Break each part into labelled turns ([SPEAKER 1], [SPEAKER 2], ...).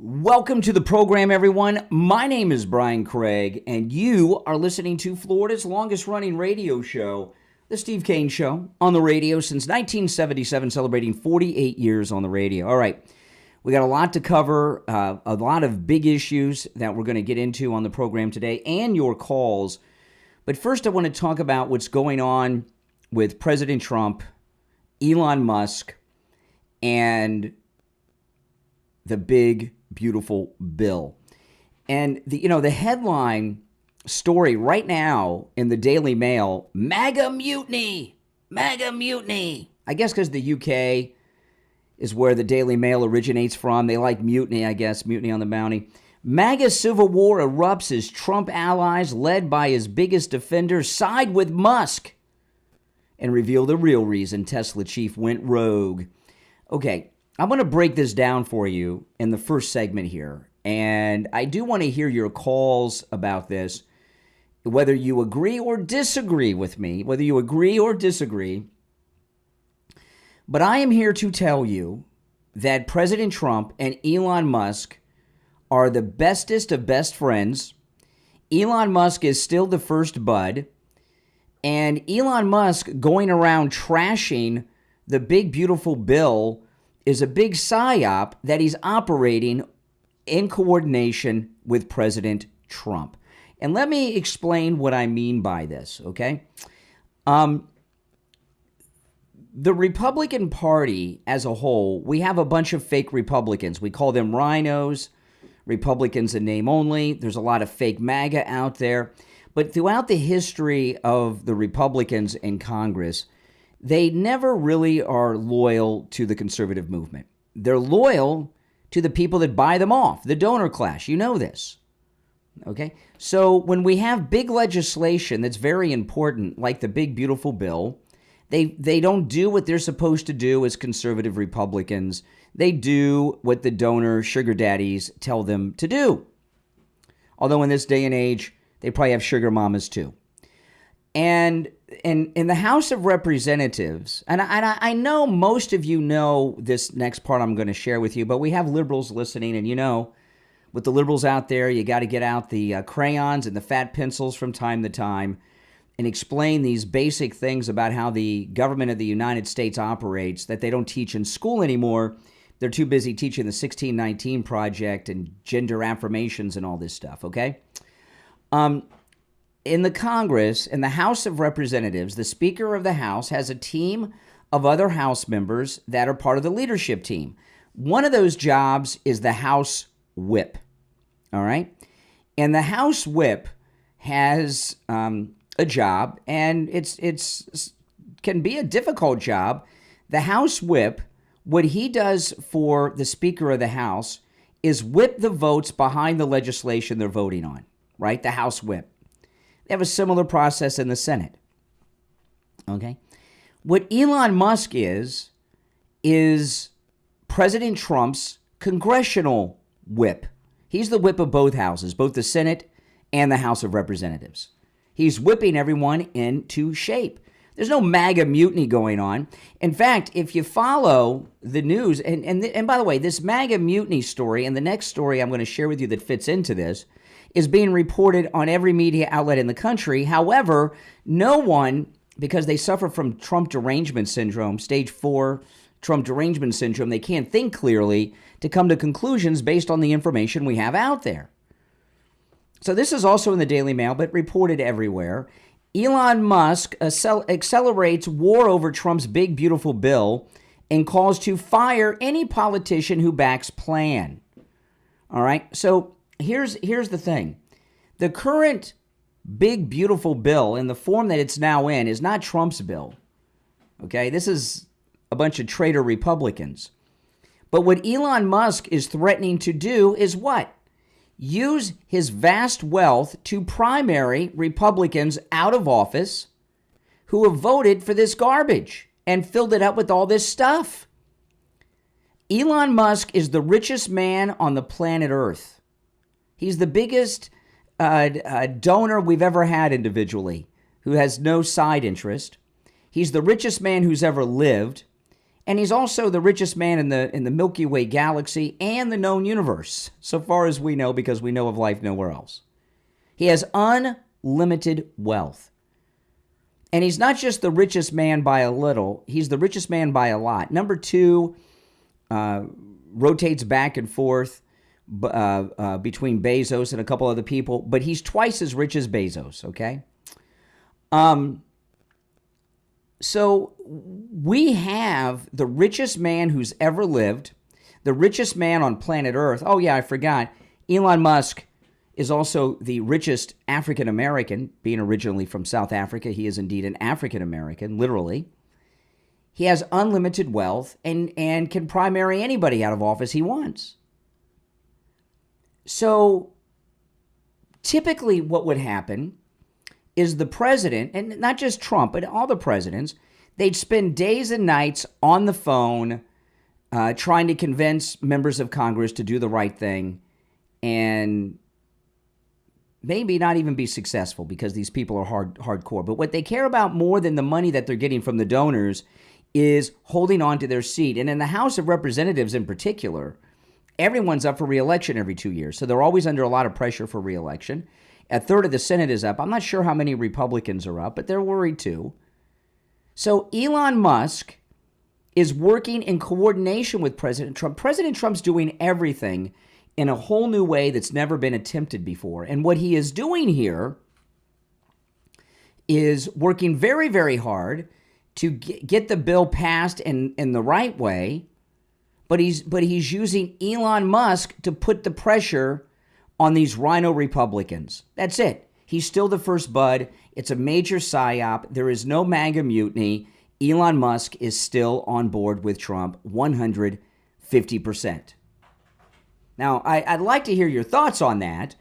[SPEAKER 1] Welcome to the program, everyone. My name is Brian Craig, and you are listening to Florida's longest-running radio show, The Steve Kane Show, on the radio since 1977, celebrating 48 years on the radio. All right, we got a lot to cover, a lot of big issues that we're going to get into on the program today, and your calls. But first, I want to talk about what's going on with President Trump, Elon Musk, and the big beautiful bill. And the headline story right now in the Daily Mail, MAGA Mutiny, MAGA Mutiny. I guess because the UK is where the Daily Mail originates from. They like mutiny, I guess, mutiny on the bounty. MAGA civil war erupts as Trump allies, led by his biggest defenders, side with Musk and reveal the real reason Tesla chief went rogue. Okay, I'm going to break this down for you in the first segment here, and I do want to hear your calls about this, whether you agree or disagree with me, but I am here to tell you that President Trump and Elon Musk are the bestest of best friends. Elon Musk is still the first bud, and Elon Musk going around trashing the big beautiful bill is a big psyop that he's operating in coordination with President Trump. And let me explain what I mean by this, okay? The Republican Party as a whole, we have a bunch of fake Republicans. We call them rhinos, Republicans in name only. There's a lot of fake MAGA out there. But throughout the history of the Republicans in Congress, they never really are loyal to the conservative movement. They're loyal to the people that buy them off, the donor class. You know this. Okay? So when we have big legislation that's very important, like the big beautiful bill, they don't do what they're supposed to do as conservative Republicans. They do what the donor sugar daddies tell them to do. Although in this day and age, they probably have sugar mamas too. And in the House of Representatives, and I know most of you know this next part I'm going to share with you, but we have liberals listening, and with the liberals out there, you got to get out the crayons and the fat pencils from time to time and explain these basic things about how the government of the United States operates that they don't teach in school anymore. They're too busy teaching the 1619 Project and gender affirmations and all this stuff, okay? In the Congress, in the House of Representatives, the Speaker of the House has a team of other House members that are part of the leadership team. One of those jobs is the House Whip, all right? And the House Whip has a job, and it's can be a difficult job. The House Whip, what he does for the Speaker of the House is whip the votes behind the legislation they're voting on, right? The House Whip. They have a similar process in the Senate. Okay? What Elon Musk is President Trump's congressional whip. He's the whip of both houses, both the Senate and the House of Representatives. He's whipping everyone into shape. There's no MAGA mutiny going on. In fact, if you follow the news, and by the way, this MAGA mutiny story and the next story I'm going to share with you that fits into this is being reported on every media outlet in the country. However, no one, because they suffer from Trump derangement syndrome, stage 4 Trump derangement syndrome, they can't think clearly to come to conclusions based on the information we have out there. So this is also in the Daily Mail, but reported everywhere. Elon Musk accelerates war over Trump's big, beautiful bill and calls to fire any politician who backs plan. All right, so here's the thing. The current big, beautiful bill in the form that it's now in is not Trump's bill. Okay, this is a bunch of traitor Republicans. But what Elon Musk is threatening to do is what? Use his vast wealth to primary Republicans out of office who have voted for this garbage and filled it up with all this stuff. Elon Musk is the richest man on the planet Earth. He's the biggest donor we've ever had individually, who has no side interest. He's the richest man who's ever lived. And he's also the richest man in the Milky Way galaxy and the known universe, so far as we know, because we know of life nowhere else. He has unlimited wealth. And he's not just the richest man by a little, he's the richest man by a lot. Number two, rotates back and forth between Bezos and a couple other people, but he's twice as rich as Bezos, okay? So we have the richest man who's ever lived, the richest man on planet Earth. Oh, yeah, I forgot. Elon Musk is also the richest African American, being originally from South Africa. He is indeed an African American, literally. He has unlimited wealth and can primary anybody out of office he wants. So typically what would happen is the president, and not just Trump, but all the presidents, they'd spend days and nights on the phone trying to convince members of Congress to do the right thing and maybe not even be successful because these people are hardcore. But what they care about more than the money that they're getting from the donors is holding on to their seat. And in the House of Representatives in particular, everyone's up for re-election every 2 years. So they're always under a lot of pressure for re-election. A third of the Senate is up. I'm not sure how many Republicans are up, but they're worried too. So Elon Musk is working in coordination with President Trump. President Trump's doing everything in a whole new way that's never been attempted before. And what he is doing here is working very, very hard to get the bill passed in the right way, but he's using Elon Musk to put the pressure on these rhino Republicans. That's it. He's still the first bud. It's a major psyop. There is no MAGA mutiny. Elon Musk is still on board with Trump 150%. Now, I'd like to hear your thoughts on that.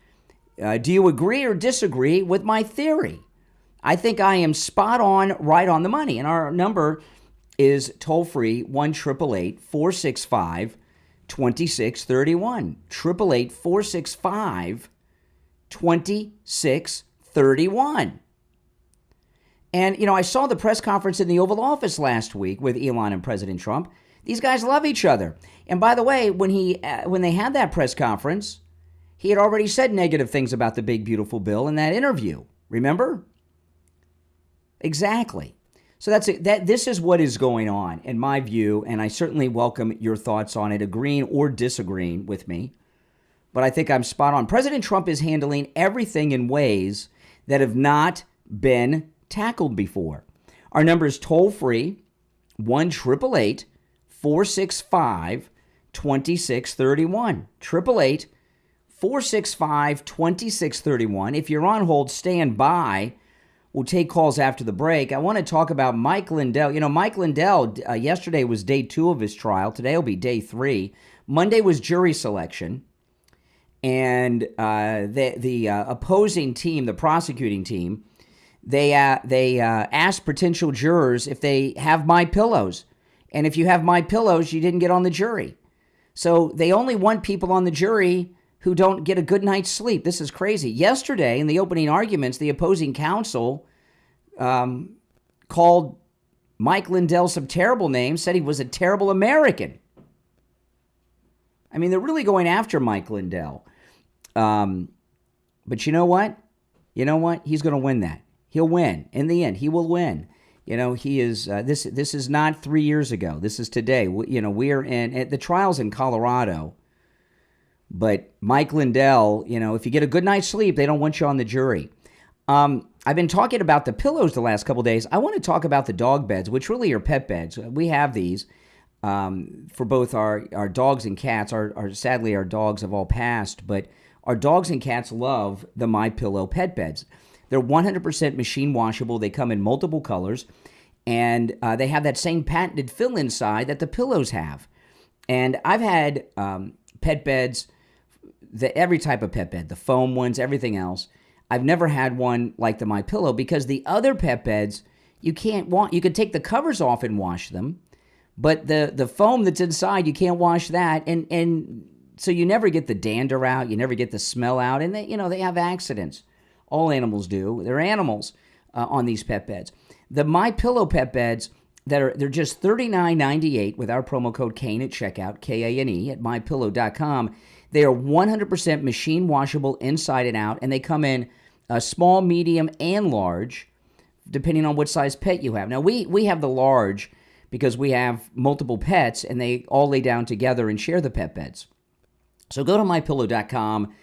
[SPEAKER 1] Do you agree or disagree with my theory? I think I am spot on, right on the money. And our number is toll-free 1-888-465-2631. 888-465-2631. And, I saw the press conference in the Oval Office last week with Elon and President Trump. These guys love each other. And by the way, when they had that press conference, he had already said negative things about the big, beautiful bill in that interview. Remember? Exactly. So this is what is going on, in my view, and I certainly welcome your thoughts on it, agreeing or disagreeing with me. But I think I'm spot on. President Trump is handling everything in ways that have not been tackled before. Our number is toll-free, 1-888-465-2631. 888-465-2631. If you're on hold, stand by. We'll take calls after the break. I want to talk about Mike Lindell. Mike Lindell, yesterday was day 2 of his trial. Today will be day 3. Monday was jury selection. And the opposing team, the prosecuting team, they asked potential jurors if they have My Pillows. And if you have My Pillows, you didn't get on the jury. So they only want people on the jury who don't get a good night's sleep. This is crazy. Yesterday, in the opening arguments, the opposing counsel called Mike Lindell some terrible names, said he was a terrible American. I mean, they're really going after Mike Lindell. But you know what? He's going to win that. He'll win. In the end, he will win. He is, this is not 3 years ago. This is today. We are in, the trial's in Colorado. But Mike Lindell, if you get a good night's sleep, they don't want you on the jury. I've been talking about the pillows the last couple of days. I want to talk about the dog beds, which really are pet beds. We have these for both our dogs and cats. Sadly, our dogs have all passed, but our dogs and cats love the MyPillow pet beds. They're 100% machine washable. They come in multiple colors, and they have that same patented fill inside that the pillows have. And I've had pet beds, every type of pet bed, the foam ones, everything else. I've never had one like the MyPillow because the other pet beds, you could take the covers off and wash them, but the foam that's inside, you can't wash that. And so you never get the dander out, you never get the smell out, and they have accidents. All animals do. They're animals on these pet beds. The MyPillow pet beds, they're just $39.98 with our promo code Kane at checkout, Kane at mypillow.com. They are 100% machine washable inside and out, and they come in small, medium, and large, depending on what size pet you have. Now, we have the large because we have multiple pets, and they all lay down together and share the pet beds. So go to mypillow.com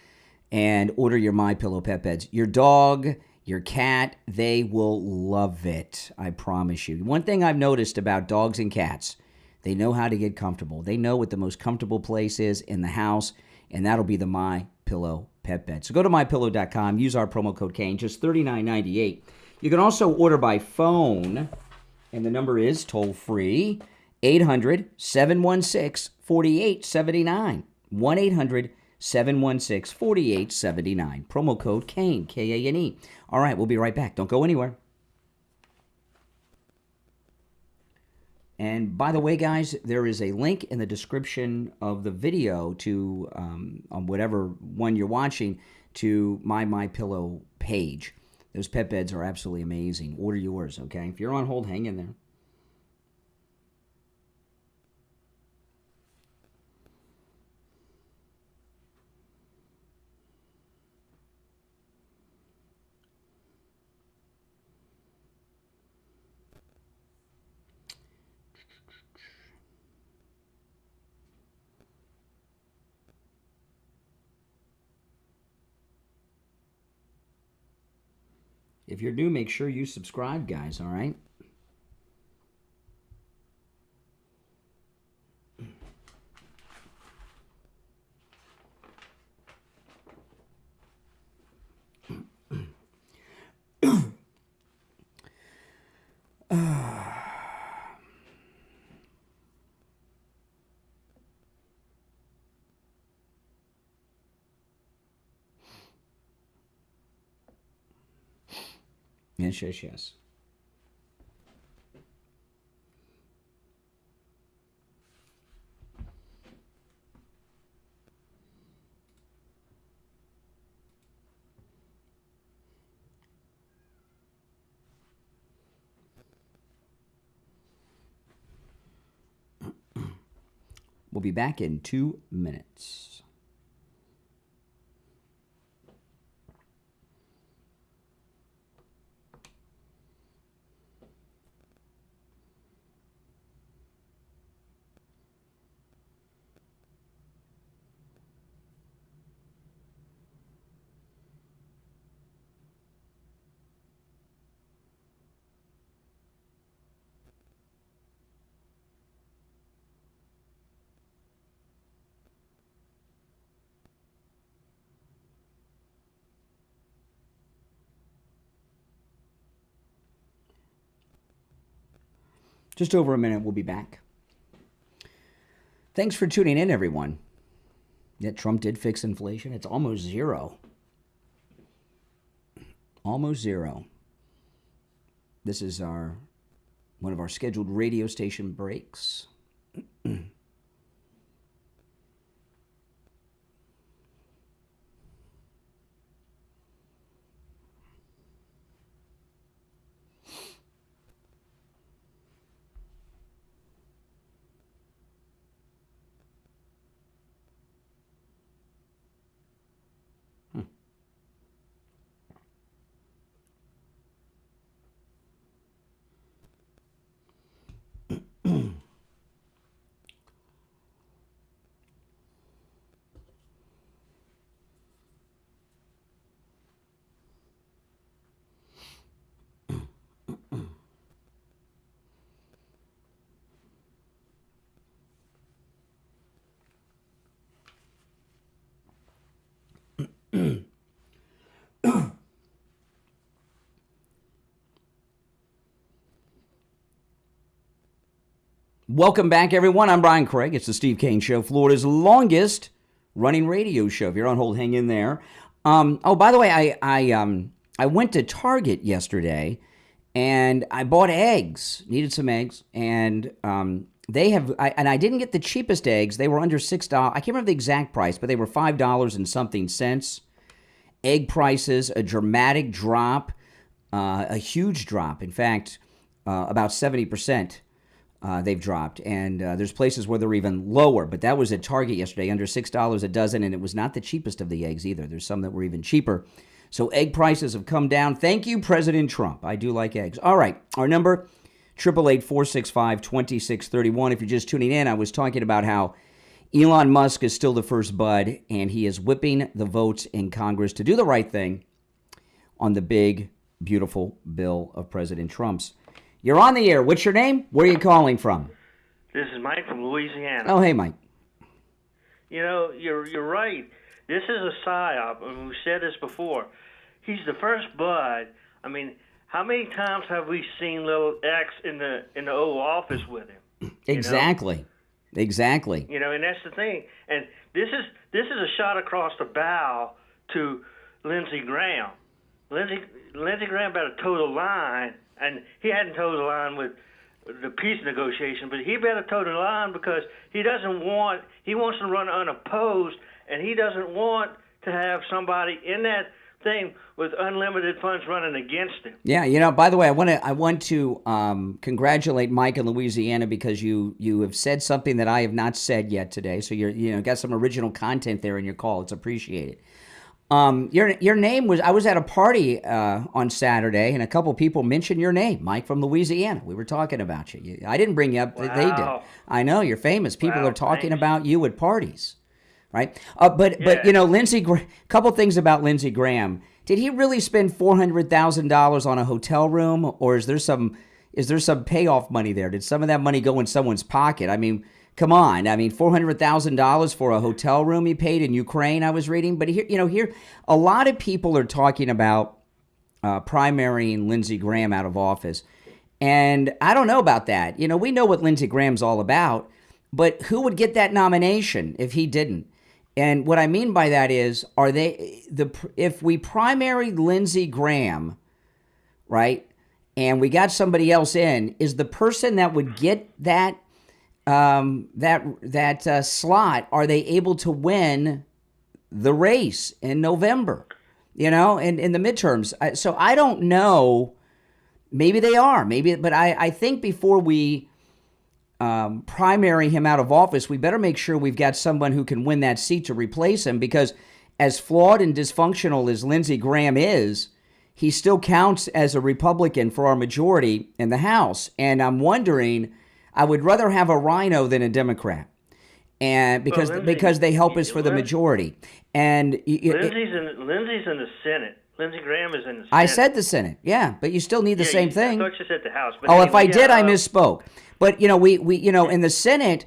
[SPEAKER 1] and order your MyPillow pet beds. Your dog, your cat, they will love it. I promise you. One thing I've noticed about dogs and cats, they know how to get comfortable. They know what the most comfortable place is in the house, and that'll be the MyPillow pet bed. So go to mypillow.com, use our promo code Kane, just $39.98. You can also order by phone, and the number is toll-free, 800-716-4879, 1-800-716-4879. Promo code Kane, Kane. All right, we'll be right back. Don't go anywhere. And by the way, guys, there is a link in the description of the video to, on whatever one you're watching, to my Pillow page. Those pet beds are absolutely amazing. Order yours, okay? If you're on hold, hang in there. If you're new, make sure you subscribe, guys, all right? Yes. We'll be back in 2 minutes. Just over a minute, we'll be back. Thanks for tuning in, everyone. Yet Trump did fix inflation. It's almost zero. Almost zero. This is one of our scheduled radio station breaks. Welcome back, everyone. I'm Brian Craig. It's the Steve Kane Show, Florida's longest running radio show. If you're on hold, hang in there. By the way, I went to Target yesterday and I bought eggs. Needed some eggs, and they have. I didn't get the cheapest eggs. They were under $6. I can't remember the exact price, but they were $5 and something cents. Egg prices, a dramatic drop, a huge drop. In fact, about 70%. They've dropped, and there's places where they're even lower. But that was at Target yesterday, under $6 a dozen, and it was not the cheapest of the eggs either. There's some that were even cheaper. So egg prices have come down. Thank you, President Trump. I do like eggs. All right, our number, 888-465-2631. If you're just tuning in, I was talking about how Elon Musk is still the first bud, and he is whipping the votes in Congress to do the right thing on the big, beautiful bill of President Trump's. You're on the air. What's your name? Where are you calling from?
[SPEAKER 2] This is Mike from Louisiana.
[SPEAKER 1] Oh, hey, Mike.
[SPEAKER 2] You know, you're right. This is a psyop. I mean, we said this before. He's the first bud. I mean, how many times have we seen little X in the Oval Office with him?
[SPEAKER 1] Exactly.
[SPEAKER 2] You know?
[SPEAKER 1] Exactly.
[SPEAKER 2] You know, and that's the thing. And this is a shot across the bow to Lindsey Graham. Lindsey Graham better toe the line. And he hadn't toed the line with the peace negotiation, but he better toe the line because he wants to run unopposed, and he doesn't want to have somebody in that thing with unlimited funds running against him.
[SPEAKER 1] Yeah, you know, by the way, I want to congratulate Mike in Louisiana because you have said something that I have not said yet today. So you got some original content there in your call. It's appreciated. Your name was, I was at a party on Saturday, and a couple people mentioned your name, Mike from Louisiana. We were talking about you. I didn't bring you up.
[SPEAKER 2] Wow.
[SPEAKER 1] They did. I know, you're famous. People are talking
[SPEAKER 2] thanks.
[SPEAKER 1] about you at parties, right? But you know, couple things about Lindsey Graham. Did he really spend $400,000 on a hotel room, or is there some payoff money there? Did some of that money go in someone's pocket? I mean, come on. I mean, $400,000 for a hotel room he paid in Ukraine, I was reading. But here, a lot of people are talking about primarying Lindsey Graham out of office. And I don't know about that. You know, we know what Lindsey Graham's all about, but who would get that nomination if he didn't? And what I mean by that is, if we primaried Lindsey Graham, right, and we got somebody else in, is the person that would get that slot, are they able to win the race in November, you know, and in the midterms? So I don't know. Maybe they are. But I think before we primary him out of office, we better make sure we've got someone who can win that seat to replace him, because as flawed and dysfunctional as Lindsey Graham is, he still counts as a Republican for our majority in the House. And I'm wondering, I would rather have a rhino than a Democrat, and because they help us for the majority. And
[SPEAKER 2] Lindsey's in the Senate. Lindsey Graham is in the Senate.
[SPEAKER 1] I said the Senate, yeah, but you still need the same thing.
[SPEAKER 2] I thought you said the House. But
[SPEAKER 1] anyway, if I did, I misspoke. But you know, we in the Senate,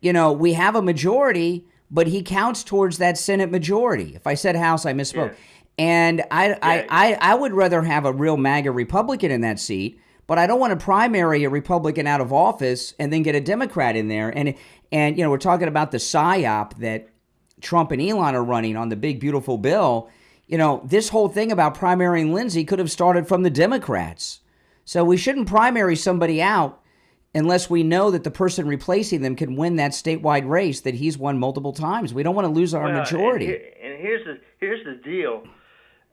[SPEAKER 1] you know, we have a majority, but he counts towards that Senate majority. If I said House, I misspoke. Yeah. And I would rather have a real MAGA Republican in that seat. But I don't want to primary a Republican out of office and then get a Democrat in there. And you know, we're talking about the psyop that Trump and Elon are running on the big, beautiful bill. You know, this whole thing about primarying Lindsey could have started from the Democrats. So we shouldn't primary somebody out unless we know that the person replacing them can win that statewide race that he's won multiple times. We don't want to lose our majority.
[SPEAKER 2] And here's the deal.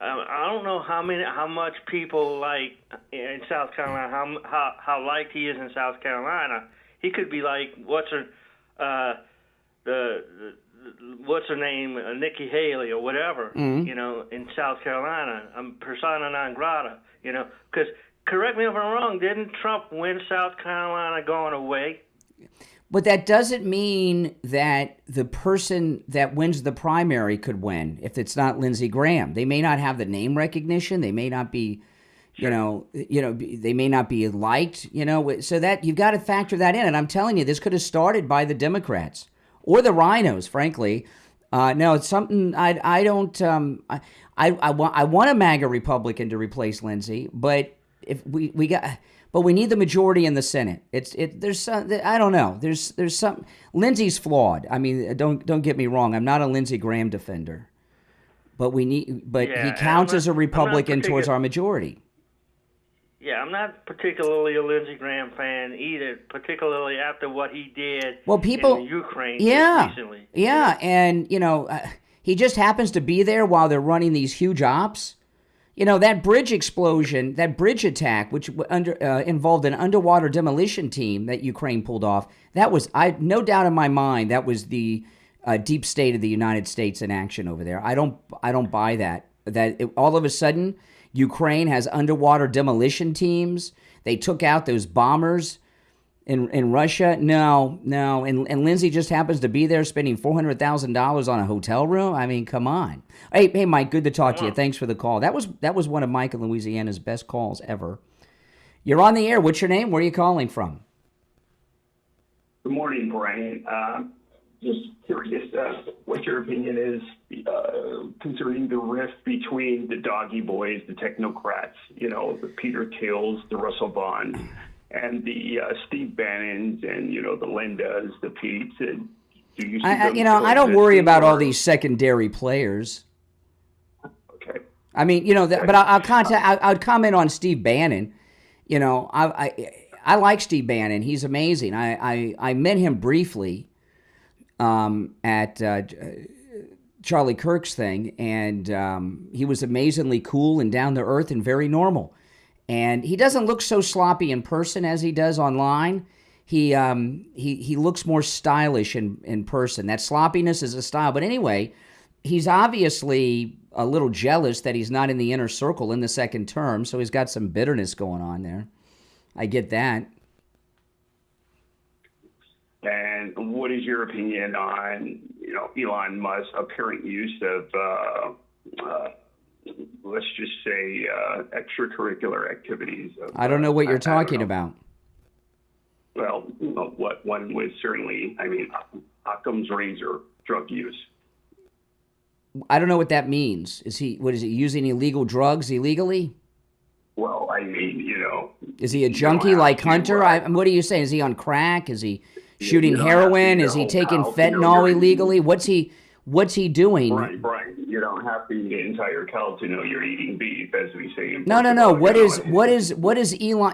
[SPEAKER 2] I don't know how much people like in South Carolina, how liked he is in South Carolina. He could be like what's her name, Nikki Haley or whatever, you know, in South Carolina. Persona non grata, you know, because correct me if I'm wrong, didn't Trump win South Carolina going away?
[SPEAKER 1] But that doesn't mean that the person that wins the primary could win if it's not Lindsey Graham. They may not have the name recognition. They may not be, you know, they may not be liked, you know. So that you've got to factor that in. And I'm telling you, this could have started by the Democrats or the rhinos, frankly. No, it's something I don't. I want a MAGA Republican to replace Lindsey, but if we got. But we need the majority in the Senate. There's some, I don't know. There's some. Lindsey's flawed. I mean, don't get me wrong. I'm not a Lindsey Graham defender, but he counts as a Republican towards our majority.
[SPEAKER 2] Yeah, I'm not particularly a Lindsey Graham fan either. Particularly after what he did in Ukraine recently.
[SPEAKER 1] Yeah, and you know, he just happens to be there while they're running these huge ops. You know, that bridge explosion, that bridge attack, which involved an underwater demolition team that Ukraine pulled off, that was, no doubt in my mind, that was the deep state of the United States in action over there. I don't buy that. All of a sudden, Ukraine has underwater demolition teams. They took out those bombers in Russia. No. And Lindsey just happens to be there spending $400,000 on a hotel room. I mean, come on. Hey, Mike, good to talk to you. Thanks for the call. That was one of Mike in Louisiana's best calls ever. You're on the air. What's your name? Where are you calling from?
[SPEAKER 3] Good morning, Brian. Just curious what your opinion is concerning the rift between the doggy boys, the technocrats, the Peter Thiels, the Russell Bonds, and the Steve Bannons, and, the Lindas, the Petes. And do you see
[SPEAKER 1] I don't worry about all these secondary players.
[SPEAKER 3] Okay.
[SPEAKER 1] I mean, but I'll comment on Steve Bannon. I like Steve Bannon. He's amazing. I met him briefly at Charlie Kirk's thing, and he was amazingly cool and down to earth and very normal. And he doesn't look so sloppy in person as he does online. He looks more stylish in person. That sloppiness is a style. But anyway, he's obviously a little jealous that he's not in the inner circle in the second term, so he's got some bitterness going on there. I get that.
[SPEAKER 3] And what is your opinion on, Elon Musk's apparent use of, let's just say, extracurricular activities?
[SPEAKER 1] I don't know what you're talking about.
[SPEAKER 3] Well, what one was certainly, Occam's razor, drug use.
[SPEAKER 1] I don't know what that means. Is he using illegal drugs illegally?
[SPEAKER 3] Well,
[SPEAKER 1] Is he a junkie like Hunter? What are you saying? Is he on crack? Is he shooting heroin? Is he taking fentanyl illegally? What's he doing?
[SPEAKER 3] Brian, you don't have to eat an entire cow to know you're eating beef, as we say in
[SPEAKER 1] No. What is Elon?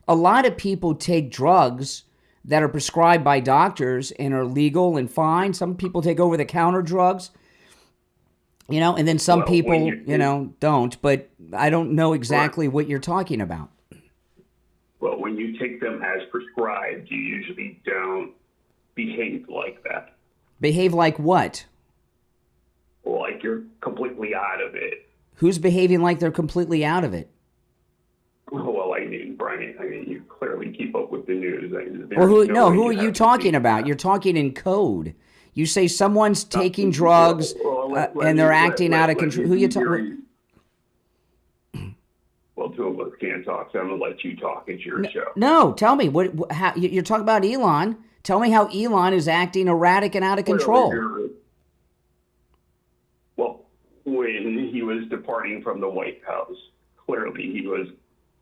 [SPEAKER 1] A lot of people take drugs that are prescribed by doctors and are legal and fine. Some people take over-the-counter drugs, and then some people, don't. But I don't know exactly what you're talking about.
[SPEAKER 3] Well, when you take them as prescribed, you usually don't behave like that.
[SPEAKER 1] Behave like what?
[SPEAKER 3] Like you're completely out of it.
[SPEAKER 1] Who's behaving like they're completely out of it?
[SPEAKER 3] Well, Brian, you clearly keep up with the news.
[SPEAKER 1] Who are you talking about? You're talking in code. You say someone's taking drugs and they're acting out of control. Who you talking?
[SPEAKER 3] Well, two of us can't talk, so I'm going to let you talk. It's your show.
[SPEAKER 1] No, tell me. How you're talking about Elon. Tell me how Elon is acting erratic and out of control.
[SPEAKER 3] Well, when he was departing from the White House, clearly he was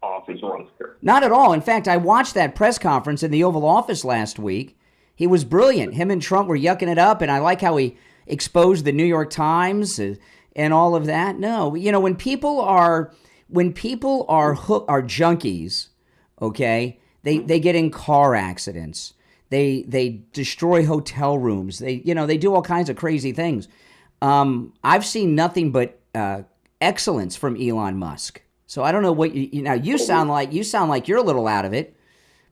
[SPEAKER 3] off his roster.
[SPEAKER 1] Not at all. In fact, I watched that press conference in the Oval Office last week. He was brilliant. Him and Trump were yucking it up, and I like how he exposed the New York Times and all of that. No, when people are junkies, okay, they get in car accidents. They destroy hotel rooms. They do all kinds of crazy things. I've seen nothing but excellence from Elon Musk. So I don't know what you sound like you're a little out of it,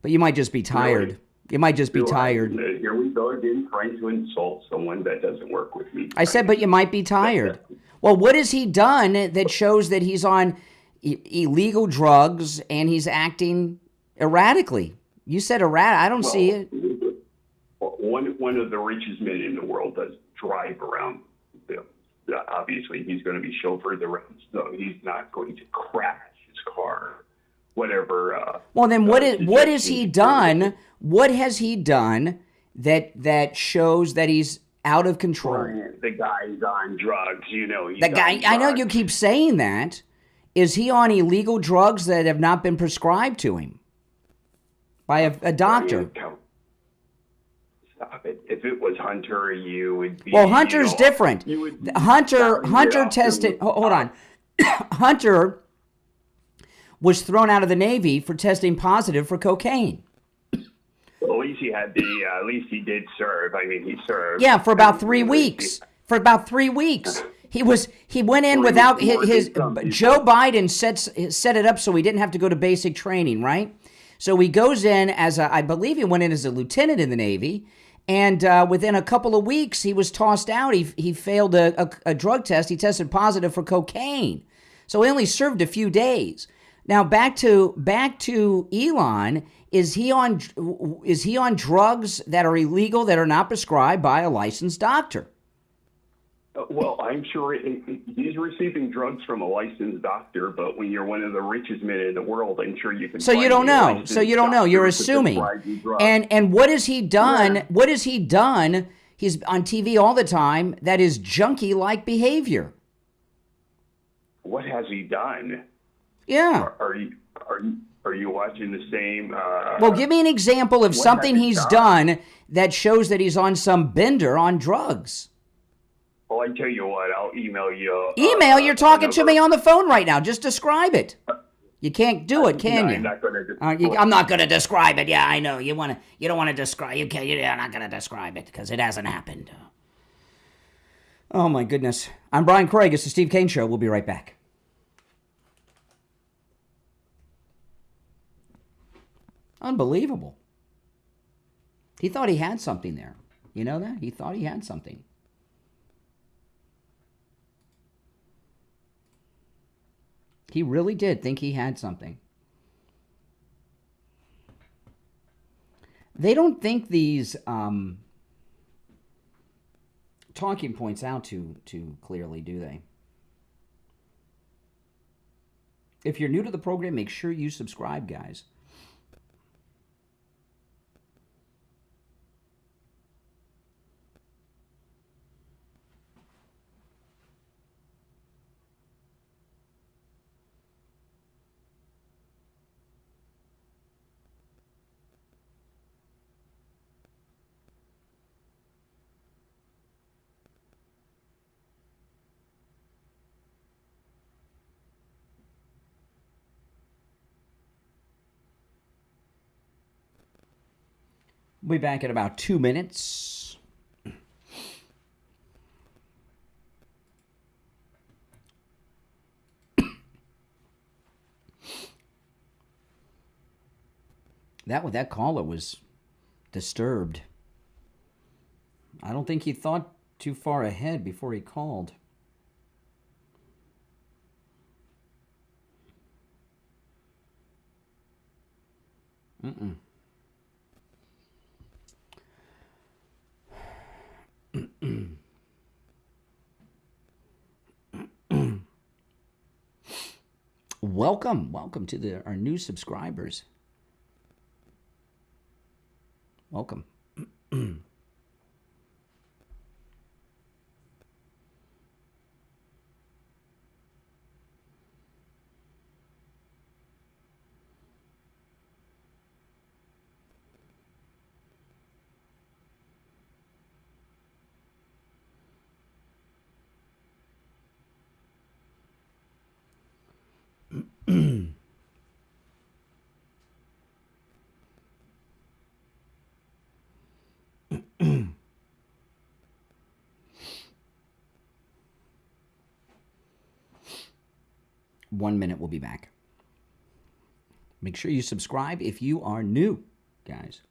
[SPEAKER 1] but you might just be tired.
[SPEAKER 3] Really?
[SPEAKER 1] You might just be tired.
[SPEAKER 3] Here we go again, trying to insult someone that doesn't work with me.
[SPEAKER 1] I said, but you might be tired. Well, what has he done that shows that he's on illegal drugs and he's acting erratically? You said erratic. I don't see it.
[SPEAKER 3] One of the richest men in the world does drive around. Obviously, he's going to be chauffeured around, so he's not going to crash his car, whatever.
[SPEAKER 1] Well, then what has he done? What has he done that shows that he's out of control?
[SPEAKER 3] Brian, the guy's on drugs,
[SPEAKER 1] I know you keep saying that. Is he on illegal drugs that have not been prescribed to him by a doctor?
[SPEAKER 3] Brian, stop it. If it was Hunter, you would be...
[SPEAKER 1] Well, Hunter's different. Hunter tested... Hold on. Hunter was thrown out of the Navy for testing positive for cocaine.
[SPEAKER 3] Well, at least at least he did serve. He served.
[SPEAKER 1] Yeah, for about 3 weeks. For about 3 weeks. He went in without his Joe Biden set it up so he didn't have to go to basic training, right? So he goes in I believe he went in as a lieutenant in the Navy, and within a couple of weeks he was tossed out. He failed a drug test. He tested positive for cocaine, so he only served a few days. Now back to Elon. Is he on drugs that are illegal, that are not prescribed by a licensed doctor?
[SPEAKER 3] Well, I'm sure he's receiving drugs from a licensed doctor, but when you're one of the richest men in the world, I'm sure you can.
[SPEAKER 1] So you don't know. You're assuming. And what has he done? Yeah. What has he done? He's on TV all the time. That is junkie-like behavior.
[SPEAKER 3] What has he done?
[SPEAKER 1] Yeah.
[SPEAKER 3] Are you watching the same?
[SPEAKER 1] Well, give me an example of something he's done that shows that he's on some bender on drugs.
[SPEAKER 3] Well, I tell you what, I'll email you.
[SPEAKER 1] You're talking to me on the phone right now. Just describe it. You can't do it, can you?
[SPEAKER 3] I'm not going to.
[SPEAKER 1] I'm not going to describe it. Yeah, I know. You don't want to describe. You're not going to describe it because it hasn't happened. Oh my goodness. I'm Brian Craig. It's the Steve Kane Show. We'll be right back. Unbelievable. He thought he had something there. You know that? He thought he had something. He really did think he had something. They don't think these talking points out too clearly, do they? If you're new to the program, make sure you subscribe, guys. We'll be back in about 2 minutes. That caller was disturbed. I don't think he thought too far ahead before he called. Welcome to our new subscribers. Welcome. One minute, we'll be back. Make sure you subscribe if you are new, guys.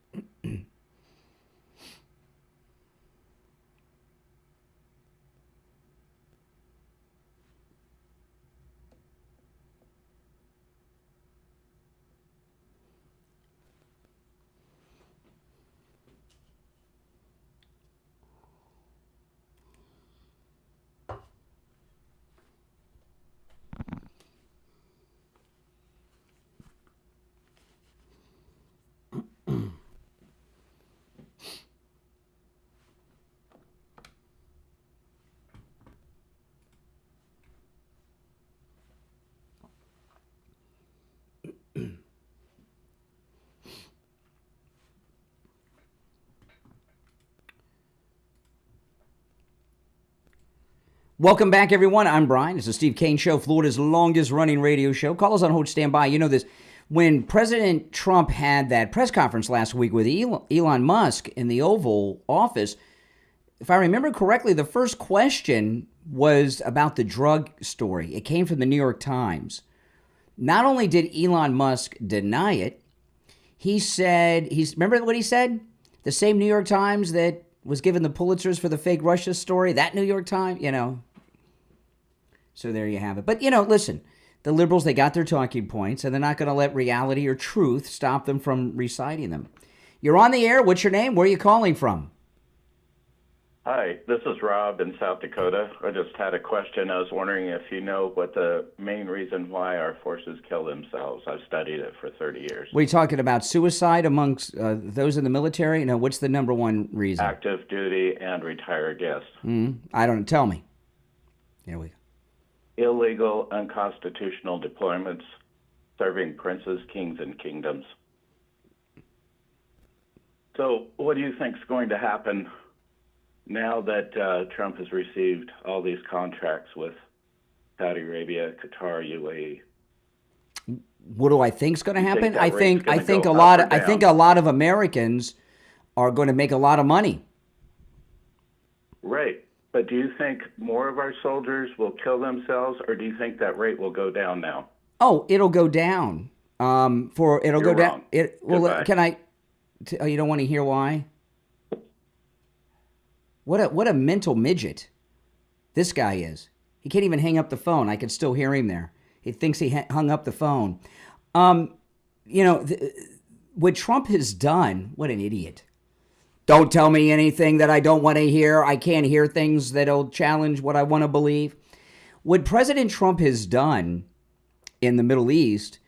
[SPEAKER 1] Welcome back, everyone. I'm Brian. It's the Steve Kane Show, Florida's longest-running radio show. Call us on hold, stand by. You know this. When President Trump had that press conference last week with Elon Musk in the Oval Office, if I remember correctly, the first question was about the drug story. It came from the New York Times. Not only did Elon Musk deny it, he said, remember what he said? The same New York Times that was given the Pulitzers for the fake Russia story, that New York Times, So there you have it. But, listen, the liberals, they got their talking points, and they're not going to let reality or truth stop them from reciting them. You're on the air. What's your name? Where are you calling from?
[SPEAKER 4] Hi, this is Rob in South Dakota. I just had a question. I was wondering if you know what the main reason why our forces kill themselves. I've studied it for 30 years.
[SPEAKER 1] What are you talking about? Suicide amongst those in the military? No, what's the number one reason?
[SPEAKER 4] Active duty and retired guests.
[SPEAKER 1] I don't know. Tell me. Here we go.
[SPEAKER 4] Illegal, unconstitutional deployments, serving princes, kings, and kingdoms. So what do you think is going to happen now that Trump has received all these contracts with Saudi Arabia, Qatar, UAE?
[SPEAKER 1] What do I think is going to happen? I think a lot of Americans are going to make a lot of money.
[SPEAKER 4] Right. But do you think more of our soldiers will kill themselves, or do you think that rate will go down now?
[SPEAKER 1] Oh, it'll go down. It'll
[SPEAKER 4] You're
[SPEAKER 1] go
[SPEAKER 4] wrong.
[SPEAKER 1] down.
[SPEAKER 4] Goodbye.
[SPEAKER 1] Can I? You don't want to hear why? What a mental midget this guy is. He can't even hang up the phone. I can still hear him there. He thinks he hung up the phone. What Trump has done, what an idiot. Don't tell me anything that I don't want to hear. I can't hear things that'll challenge what I want to believe. What President Trump has done in the Middle East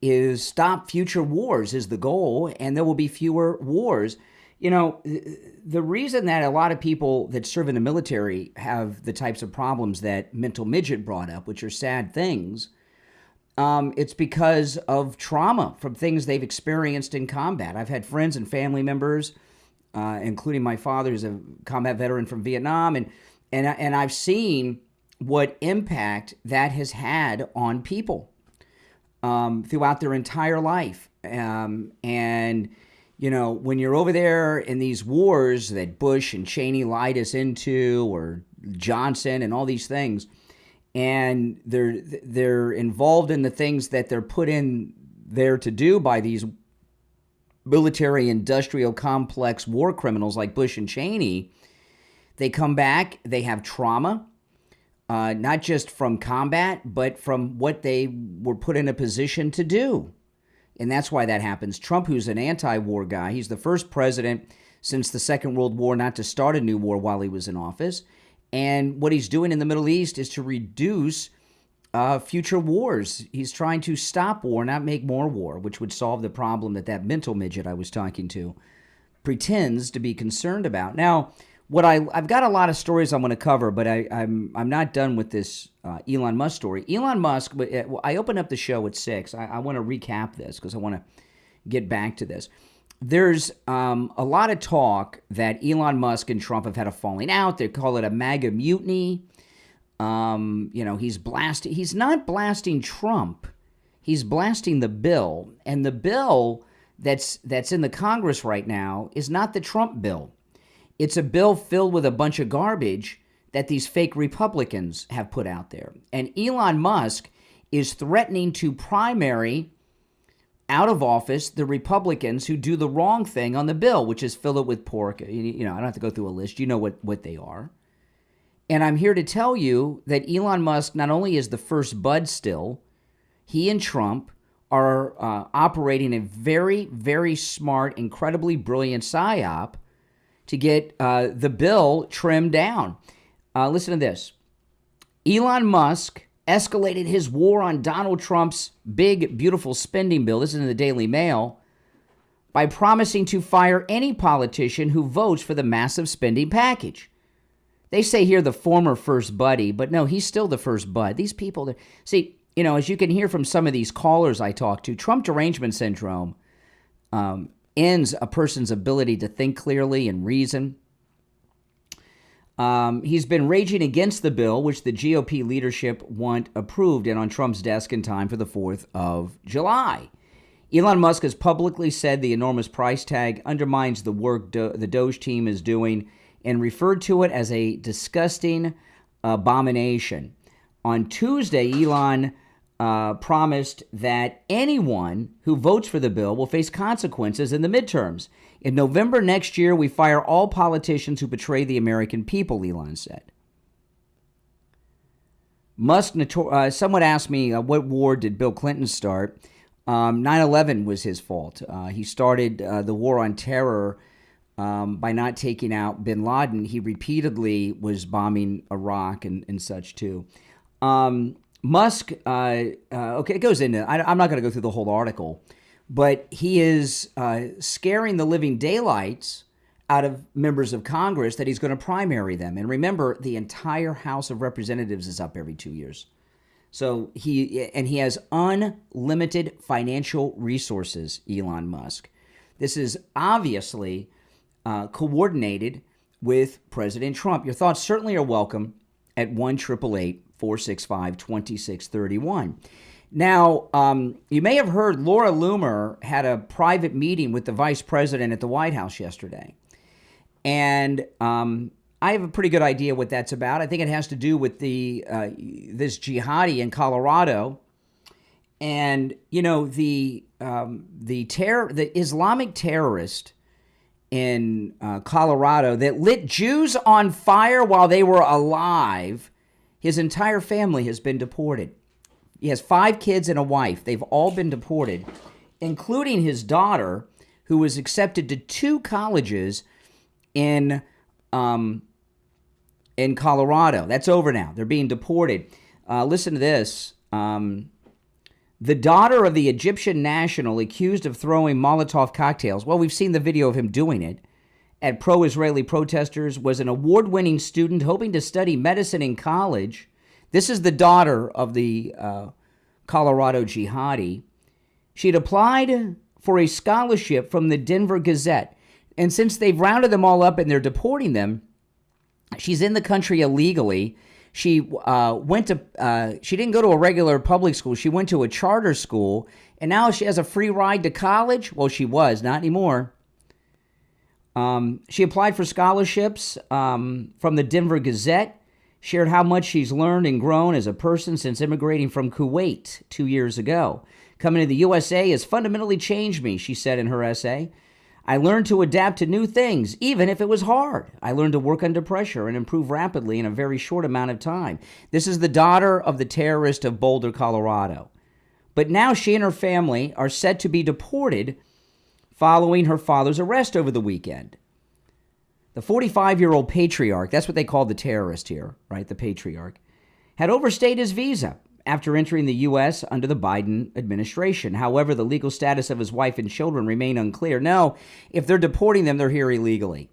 [SPEAKER 1] is stop future wars is the goal, and there will be fewer wars. The reason that a lot of people that serve in the military have the types of problems that Mental Midget brought up, which are sad things, it's because of trauma from things they've experienced in combat. I've had friends and family members, including my father, who's a combat veteran from Vietnam, and I've seen what impact that has had on people throughout their entire life. When you're over there in these wars that Bush and Cheney lied us into, or Johnson and all these things, and they're involved in the things that they're put in there to do by these military industrial complex war criminals like Bush and Cheney, they come back, they have trauma, not just from combat, but from what they were put in a position to do. And that's why that happens. Trump, who's an anti-war guy, he's the first president since the Second World War not to start a new war while he was in office. And what he's doing in the Middle East is to reduce future wars. He's trying to stop war, not make more war, which would solve the problem that mental midget I was talking to pretends to be concerned about. Now, I've got a lot of stories I want to cover, but I'm not done with this Elon Musk story. Elon Musk, I opened up the show at 6. I want to recap this because I want to get back to this. There's a lot of talk that Elon Musk and Trump have had a falling out. They call it a MAGA mutiny. He's not blasting Trump. He's blasting the bill. And the bill that's in the Congress right now is not the Trump bill. It's a bill filled with a bunch of garbage that these fake Republicans have put out there. And Elon Musk is threatening to primary out of office the Republicans who do the wrong thing on the bill, which is fill it with pork. I don't have to go through a list. You know what they are. And I'm here to tell you that Elon Musk not only is the first bud still, he and Trump are operating a very, very smart, incredibly brilliant psyop to get the bill trimmed down. Listen to this. Elon Musk escalated his war on Donald Trump's big, beautiful spending bill, this is in the Daily Mail, by promising to fire any politician who votes for the massive spending package. They say here the former first buddy, but no, he's still the first bud. These people, see, as you can hear from some of these callers I talk to, Trump derangement syndrome ends a person's ability to think clearly and reason. He's been raging against the bill, which the GOP leadership want approved and on Trump's desk in time for the 4th of July. Elon Musk has publicly said the enormous price tag undermines the work the Doge team is doing and referred to it as a disgusting abomination. On Tuesday, Elon promised that anyone who votes for the bill will face consequences in the midterms. In November next year, we fire all politicians who betray the American people, Elon said. Musk, someone asked me, what war did Bill Clinton start? 9/11 was his fault. He started the war on terror by not taking out bin Laden. He repeatedly was bombing Iraq and such too. Musk, okay, it goes into, I'm not going to go through the whole article, but he is scaring the living daylights out of members of Congress that he's going to primary them. And remember, the entire House of Representatives is up every 2 years. So he has unlimited financial resources, Elon Musk. This is obviously coordinated with President Trump. Your thoughts certainly are welcome at 1-888-465-2631. Now, you may have heard Laura Loomer had a private meeting with the vice president at the White House yesterday. And I have a pretty good idea what that's about. I think it has to do with this jihadi in Colorado. And, you know, the Islamic terrorist in Colorado that lit Jews on fire while they were alive, his entire family has been deported. He has 5 kids and a wife. They've all been deported, including his daughter, who was accepted to 2 colleges in Colorado. That's over now. They're being deported. Listen to this. The daughter of the Egyptian national accused of throwing Molotov cocktails, well, we've seen the video of him doing it, at pro-Israeli protesters, was an award-winning student hoping to study medicine in college. This is the daughter of the Colorado jihadi. She'd applied for a scholarship from the Denver Gazette. And since they've rounded them all up and they're deporting them, she's in the country illegally. She she didn't go to a regular public school. She went to a charter school, and now she has a free ride to college. Well, she was, not anymore. She applied for scholarships from the Denver Gazette, shared how much she's learned and grown as a person since immigrating from Kuwait 2 years ago. Coming to the USA has fundamentally changed me, she said in her essay. I learned to adapt to new things, even if it was hard. I learned to work under pressure and improve rapidly in a very short amount of time. This is the daughter of the terrorist of Boulder, Colorado. But now she and her family are set to be deported following her father's arrest over the weekend. The 45-year-old patriarch, that's what they call the terrorist here, right? The patriarch, had overstayed his visa after entering the U.S. under the Biden administration. However, the legal status of his wife and children remain unclear. No, if they're deporting them, they're here illegally.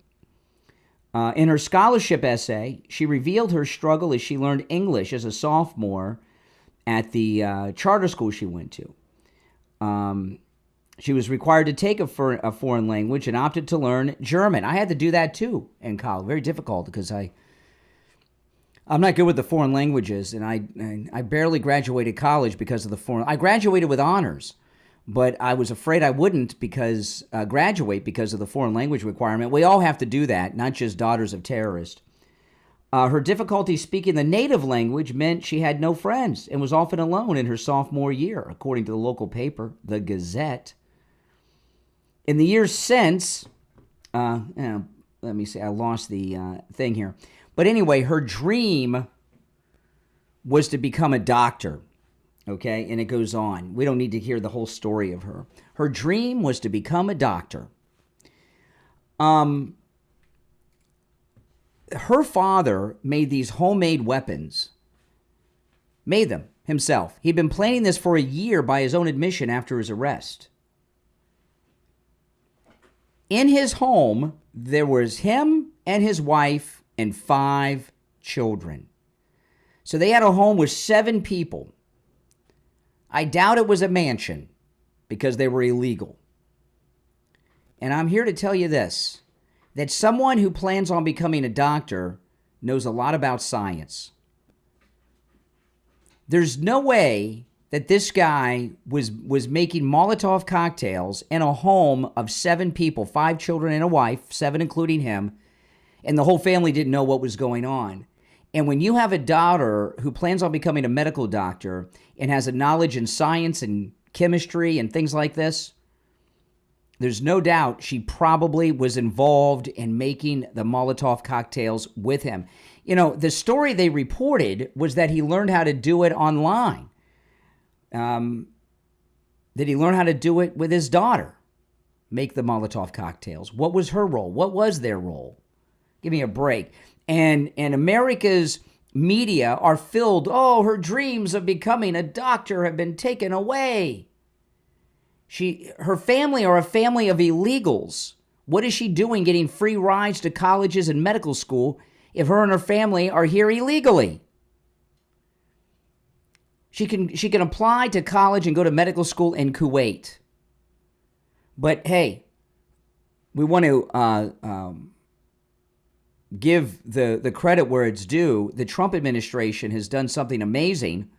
[SPEAKER 1] In her scholarship essay, she revealed her struggle as she learned English as a sophomore at the charter school she went to. She was required to take a foreign language and opted to learn German. I had to do that too in college. Very difficult because I'm not good with the foreign languages, and I barely graduated college because of the foreign. I graduated with honors, but I was afraid I wouldn't graduate because of the foreign language requirement. We all have to do that, not just daughters of terrorists. Her difficulty speaking the native language meant she had no friends and was often alone in her sophomore year, according to the local paper, the Gazette. In the years since, let me see, I lost the thing here. But anyway, her dream was to become a doctor, okay? And it goes on. We don't need to hear the whole story of her. Her dream was to become a doctor. Her father made these homemade weapons, made them himself. He'd been planning this for a year by his own admission after his arrest. In his home, there was him and his wife and 5 children. So they had a home with 7 people. I doubt it was a mansion because they were illegal. And I'm here to tell you this, that someone who plans on becoming a doctor knows a lot about science. There's no way that this guy was making Molotov cocktails in a home of 7 people, 5 children and a wife, 7 including him, and the whole family didn't know what was going on. And when you have a daughter who plans on becoming a medical doctor and has a knowledge in science and chemistry and things like this, there's no doubt she probably was involved in making the Molotov cocktails with him. You know, the story they reported was that he learned how to do it online. That he learned how to do it with his daughter, make the Molotov cocktails. What was her role? What was their role? Give me a break. And America's media are filled, oh, her dreams of becoming a doctor have been taken away. Her family are a family of illegals. What is she doing getting free rides to colleges and medical school if her and her family are here illegally? She can apply to college and go to medical school in Kuwait. But hey, we want to give the credit where it's due. The Trump administration has done something amazing.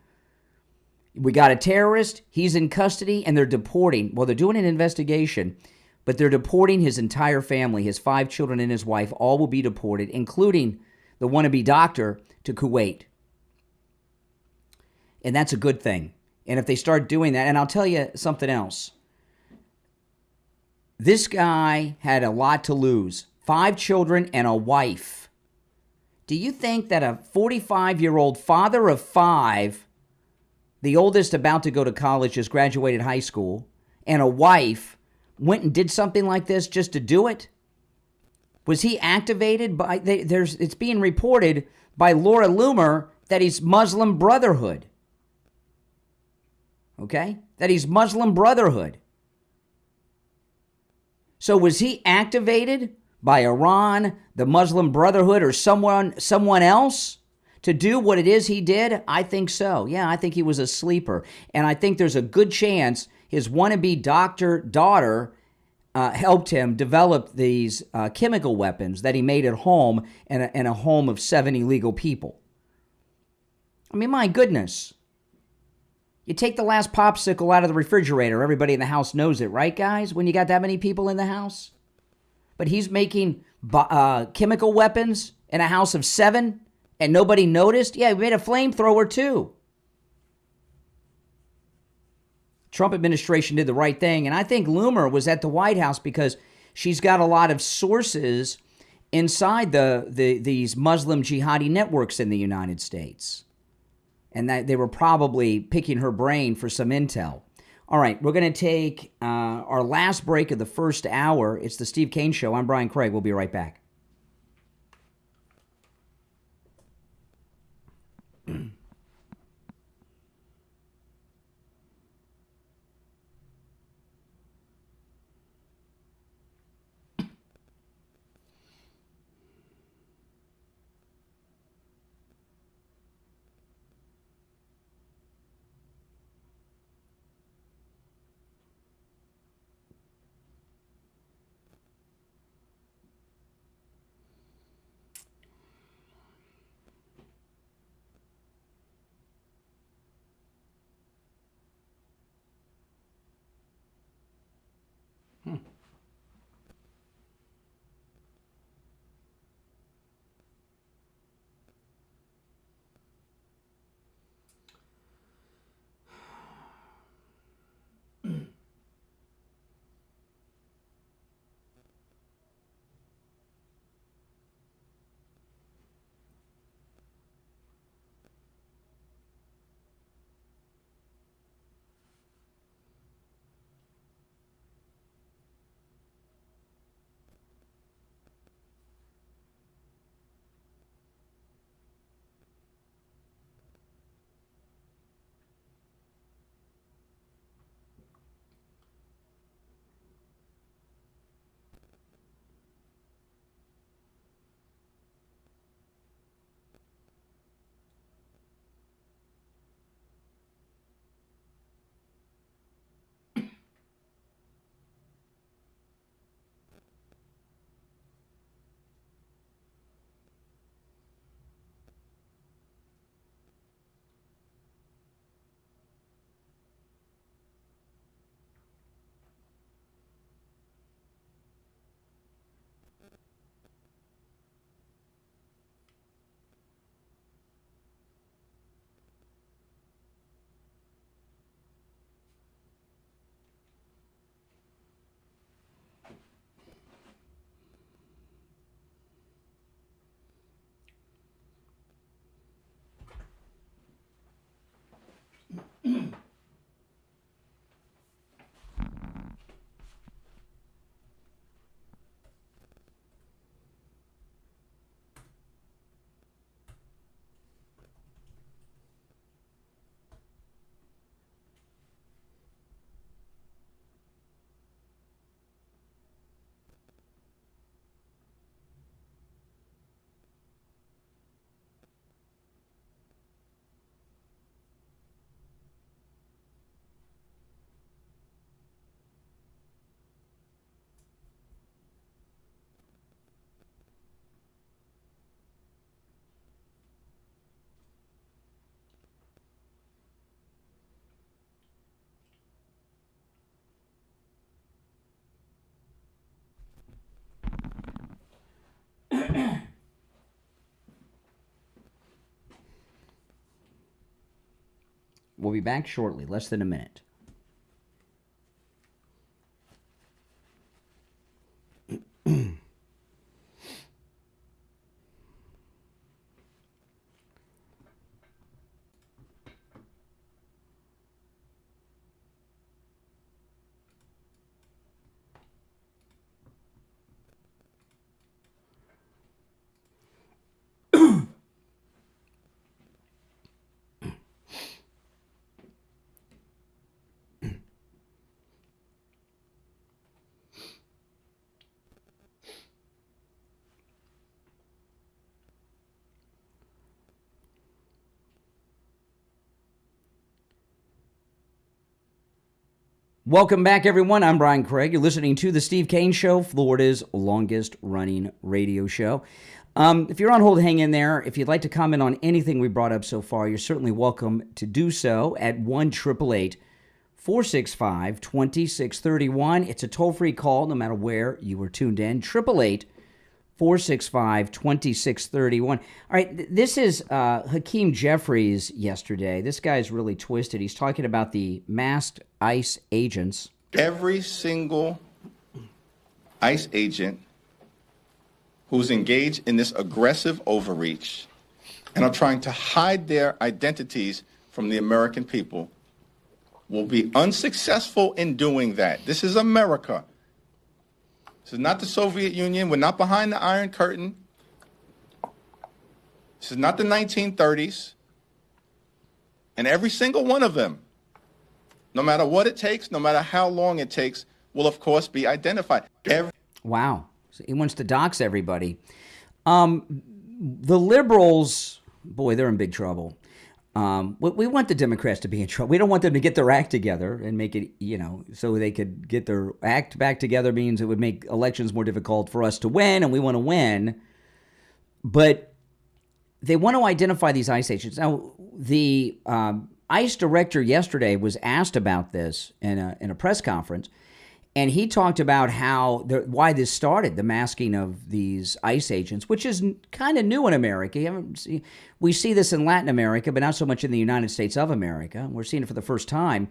[SPEAKER 1] We got a terrorist, he's in custody, and they're deporting. Well, they're doing an investigation, but they're deporting his entire family, his 5 children and his wife, all will be deported, including the wannabe doctor, to Kuwait. And that's a good thing. And if they start doing that, and I'll tell you something else. This guy had a lot to lose. 5 children and a wife. Do you think that a 45-year-old father of 5, the oldest about to go to college, just graduated high school, and a wife went and did something like this just to do it? Was he activated by, it's being reported by Laura Loomer that he's Muslim Brotherhood. Okay? That he's Muslim Brotherhood. So was he activated by Iran, the Muslim Brotherhood, or someone else to do what it is he did? I think so. Yeah, I think he was a sleeper. And I think there's a good chance his wannabe doctor daughter helped him develop these chemical weapons that he made at home in a home of 7 illegal people. I mean, my goodness. You take the last popsicle out of the refrigerator, everybody in the house knows it, right, guys? When you got that many people in the house? But he's making chemical weapons in a house of 7 and nobody noticed? Yeah, he made a flamethrower too. Trump administration did the right thing. And I think Loomer was at the White House because she's got a lot of sources inside these Muslim jihadi networks in the United States. And that they were probably picking her brain for some intel. All right, we're going to take our last break of the first hour. It's the Steve Kane Show. I'm Brian Craig. We'll be right back. We'll be back shortly, less than a minute. Welcome back, everyone. I'm Brian Craig. You're listening to The Steve Kane Show, Florida's longest-running radio show. If you're on hold, hang in there. If you'd like to comment on anything we brought up so far, you're certainly welcome to do so at 1-888-465-2631. It's a toll-free call no matter where you were tuned in. 888-465-2631. All right, this is Hakeem Jeffries yesterday. This guy's really twisted. He's talking about the masked ICE agents.
[SPEAKER 5] Every single ICE agent who's engaged in this aggressive overreach and are trying to hide their identities from the American people will be unsuccessful in doing that. This is America. This is not the Soviet Union. We're not behind the Iron Curtain. This is not the 1930s. And every single one of them, no matter what it takes, no matter how long it takes, will, of course, be identified.
[SPEAKER 1] Wow. So he wants to dox everybody. The liberals, boy, they're in big trouble. We want the Democrats to be in trouble. We don't want them to get their act together and make it, so they could get their act back together. Means it would make elections more difficult for us to win, and we want to win. But they want to identify these ICE agents. Now, the ICE director yesterday was asked about this in a press conference, and he talked about why this started, the masking of these ICE agents, which is kind of new in America. We see this in Latin America, but not so much in the United States of America. We're seeing it for the first time.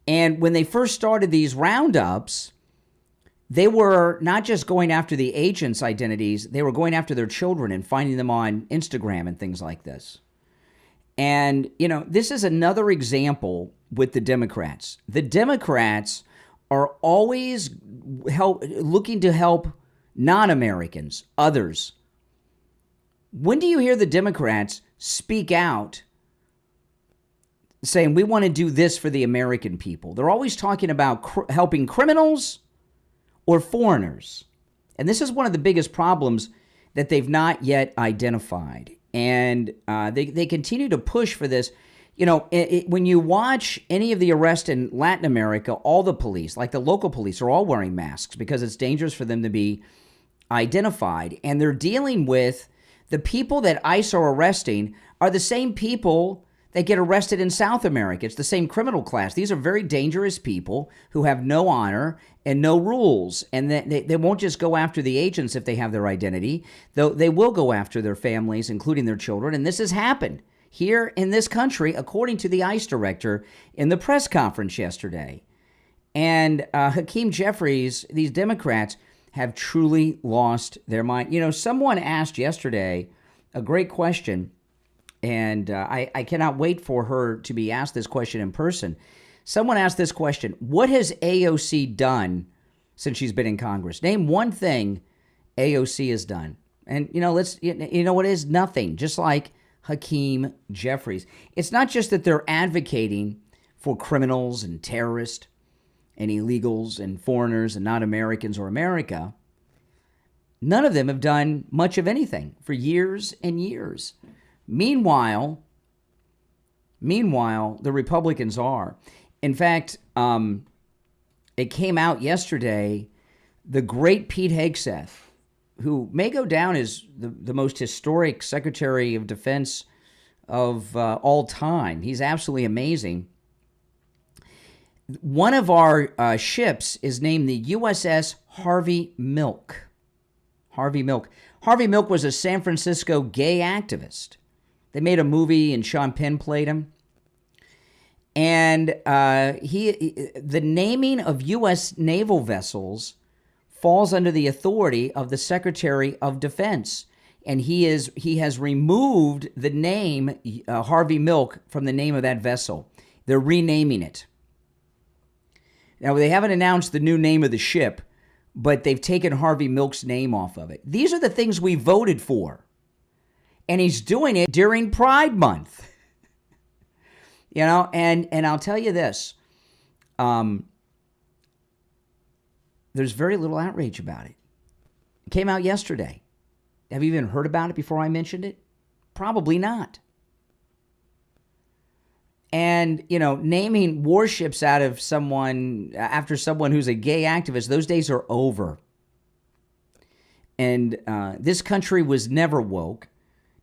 [SPEAKER 1] And when they first started these roundups, they were not just going after the agents' identities, they were going after their children and finding them on Instagram and things like this. And, this is another example with the Democrats. The Democrats are always looking to help non-Americans, others. When do you hear the Democrats speak out saying, we want to do this for the American people? They're always talking about helping criminals or foreigners. And this is one of the biggest problems that they've not yet identified. And they continue to push for this. When you watch any of the arrests in Latin America, all the police, like the local police, are all wearing masks because it's dangerous for them to be identified. And they're dealing with the people that ICE are arresting are the same people that get arrested in South America. It's the same criminal class. These are very dangerous people who have no honor and no rules. And they won't just go after the agents if they have their identity. They will go after their families, including their children. And this has happened here in this country, according to the ICE director in the press conference yesterday. And Hakeem Jeffries, these Democrats have truly lost their mind. Someone asked yesterday a great question. And I cannot wait for her to be asked this question in person. Someone asked this question: what has AOC done since she's been in Congress? Name one thing AOC has done. And, you know what is? Nothing. Just like Hakeem Jeffries. It's not just that they're advocating for criminals and terrorists and illegals and foreigners and not Americans or America. None of them have done much of anything for years and years. Meanwhile, the Republicans are. In fact, it came out yesterday, the great Pete Hegseth, who may go down as the most historic Secretary of Defense of all time. He's absolutely amazing. One of our ships is named the USS Harvey Milk. Harvey Milk. Harvey Milk was a San Francisco gay activist. They made a movie and Sean Penn played him. And the naming of U.S. naval vessels falls under the authority of the Secretary of Defense. And he has removed the name Harvey Milk from the name of that vessel. They're renaming it. Now, they haven't announced the new name of the ship, but they've taken Harvey Milk's name off of it. These are the things we voted for. And he's doing it during Pride Month. You know, and I'll tell you this. There's very little outrage about it. It came out yesterday. Have you even heard about it before I mentioned it? Probably not. And, you know, naming warships after someone who's a gay activist, those days are over. And this country was never woke.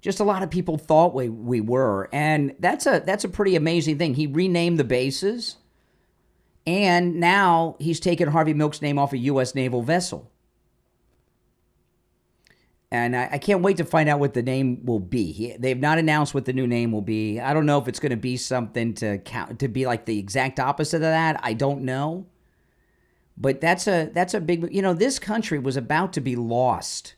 [SPEAKER 1] Just a lot of people thought we were. And that's a pretty amazing thing. He renamed the bases. And now he's taken Harvey Milk's name off a U.S. naval vessel. And I can't wait to find out what the name will be. They've not announced what the new name will be. I don't know if it's going to be something to be like the exact opposite of that. I don't know. But that's a big, you know, this country was about to be lost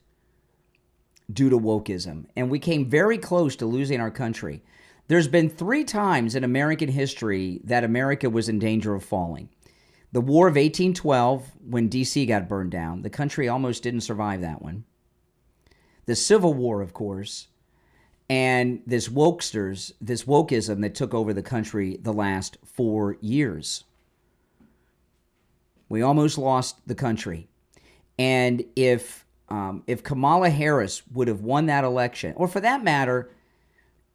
[SPEAKER 1] due to wokeism. And we came very close to losing our country. There's been 3 times in American history that America was in danger of falling. The War of 1812, when D.C. got burned down. The country almost didn't survive that one. The Civil War, of course, and this wokeism that took over the country the last 4 years. We almost lost the country. And if Kamala Harris would have won that election, or for that matter,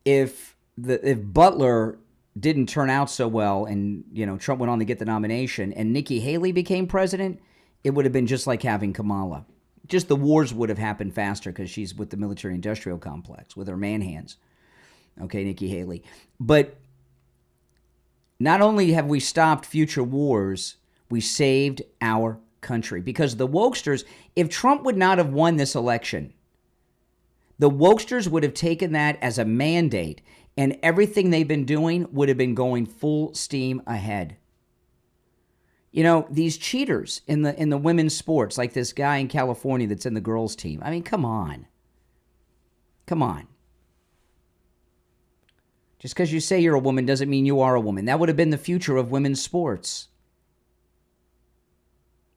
[SPEAKER 1] if Butler didn't turn out so well and, you know, Trump went on to get the nomination and Nikki Haley became president, it would have been just like having Kamala. Just the wars would have happened faster because she's with the military-industrial complex, with her man hands. Okay, Nikki Haley. But not only have we stopped future wars, we saved our country. Because the wokesters, if Trump would not have won this election, the wokesters would have taken that as a mandate, and everything they've been doing would have been going full steam ahead. You know, these cheaters in the women's sports, like this guy in California that's in the girls' team. I mean, come on. Come on. Just because you say you're a woman doesn't mean you are a woman. That would have been the future of women's sports.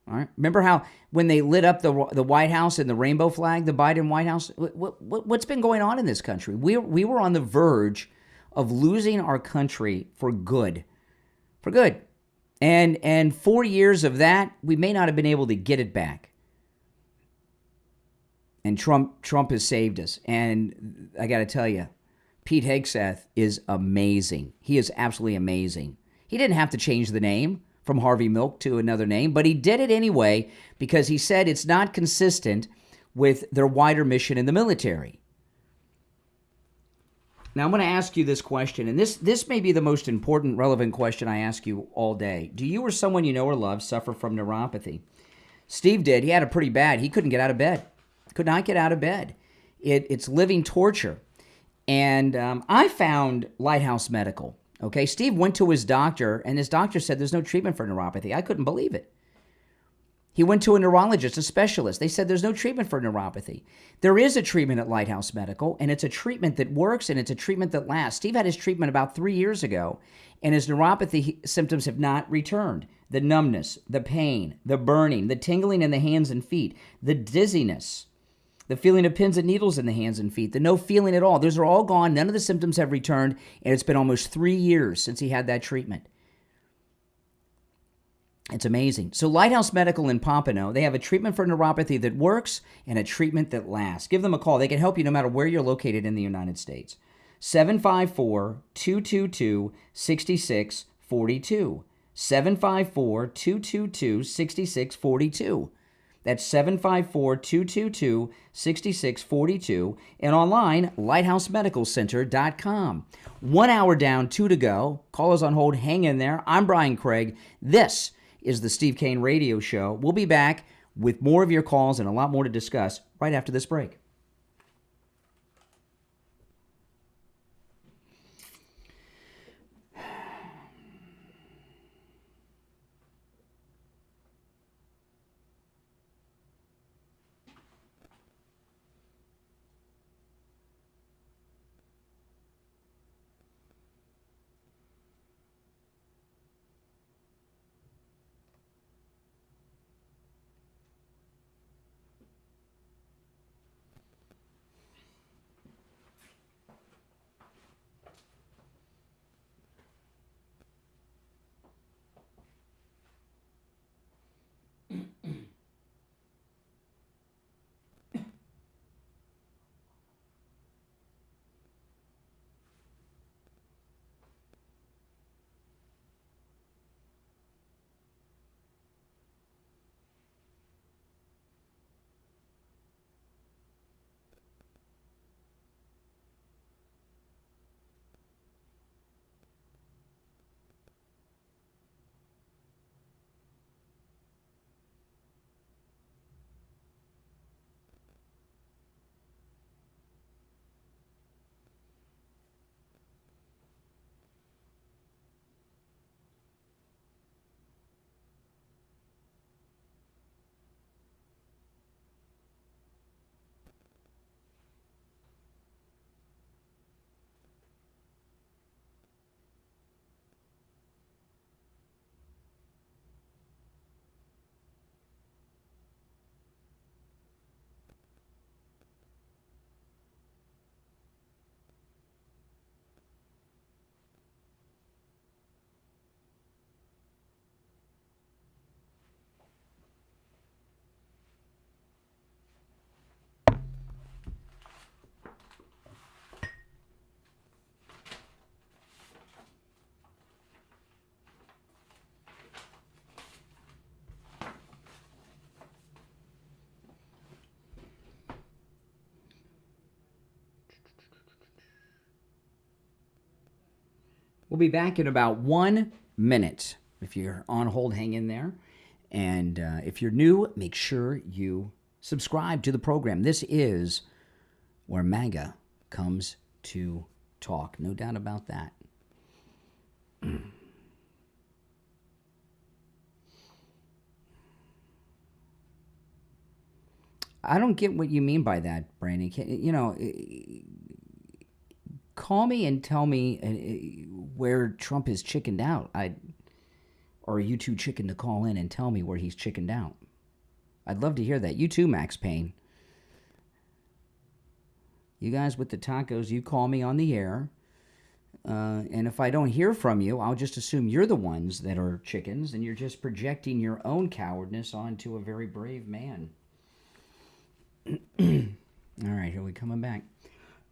[SPEAKER 1] All right. Remember how when they lit up the White House and the rainbow flag, the Biden White House? What's been going on in this country? We were on the verge of losing our country for good. For good. And 4 years of that, we may not have been able to get it back. And Trump has saved us. And I got to tell you, Pete Hegseth is amazing. He is absolutely amazing. He didn't have to change the name from Harvey Milk to another name, but he did it anyway because he said it's not consistent with their wider mission in the military. Now, I'm going to ask you this question, and this may be the most important, relevant question I ask you all day. Do you or someone you know or love suffer from neuropathy? Steve did. He had it pretty bad. He couldn't get out of bed. Could not get out of bed. It's living torture. And I found Lighthouse Medical. Okay, Steve went to his doctor, and his doctor said there's no treatment for neuropathy. I couldn't believe it. He went to a neurologist, a specialist. They said there's no treatment for neuropathy. There is a treatment at Lighthouse Medical, and it's a treatment that works, and it's a treatment that lasts. Steve had his treatment about 3 years ago, and his neuropathy symptoms have not returned. The numbness, the pain, the burning, the tingling in the hands and feet, the dizziness, the feeling of pins and needles in the hands and feet, the no feeling at all. Those are all gone. None of the symptoms have returned, and it's been almost 3 years since he had that treatment. It's amazing. So Lighthouse Medical in Pompano, they have a treatment for neuropathy that works and a treatment that lasts. Give them a call. They can help you no matter where you're located in the United States. 754-222-6642. 754-222-6642. That's 754-222-6642. And online, lighthousemedicalcenter.com. 1 hour down, 2 to go. Call us on hold. Hang in there. I'm Brian Craig. This is the Steve Kane Radio Show. We'll be back with more of your calls and a lot more to discuss right after this break. We'll be back in about 1 minute. If you're on hold, hang in there. And if you're new, make sure you subscribe to the program. This is where MAGA comes to talk. No doubt about that. I don't get what you mean by that, Brandon. Call me and tell me where Trump is chickened out. Or are you too chicken to call in and tell me where he's chickened out? I'd love to hear that. You too, Max Payne. You guys with the tacos, you call me on the air. And if I don't hear from you, I'll just assume you're the ones that are chickens and you're just projecting your own cowardness onto a very brave man. All right, here we coming back.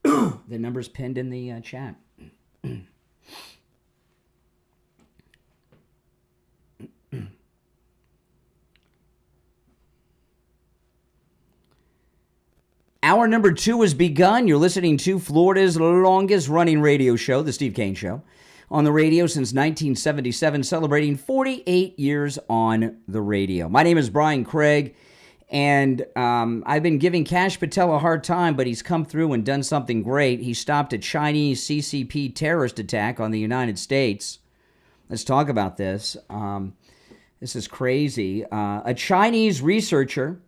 [SPEAKER 1] The number's pinned in the chat. Hour number 2 has begun. You're listening to Florida's longest running radio show, The Steve Kane Show. On the radio since 1977, celebrating 48 years on the radio. My name is Brian Craig, and I've been giving Kash Patel a hard time, but he's come through and done something great. He stopped a Chinese CCP terrorist attack on the United States. Let's talk about this. This is crazy. A Chinese researcher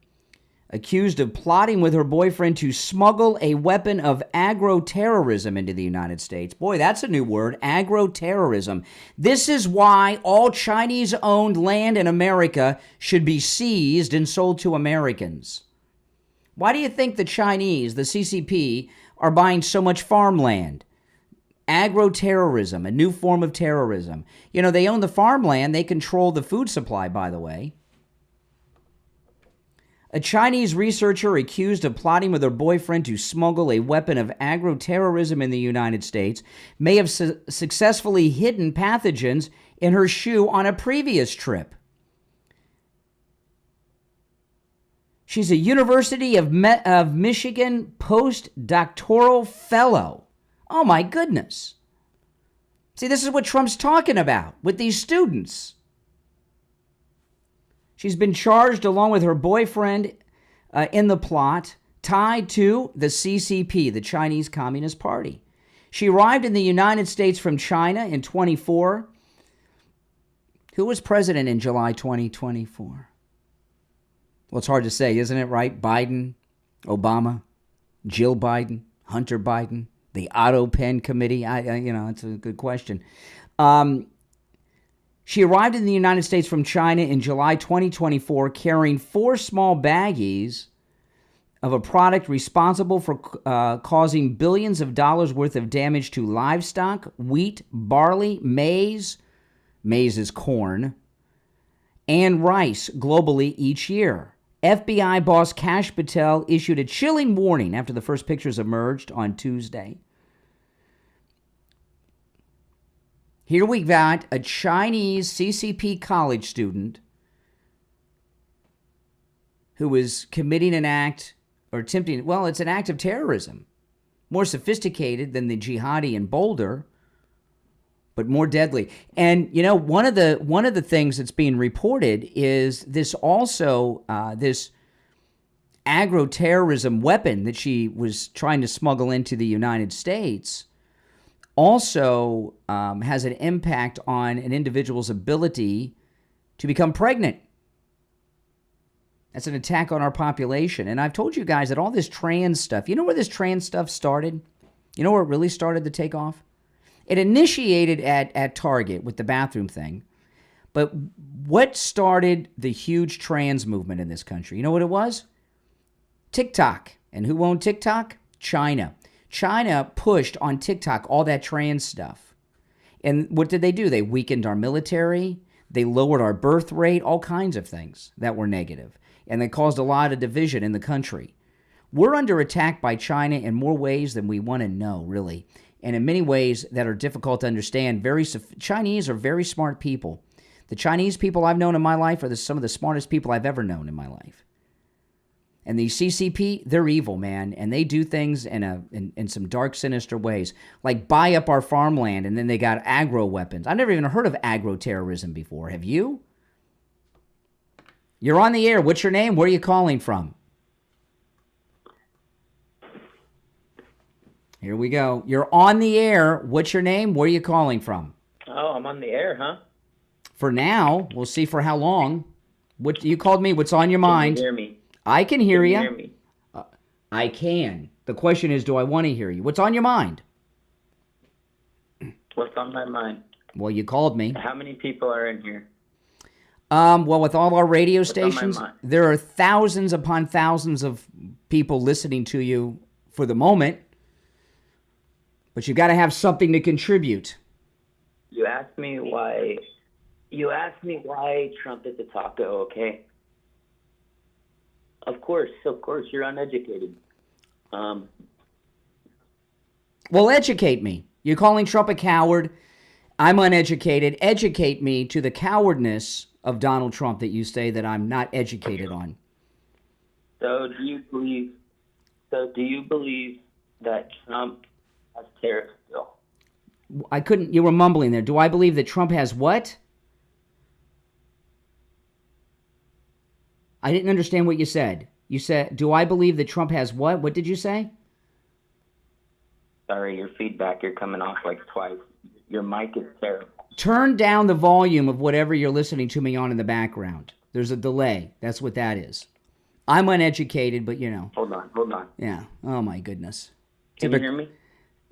[SPEAKER 1] accused of plotting with her boyfriend to smuggle a weapon of agro-terrorism into the United States. Boy, that's a new word, agro-terrorism. This is why all Chinese-owned land in America should be seized and sold to Americans. Why do you think the Chinese, the CCP, are buying so much farmland? Agro-terrorism, a new form of terrorism. You know, they own the farmland. They control the food supply, by the way. A Chinese researcher accused of plotting with her boyfriend to smuggle a weapon of agro-terrorism in the United States may have successfully hidden pathogens in her shoe on a previous trip. She's a University of Michigan postdoctoral fellow. Oh, my goodness. See, this is what Trump's talking about with these students. She's been charged along with her boyfriend in the plot tied to the CCP, the Chinese Communist Party. She arrived in the United States from China in 24. Who was president in July 2024? Well, it's hard to say, isn't it, right? Biden, Obama, Jill Biden, Hunter Biden, the Otto Penn Committee. It's a good question. She arrived in the United States from China in July 2024 carrying 4 small baggies of a product responsible for causing billions of dollars worth of damage to livestock, wheat, barley, maize is corn, and rice globally each year. FBI boss Kash Patel issued a chilling warning after the first pictures emerged on Tuesday. Here we got a Chinese CCP college student who is committing an act or attempting, well, it's an act of terrorism. More sophisticated than the jihadi in Boulder, but more deadly. And, you know, one of the things that's being reported is this also, this agro-terrorism weapon that she was trying to smuggle into the United States also has an impact on an individual's ability to become pregnant. That's an attack on our population. And I've told you guys that all this trans stuff, you know where this trans stuff started? You know where it really started to take off? It initiated at Target with the bathroom thing. But what started the huge trans movement in this country? You know what it was? TikTok. And who owned TikTok? China. China pushed on TikTok all that trans stuff. And what did they do? They weakened our military. They lowered our birth rate, all kinds of things that were negative. And they caused a lot of division in the country. We're under attack by China in more ways than we want to know, really. And in many ways that are difficult to understand. Chinese are very smart people. The Chinese people I've known in my life are some of the smartest people I've ever known in my life. And the CCP, they're evil, man. And they do things in some dark, sinister ways. Like buy up our farmland, and then they got agro weapons. I've never even heard of agro-terrorism before. Have you? You're on the air. What's your name? Where are you calling from? Here we go. You're on the air. What's your name? Where are you calling from?
[SPEAKER 6] Oh, I'm on the air, huh?
[SPEAKER 1] For now. We'll see for how long. What you called me? What's on your mind?
[SPEAKER 6] Can you hear me?
[SPEAKER 1] I can hear you.
[SPEAKER 6] Can you hear me?
[SPEAKER 1] I can. The question is, do I want to hear you? What's on your mind?
[SPEAKER 6] What's on my mind?
[SPEAKER 1] Well, you called me.
[SPEAKER 6] How many people are in here?
[SPEAKER 1] Well, with all our radio
[SPEAKER 6] What's on my
[SPEAKER 1] stations,
[SPEAKER 6] mind?
[SPEAKER 1] there are thousands upon thousands of people listening to you for the moment. But you got to have something to contribute.
[SPEAKER 6] You asked me why Trump is a taco, okay? Of course, you're uneducated.
[SPEAKER 1] Well, educate me. You're calling Trump a coward. I'm uneducated. Educate me to the cowardness of Donald Trump that you say that I'm not educated on.
[SPEAKER 6] So do you believe that Trump has terrorist still?
[SPEAKER 1] You were mumbling there. Do I believe that Trump has what? I didn't understand what you said. You said, do I believe that Trump has what? What did you say?
[SPEAKER 6] Sorry, your feedback, you're coming off like twice. Your mic is terrible.
[SPEAKER 1] Turn down the volume of whatever you're listening to me on in the background. There's a delay. That's what that is. I'm uneducated, but you know.
[SPEAKER 6] Hold on.
[SPEAKER 1] Yeah. Oh my goodness.
[SPEAKER 6] Can you hear me?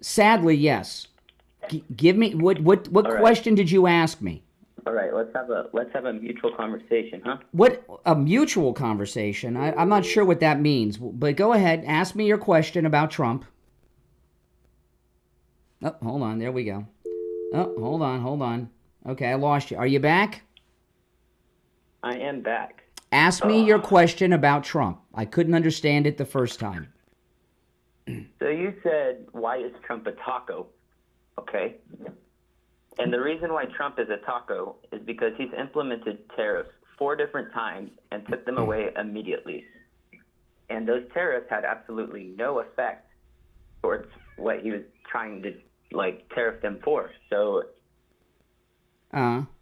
[SPEAKER 1] Sadly, yes. Give me what
[SPEAKER 6] right.
[SPEAKER 1] question did you ask me?
[SPEAKER 6] All right, let's have a mutual conversation, huh?
[SPEAKER 1] What a mutual conversation? I'm not sure what that means, but go ahead. Ask me your question about Trump. Oh, hold on. There we go. Oh, hold on. Okay, I lost you. Are you back?
[SPEAKER 6] I am back.
[SPEAKER 1] Ask me your question about Trump. I couldn't understand it the first time.
[SPEAKER 6] So you said, why is Trump a taco? Okay. And the reason why Trump is a taco is because he's implemented tariffs 4 different times and took them away immediately. And those tariffs had absolutely no effect towards what he was trying to, tariff them for. So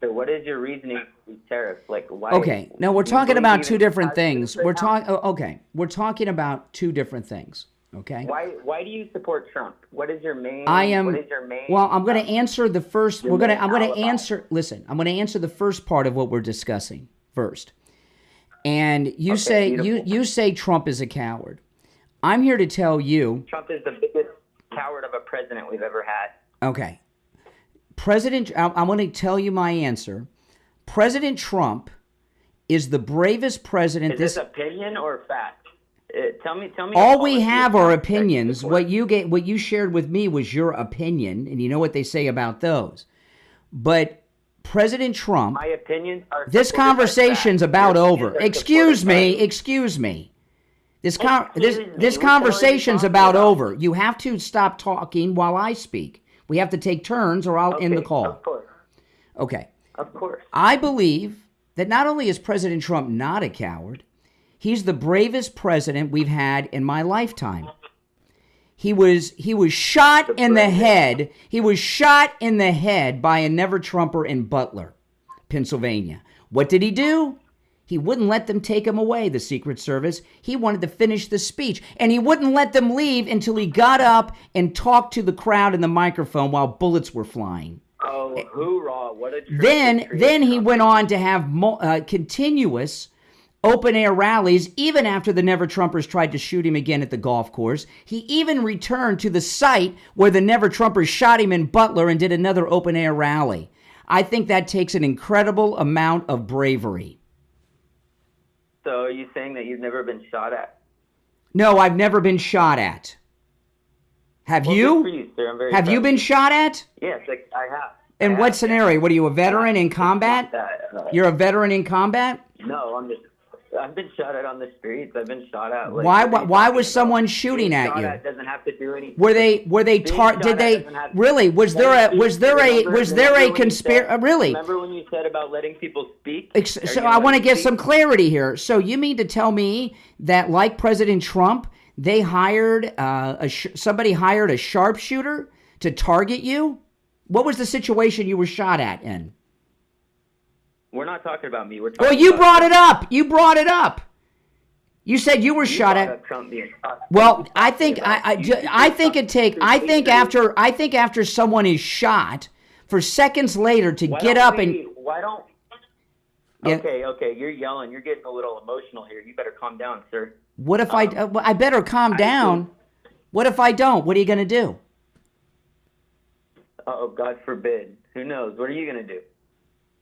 [SPEAKER 6] what is your reasoning for these tariffs? Why?
[SPEAKER 1] Okay. No, we're talking about 2 different things. We're talking about 2 different things. Okay.
[SPEAKER 6] Why do you support Trump? What is your main?
[SPEAKER 1] Well, I'm going to answer the first. I'm going to answer. Listen, I'm going to answer the first part of what we're discussing first. And you say Trump is a coward. I'm here to tell you.
[SPEAKER 6] Trump is the biggest coward of a president we've ever had.
[SPEAKER 1] Okay. I'm going to tell you my answer. President Trump is the bravest president.
[SPEAKER 6] Is this opinion or fact? Tell me.
[SPEAKER 1] All we have are opinions. What you shared with me was your opinion, and you know what they say about those. But President Trump,
[SPEAKER 6] my opinions are.
[SPEAKER 1] This conversation's about over. Excuse me. This conversation's about over. You have to stop talking while I speak. We have to take turns, or I'll end the call.
[SPEAKER 6] Of course.
[SPEAKER 1] Okay.
[SPEAKER 6] Of course.
[SPEAKER 1] I believe that not only is President Trump not a coward, he's the bravest president we've had in my lifetime. He was shot in the head. He was shot in the head by a never-Trumper in Butler, Pennsylvania. What did he do? He wouldn't let them take him away, the Secret Service. He wanted to finish the speech, and he wouldn't let them leave until he got up and talked to the crowd in the microphone while bullets were flying.
[SPEAKER 6] Oh, hoorah! What a trip.
[SPEAKER 1] Then he went on to have continuous open-air rallies, even after the Never-Trumpers tried to shoot him again at the golf course. He even returned to the site where the Never-Trumpers shot him in Butler and did another open-air rally. I think that takes an incredible amount of bravery.
[SPEAKER 6] So are you saying that you've never been shot at?
[SPEAKER 1] No, I've never been shot at. Have you?
[SPEAKER 6] Good for you, sir. I'm very
[SPEAKER 1] have you been shot at?
[SPEAKER 6] Yes, I have.
[SPEAKER 1] In what scenario? What are you, a veteran in combat? You're a veteran in combat?
[SPEAKER 6] No, I've been shot at on the streets. I've been shot at.
[SPEAKER 1] Why was someone shooting at you?
[SPEAKER 6] Shot at doesn't have to do anything.
[SPEAKER 1] Were they did they really? Was there a conspiracy? Really?
[SPEAKER 6] Remember when you said about letting people speak?
[SPEAKER 1] So I want to get some clarity here. So you mean to tell me that, like President Trump, they hired somebody hired a sharpshooter to target you? What was the situation you were shot at in?
[SPEAKER 6] We're not talking about me. We're talking
[SPEAKER 1] about you brought it up. You brought it up. You said you were shot at. Well, I think after someone is shot, for seconds later to get up and.
[SPEAKER 6] Why don't? Okay. You're yelling. You're getting a little emotional here. You better calm down, sir.
[SPEAKER 1] What if I better calm down? What if I don't? What are you going to do?
[SPEAKER 6] Oh, God forbid. Who knows? What are you going to do?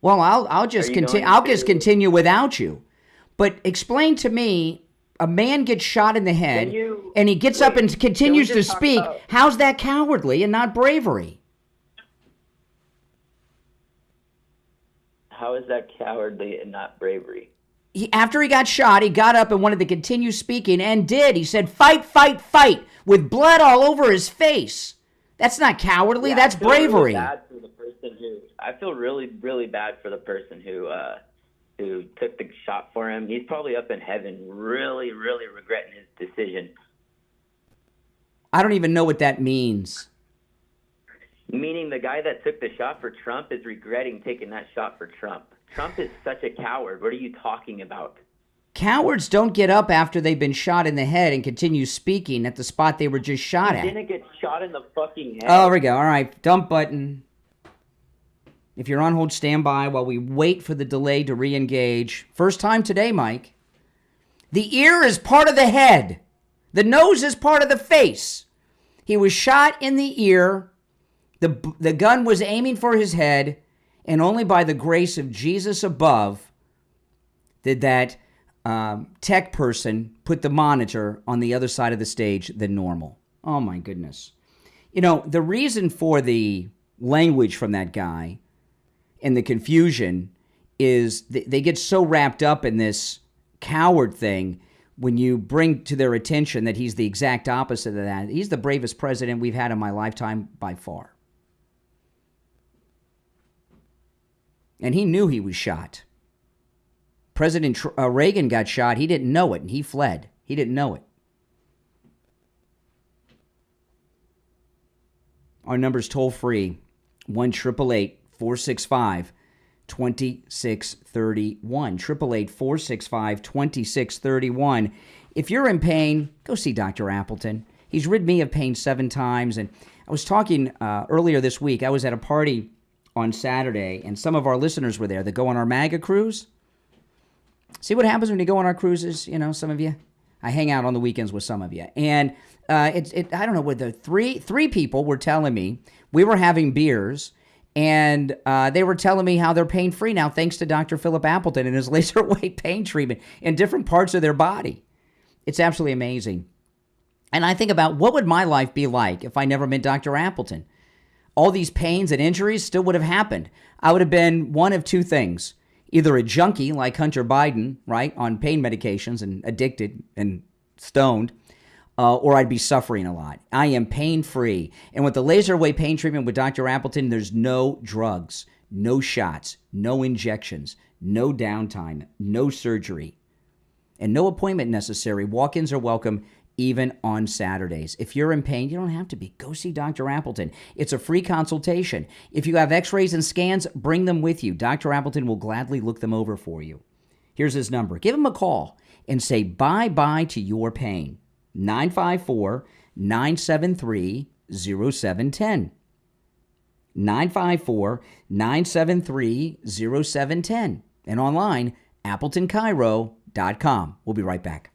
[SPEAKER 1] Well, I'll just continue. I'll just continue without you. But explain to me, a man gets shot in the head, and he gets up and continues to speak. How's that cowardly and not bravery?
[SPEAKER 6] How is that cowardly and not bravery?
[SPEAKER 1] After he got shot, he got up and wanted to continue speaking, and did. He said, "Fight, fight, fight," with blood all over his face. That's not cowardly. Yeah, that's bravery.
[SPEAKER 6] I feel really, really bad for the person who took the shot for him. He's probably up in heaven, really, really regretting his decision.
[SPEAKER 1] I don't even know what that means.
[SPEAKER 6] Meaning the guy that took the shot for Trump is regretting taking that shot for Trump. Trump is such a coward. What are you talking about?
[SPEAKER 1] Cowards don't get up after they've been shot in the head and continue speaking at the spot they were just shot at.
[SPEAKER 6] He didn't get shot in the fucking head.
[SPEAKER 1] Oh, there we go. All right. Dump button. If you're on hold, stand by while we wait for the delay to re-engage. First time today, Mike. The ear is part of the head. The nose is part of the face. He was shot in the ear. The gun was aiming for his head, and only by the grace of Jesus above did that tech person put the monitor on the other side of the stage than normal. Oh, my goodness. You know, the reason for the language from that guy and the confusion is they get so wrapped up in this coward thing when you bring to their attention that he's the exact opposite of that. He's the bravest president we've had in my lifetime by far. And he knew he was shot. President Reagan got shot. He didn't know it, and he fled. He didn't know it. Our number's toll-free, 1-888-465-2631. 1-888-465-2631. If you're in pain, go see Dr. Appleton. He's rid me of pain 7 times. And I was talking earlier this week. I was at a party on Saturday, and some of our listeners were there that go on our MAGA cruise. See what happens when you go on our cruises, you know, some of you? I hang out on the weekends with some of you. And I don't know, whether three people were telling me, we were having beers, and they were telling me how they're pain-free now thanks to Dr. Philip Appleton and his laser wave pain treatment in different parts of their body. It's absolutely amazing. And I think about what would my life be like if I never met Dr. Appleton? All these pains and injuries still would have happened. I would have been one of two things. Either a junkie like Hunter Biden, right, on pain medications and addicted and stoned, or I'd be suffering a lot. I am pain-free. And with the laser wave pain treatment with Dr. Appleton, there's no drugs, no shots, no injections, no downtime, no surgery, and no appointment necessary. Walk-ins are welcome, even on Saturdays. If you're in pain, you don't have to be. Go see Dr. Appleton. It's a free consultation. If you have x-rays and scans, bring them with you. Dr. Appleton will gladly look them over for you. Here's his number. Give him a call and say bye-bye to your pain. 954-973-0710. 954-973-0710. And online, AppletonCairo.com. We'll be right back.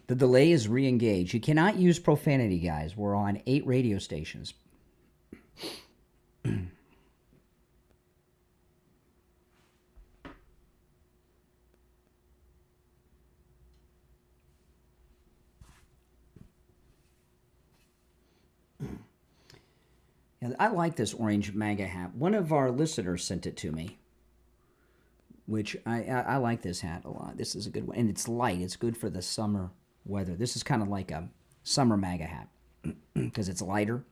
[SPEAKER 1] The delay is re-engaged. You cannot use profanity, guys. We're on 8 radio stations. Yeah, I like this orange MAGA hat. One of our listeners sent it to me, which I like this hat a lot. This is a good one. And it's light. It's good for the summer weather. This is kind of like a summer MAGA hat because it's lighter,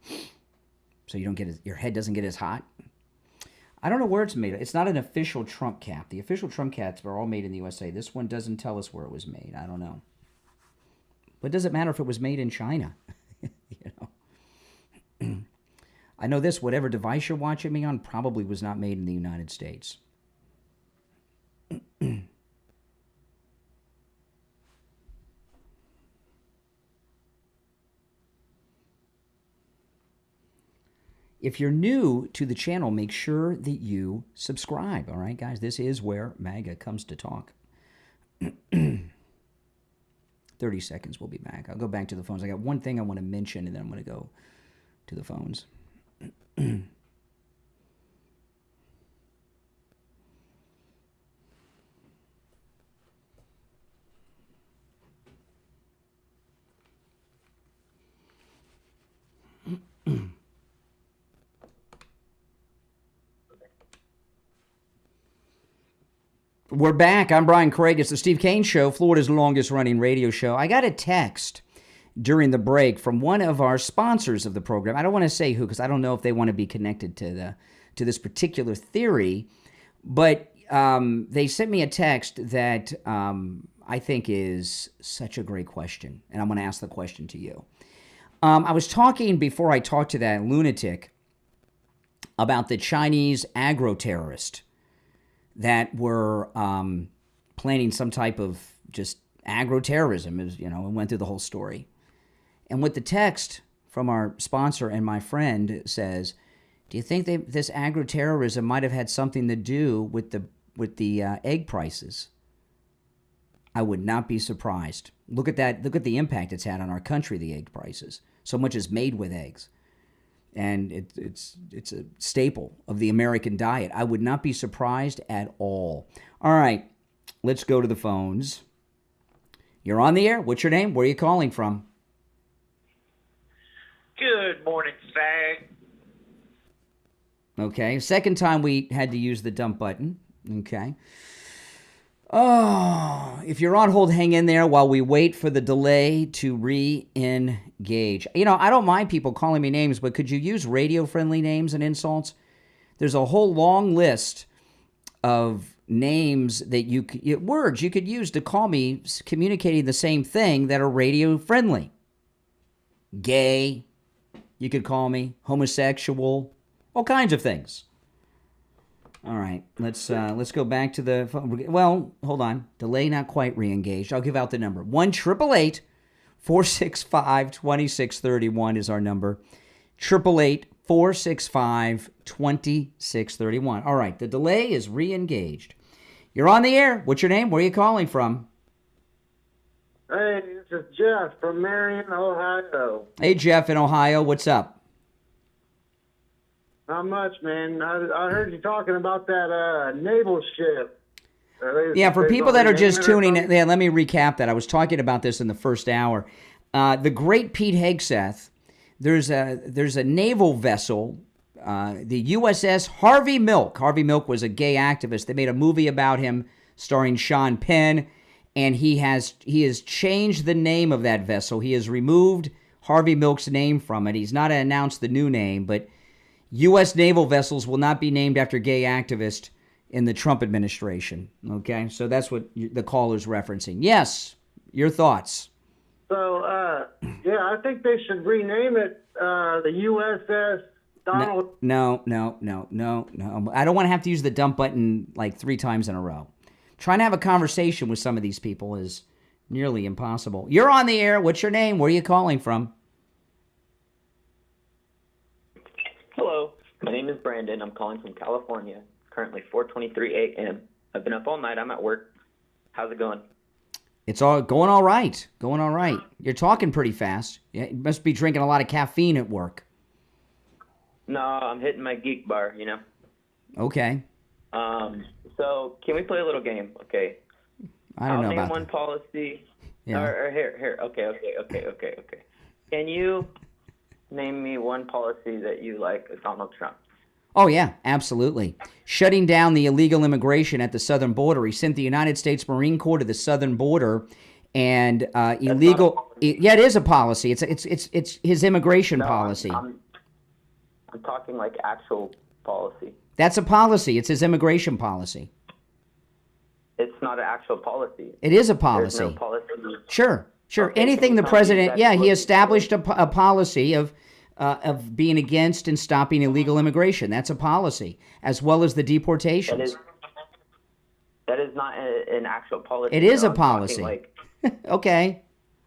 [SPEAKER 1] so you don't get your head doesn't get as hot. I don't know where it's made. It's not an official Trump cap. The official Trump caps are all made in the USA. This one doesn't tell us where it was made. I don't know. But does it matter if it was made in China? You know. I know this. Whatever device you're watching me on probably was not made in the United States. If you're new to the channel, make sure that you subscribe. All right, guys, this is where MAGA comes to talk. 30 seconds, we'll be back. I'll go back to the phones. I got one thing I want to mention, and then I'm going to go to the phones. We're back. I'm Brian Craig. It's the Steve Kane Show, Florida's longest-running radio show. I got a text during the break from one of our sponsors of the program. I don't want to say who because I don't know if they want to be connected to this particular theory, but they sent me a text that I think is such a great question, and I'm going to ask the question to you. I was talking before I talked to that lunatic about the Chinese agro-terrorist that were planning some type of just agro-terrorism, and went through the whole story. And what the text from our sponsor and my friend says, do you think this agro-terrorism might have had something to do with the egg prices? I would not be surprised. Look at that. Look at the impact it's had on our country, the egg prices. So much is made with eggs. And it's a staple of the American diet. I would not be surprised at all. All right, let's go to the phones. You're on the air. What's your name? Where are you calling from?
[SPEAKER 7] Good morning, fag.
[SPEAKER 1] Okay, second time we had to use the dump button. Okay. Oh, if you're on hold, hang in there while we wait for the delay to re-engage. I don't mind people calling me names, but could you use radio-friendly names and insults? There's a whole long list of names that words you could use to call me communicating the same thing that are radio-friendly. Gay, you could call me. Homosexual, all kinds of things. All right, let's go back to the phone. Well, hold on. Delay not quite re-engaged. I'll give out the number. 1-888-465-2631 is our number. 888-465-2631. All right, the delay is re-engaged. You're on the air. What's your name? Where are you calling from?
[SPEAKER 8] Hey, this is Jeff from Marion, Ohio.
[SPEAKER 1] Hey, Jeff in Ohio. What's up?
[SPEAKER 8] Not much, man. I heard you talking about that naval ship.
[SPEAKER 1] Yeah, for people that are just tuning in, let me recap that. I was talking about this in the first hour. The great Pete Hegseth, there's a naval vessel, the USS Harvey Milk. Harvey Milk was a gay activist. They made a movie about him starring Sean Penn, and he has changed the name of that vessel. He has removed Harvey Milk's name from it. He's not announced the new name, but U.S. naval vessels will not be named after gay activists in the Trump administration. Okay, so that's what the caller's referencing. Yes, your thoughts.
[SPEAKER 8] So, I think they should rename it the USS Donald.
[SPEAKER 1] No. I don't want to have to use the dump button like 3 times in a row. Trying to have a conversation with some of these people is nearly impossible. You're on the air. What's your name? Where are you calling from?
[SPEAKER 6] Hello, my name is Brandon. I'm calling from California. Currently 4:23 a.m. I've been up all night. I'm at work. How's it going?
[SPEAKER 1] It's all going all right. Going all right. You're talking pretty fast. You must be drinking a lot of caffeine at work.
[SPEAKER 6] No, I'm hitting my geek bar,
[SPEAKER 1] Okay.
[SPEAKER 6] So can we play a little game? Okay.
[SPEAKER 1] I don't know about
[SPEAKER 6] I'll name one
[SPEAKER 1] that.
[SPEAKER 6] Policy.
[SPEAKER 1] Yeah.
[SPEAKER 6] Or here. Okay. Can you name me one policy that you like of Donald Trump?
[SPEAKER 1] Oh, yeah, absolutely. Shutting down the illegal immigration at the southern border. He sent the United States Marine Corps to the southern border, and illegal. Yeah, it is a policy. It's his immigration policy.
[SPEAKER 6] I'm talking like actual policy.
[SPEAKER 1] That's a policy. It's his immigration policy.
[SPEAKER 6] It's not an actual policy.
[SPEAKER 1] It is a policy.
[SPEAKER 6] There's no policy.
[SPEAKER 1] Sure.
[SPEAKER 6] Okay,
[SPEAKER 1] Anything
[SPEAKER 6] can you
[SPEAKER 1] the
[SPEAKER 6] tell me
[SPEAKER 1] president,
[SPEAKER 6] exactly
[SPEAKER 1] yeah,
[SPEAKER 6] what
[SPEAKER 1] he
[SPEAKER 6] he
[SPEAKER 1] established a policy of being against and stopping illegal immigration. That's a policy, as well as the deportations.
[SPEAKER 6] That is not an actual policy.
[SPEAKER 1] It is
[SPEAKER 6] though.
[SPEAKER 1] a
[SPEAKER 6] I'm
[SPEAKER 1] policy.
[SPEAKER 6] talking
[SPEAKER 1] Okay.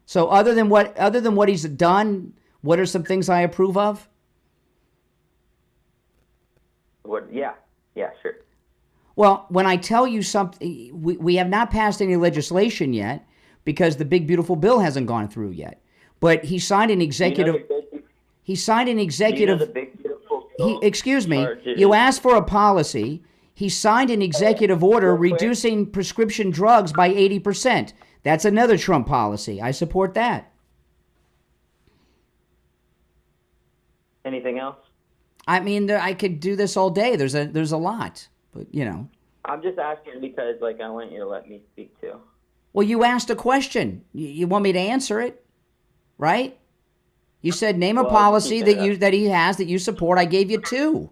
[SPEAKER 1] So other than what he's done, what are some things I approve of?
[SPEAKER 6] Yeah, sure.
[SPEAKER 1] Well, when I tell you something, we have not passed any legislation yet because the big beautiful bill hasn't gone through yet. But he signed an executive. He signed an executive.
[SPEAKER 6] The big beautiful bill
[SPEAKER 1] Excuse me. You asked for a policy. He signed an executive order reducing prescription drugs by 80%. That's another Trump policy. I support that.
[SPEAKER 6] Anything else?
[SPEAKER 1] I mean, I could do this all day. There's a lot, but you know.
[SPEAKER 6] I'm just asking because, I want you to let me speak too.
[SPEAKER 1] Well, you asked a question. You want me to answer it, right? You said name a policy that he has that you support. I gave you 2.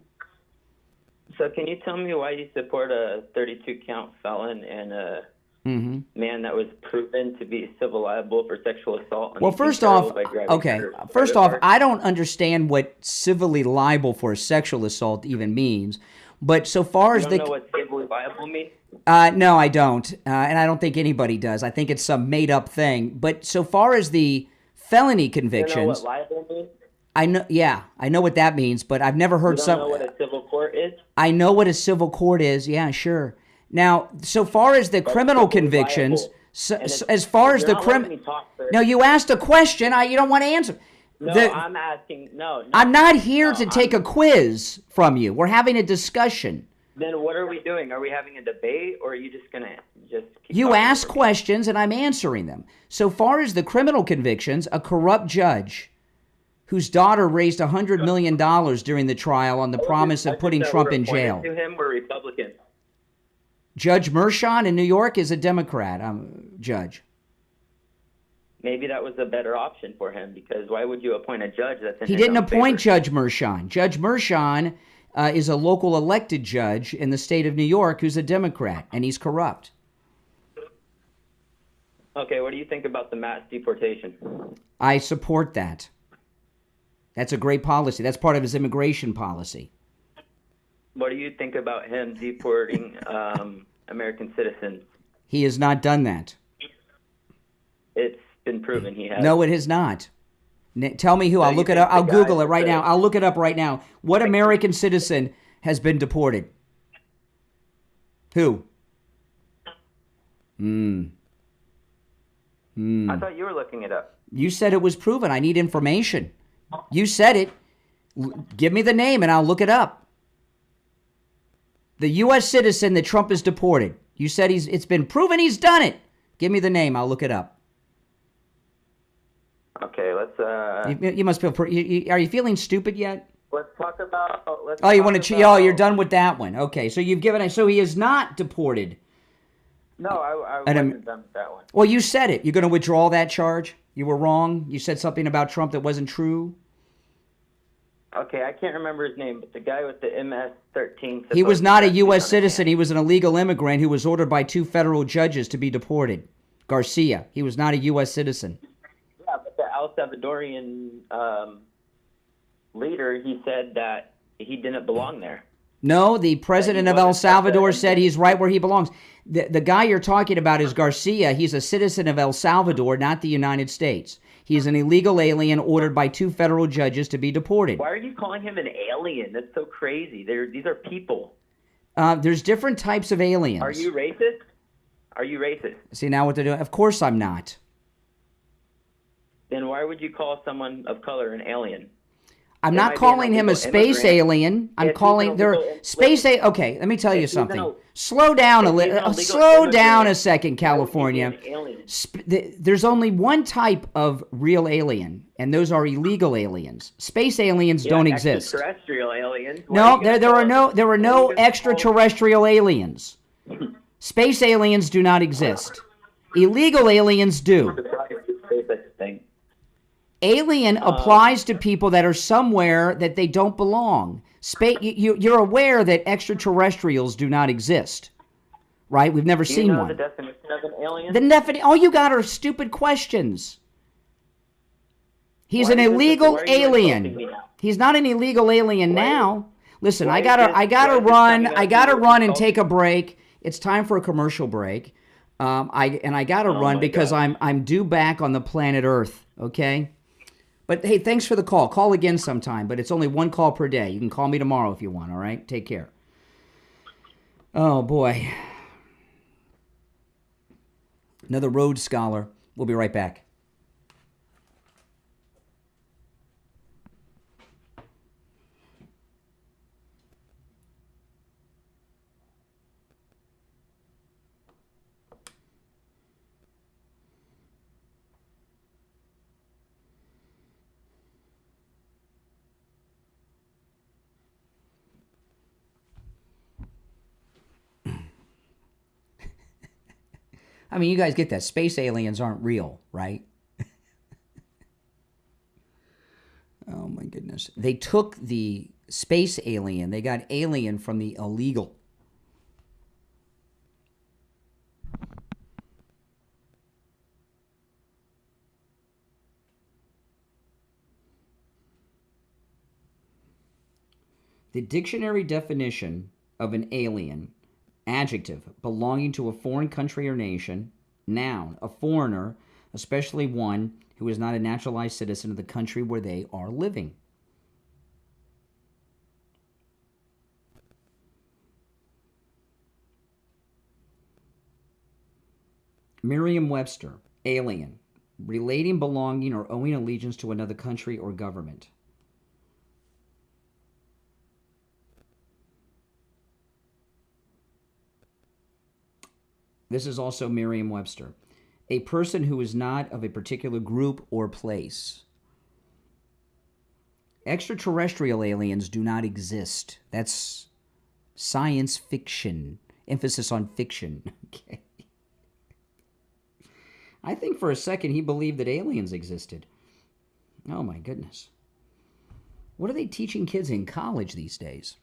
[SPEAKER 6] So can you tell me why you support a 32-count felon and a man that was proven to be civil liable for sexual assault?
[SPEAKER 1] Well, first off, I don't understand what civilly liable for a sexual assault even means. But so far as
[SPEAKER 6] you don't know what civilly liable means?
[SPEAKER 1] No, I don't, and I don't think anybody does. I think it's some made-up thing. But so far as the felony convictions,
[SPEAKER 6] you know what liable means?
[SPEAKER 1] I know what that means, but I've never heard
[SPEAKER 6] You don't know what a civil court is?
[SPEAKER 1] I know what a civil court is. Yeah, sure. Now, so far as the criminal convictions, as far as the criminal, no, you asked a question. You don't want to answer.
[SPEAKER 6] No, I'm asking. No,
[SPEAKER 1] I'm not here to take a quiz from you. We're having a discussion.
[SPEAKER 6] Then what are we doing? Are we having a debate, or are you just gonna keep
[SPEAKER 1] You ask questions and I'm answering them. So far as the criminal convictions, a corrupt judge whose daughter raised $100 million during the trial on the promise of putting Trump in jail.
[SPEAKER 6] To him were Republicans.
[SPEAKER 1] Judge Mershon in New York is a Democrat judge.
[SPEAKER 6] Maybe that was a better option for him, because why would you appoint a judge that's in
[SPEAKER 1] He
[SPEAKER 6] his
[SPEAKER 1] didn't
[SPEAKER 6] own
[SPEAKER 1] appoint
[SPEAKER 6] favor?
[SPEAKER 1] Judge Mershon. Judge Mershon is a local elected judge in the state of New York who's a Democrat, and he's corrupt.
[SPEAKER 6] Okay, what do you think about the mass deportation?
[SPEAKER 1] I support that. That's a great policy. That's part of his immigration policy.
[SPEAKER 6] What do you think about him deporting American citizens?
[SPEAKER 1] He has not done that.
[SPEAKER 6] It's been proven he has.
[SPEAKER 1] No, it has not. Tell me who. I'll look it up. I'll Google it right now. I'll look it up right now. What American citizen has been deported? Who?
[SPEAKER 6] I thought you were looking it up.
[SPEAKER 1] You said it was proven. I need information. You said it. Give me the name and I'll look it up. The U.S. citizen that Trump has deported. You said it's been proven he's done it. Give me the name. I'll look it up.
[SPEAKER 6] Okay, let's.
[SPEAKER 1] You must feel. Are you feeling stupid yet?
[SPEAKER 6] Let's talk about.
[SPEAKER 1] You want to? Oh, you're done with that one. Okay, so you've given. So he is not deported.
[SPEAKER 6] No, I wasn't done with that one.
[SPEAKER 1] Well, you said it. You're going to withdraw that charge? You were wrong? You said something about Trump that wasn't true?
[SPEAKER 6] Okay, I can't remember his name, but the guy with the MS-13...
[SPEAKER 1] He was not a U.S. citizen. He was an illegal immigrant who was ordered by 2 federal judges to be deported. Garcia. He was not a U.S. citizen.
[SPEAKER 6] Yeah, but the El Salvadorian leader, he said that he didn't belong there.
[SPEAKER 1] No, the president of El Salvador said he's right where he belongs. The guy you're talking about is Garcia. He's a citizen of El Salvador, not the United States. He's an illegal alien ordered by 2 federal judges to be deported.
[SPEAKER 6] Why are you calling him an alien? That's so crazy. These are people.
[SPEAKER 1] There's different types of aliens.
[SPEAKER 6] Are you racist? Are you racist?
[SPEAKER 1] See now what they're doing? Of course I'm not.
[SPEAKER 6] Then why would you call someone of color an alien?
[SPEAKER 1] I'm not calling him a space alien. I'm calling space. Okay, let me tell you something. Slow down a little. Slow down a second, California. There's only one type of real alien, and those are illegal aliens. Space aliens don't exist.
[SPEAKER 6] Extraterrestrial aliens.
[SPEAKER 1] No, there are no extraterrestrial aliens. Space aliens do not exist. Illegal aliens do. Alien applies to people that are somewhere that they don't belong. You're aware that extraterrestrials do not exist, right? We've never seen one.
[SPEAKER 6] Do you know the definition of an alien?
[SPEAKER 1] All you got are stupid questions. He's an illegal alien. He's not an illegal alien now. Listen, I gotta run and take a break. It's time for a commercial break. I gotta run because I'm due back on the planet Earth. Okay. But hey, thanks for the call. Call again sometime, but it's only one call per day. You can call me tomorrow if you want, all right? Take care. Oh, boy. Another Rhodes Scholar. We'll be right back. I mean, you guys get that. Space aliens aren't real, right? Oh, my goodness. They took the space alien. They got alien from the illegal. The dictionary definition of an alien: adjective, belonging to a foreign country or nation. Noun, a foreigner, especially one who is not a naturalized citizen of the country where they are living. Merriam-Webster, alien, relating, belonging, or owing allegiance to another country or government. This is also Merriam-Webster. A person who is not of a particular group or place. Extraterrestrial aliens do not exist. That's science fiction. Emphasis on fiction. Okay. I think for a second he believed that aliens existed. Oh my goodness. What are they teaching kids in college these days?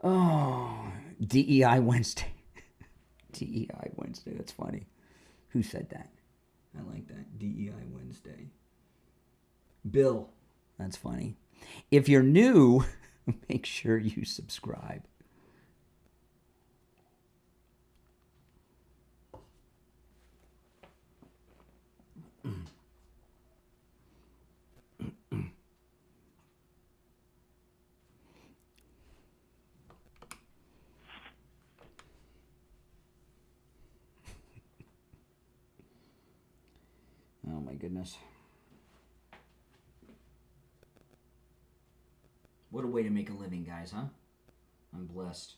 [SPEAKER 1] Oh, DEI Wednesday. DEI Wednesday, that's funny. Who said that? I like that. DEI Wednesday. Bill, that's funny. If you're new, make sure you subscribe. Oh my goodness. What a way to make a living, guys, huh? I'm blessed.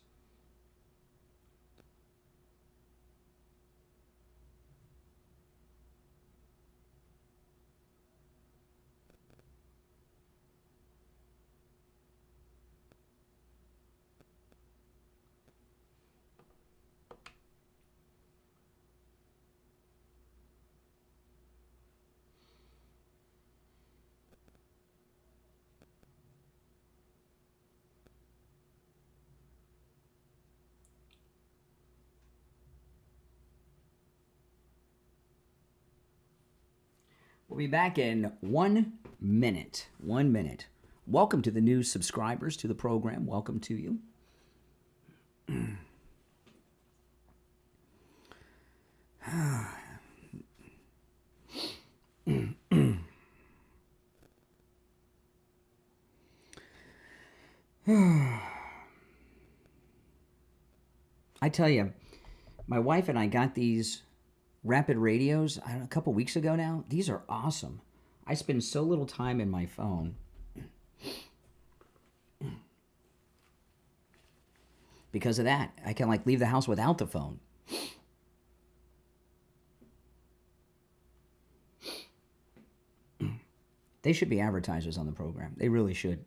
[SPEAKER 1] We'll be back in 1 minute. 1 minute. Welcome to the new subscribers to the program. Welcome to you. I tell you, my wife and I got these rapid radios a couple weeks ago now. These are awesome. I spend so little time in my phone. Because of that, I can leave the house without the phone. They should be advertisers on the program. They really should.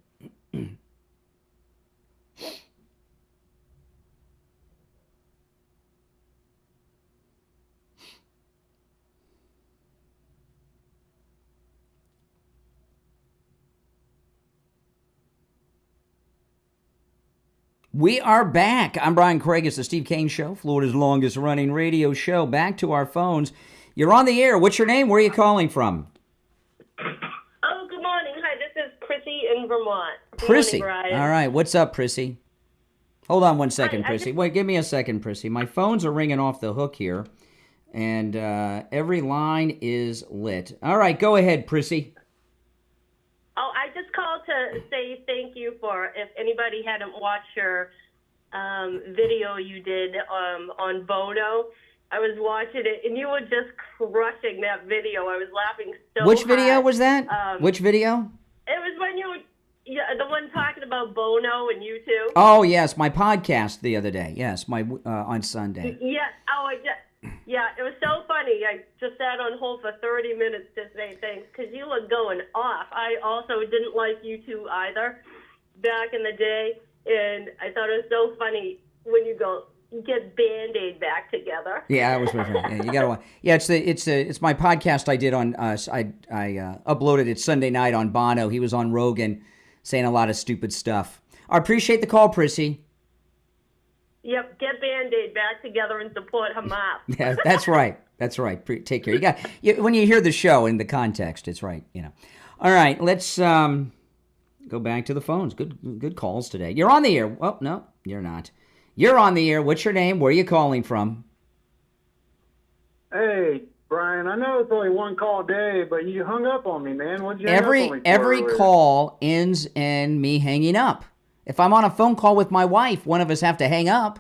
[SPEAKER 1] We are back. I'm Brian Craig. It's the Steve Kane Show, Florida's longest running radio show. Back to our phones. You're on the air. What's your name? Where are you calling from?
[SPEAKER 9] Oh, good morning. Hi, this is Prissy in Vermont.
[SPEAKER 1] Prissy.
[SPEAKER 9] Good morning, Brian.
[SPEAKER 1] All right. What's up, Prissy? Hold on one second,
[SPEAKER 9] Hi,
[SPEAKER 1] Prissy. Wait, give me a second, Prissy. My phones are ringing off the hook here, and every line is lit. All right, go ahead, Prissy.
[SPEAKER 9] Oh, I just called to say thank you for, if anybody hadn't watched your video you did on Bono. I was watching it, and you were just crushing that video. I was laughing so
[SPEAKER 1] Which video
[SPEAKER 9] hard.
[SPEAKER 1] was that? Which video?
[SPEAKER 9] It was when you were, the one talking about Bono and you two.
[SPEAKER 1] Oh, yes, my podcast the other day. Yes, my on Sunday.
[SPEAKER 9] Yes. Oh, yeah, it was so funny. I just sat on hold for 30 minutes to say thanks because you were going off. I also didn't like you two either back in the day, and I thought it was so funny when you go get Band-Aid back together.
[SPEAKER 1] Yeah, that was my friend. Yeah, you gotta. Yeah, it's my podcast I did on. I uploaded it Sunday night on Bono. He was on Rogan, saying a lot of stupid stuff. I appreciate the call, Prissy.
[SPEAKER 9] Yep, get Band-Aid back together and support Hamas.
[SPEAKER 1] Yeah, that's right. That's right. Take care. When you hear the show in the context, it's right. All right, let's go back to the phones. Good calls today. You're on the air. Oh no, you're not. You're on the air. What's your name? Where are you calling from?
[SPEAKER 8] Hey, Brian, I know it's only one call a day, but you hung up on me, man. What'd you hang up on me for?
[SPEAKER 1] Every call ends in me hanging up. If I'm on a phone call with my wife, one of us have to hang up.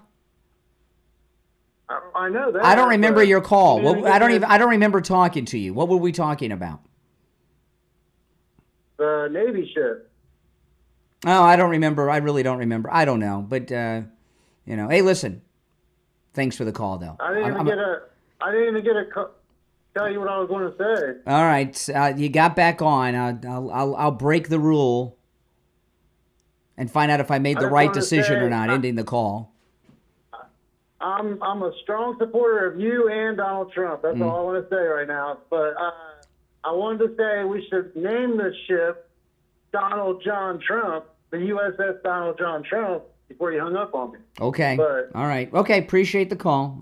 [SPEAKER 8] I know that.
[SPEAKER 1] I don't remember your call. I don't remember talking to you. What were we talking about?
[SPEAKER 8] The Navy ship.
[SPEAKER 1] Oh, I don't remember. I really don't remember. I don't know. But hey, listen. Thanks for the call, though.
[SPEAKER 8] I didn't even get a tell you what I was going to say.
[SPEAKER 1] All right, you got back on. I'll break the rule and find out if I made the right decision or not, ending the call.
[SPEAKER 8] I'm a strong supporter of you and Donald Trump. That's all I want to say right now. But I wanted to say we should name the ship Donald John Trump, the USS Donald John Trump, before you hung up on me.
[SPEAKER 1] Okay.
[SPEAKER 8] But,
[SPEAKER 1] all right. Okay. Appreciate the call.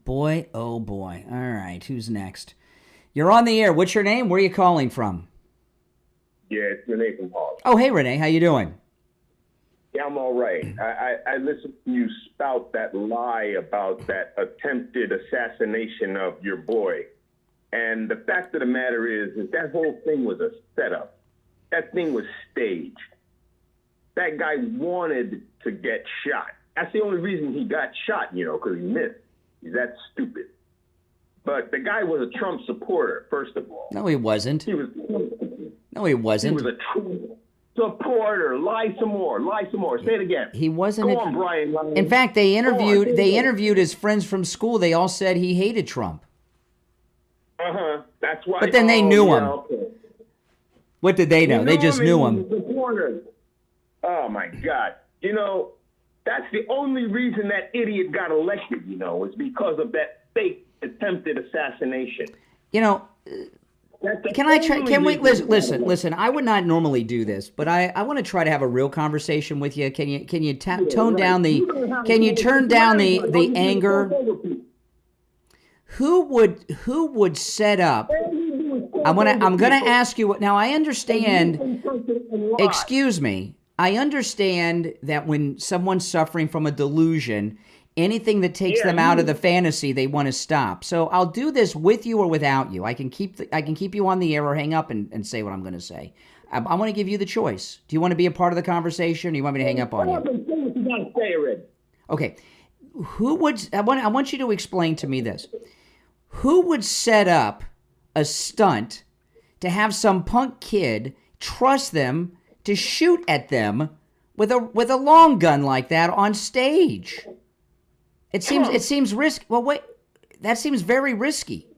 [SPEAKER 1] Boy, oh boy. All right. Who's next? You're on the air. What's your name? Where are you calling from?
[SPEAKER 10] Yeah, it's Renee from Harvard.
[SPEAKER 1] Oh, hey, Renee. How you doing?
[SPEAKER 10] Yeah, I'm all right. I listened to you spout that lie about that attempted assassination of your boy. And the fact of the matter is that whole thing was a setup. That thing was staged. That guy wanted to get shot. That's the only reason he got shot, because he missed. He's that stupid. But the guy was a Trump supporter, first of all.
[SPEAKER 1] No, he wasn't. No, he wasn't.
[SPEAKER 10] He was a Trump supporter. Lie some more. Say it again.
[SPEAKER 1] He wasn't.
[SPEAKER 10] Go on, Brian.
[SPEAKER 1] In fact, they interviewed his friends from school. They all said he hated Trump.
[SPEAKER 10] That's why.
[SPEAKER 1] But then they knew him.
[SPEAKER 10] Okay.
[SPEAKER 1] What did they know? They just knew him.
[SPEAKER 10] Oh my God! That's the only reason that idiot got elected. Is because of that fake attempted assassination.
[SPEAKER 1] Can I try? Can we listen? I would not normally do this, but I want to try to have a real conversation with you. Can you tone down the? Can you turn down the anger? Who would set up? I'm gonna ask you now. I understand. Excuse me. I understand that when someone's suffering from a delusion, anything that takes them out of the fantasy, they want to stop. So I'll do this with you or without you. I can keep you on the air or hang up and say what I'm going to say. I want to give you the choice. Do you want to be a part of the conversation, or do you want me to hang up on you? Okay. I want you to explain to me this. Who would set up a stunt to have some punk kid trust them to shoot at them with a long gun like that on stage? It seems risky. Well, wait, that seems very risky.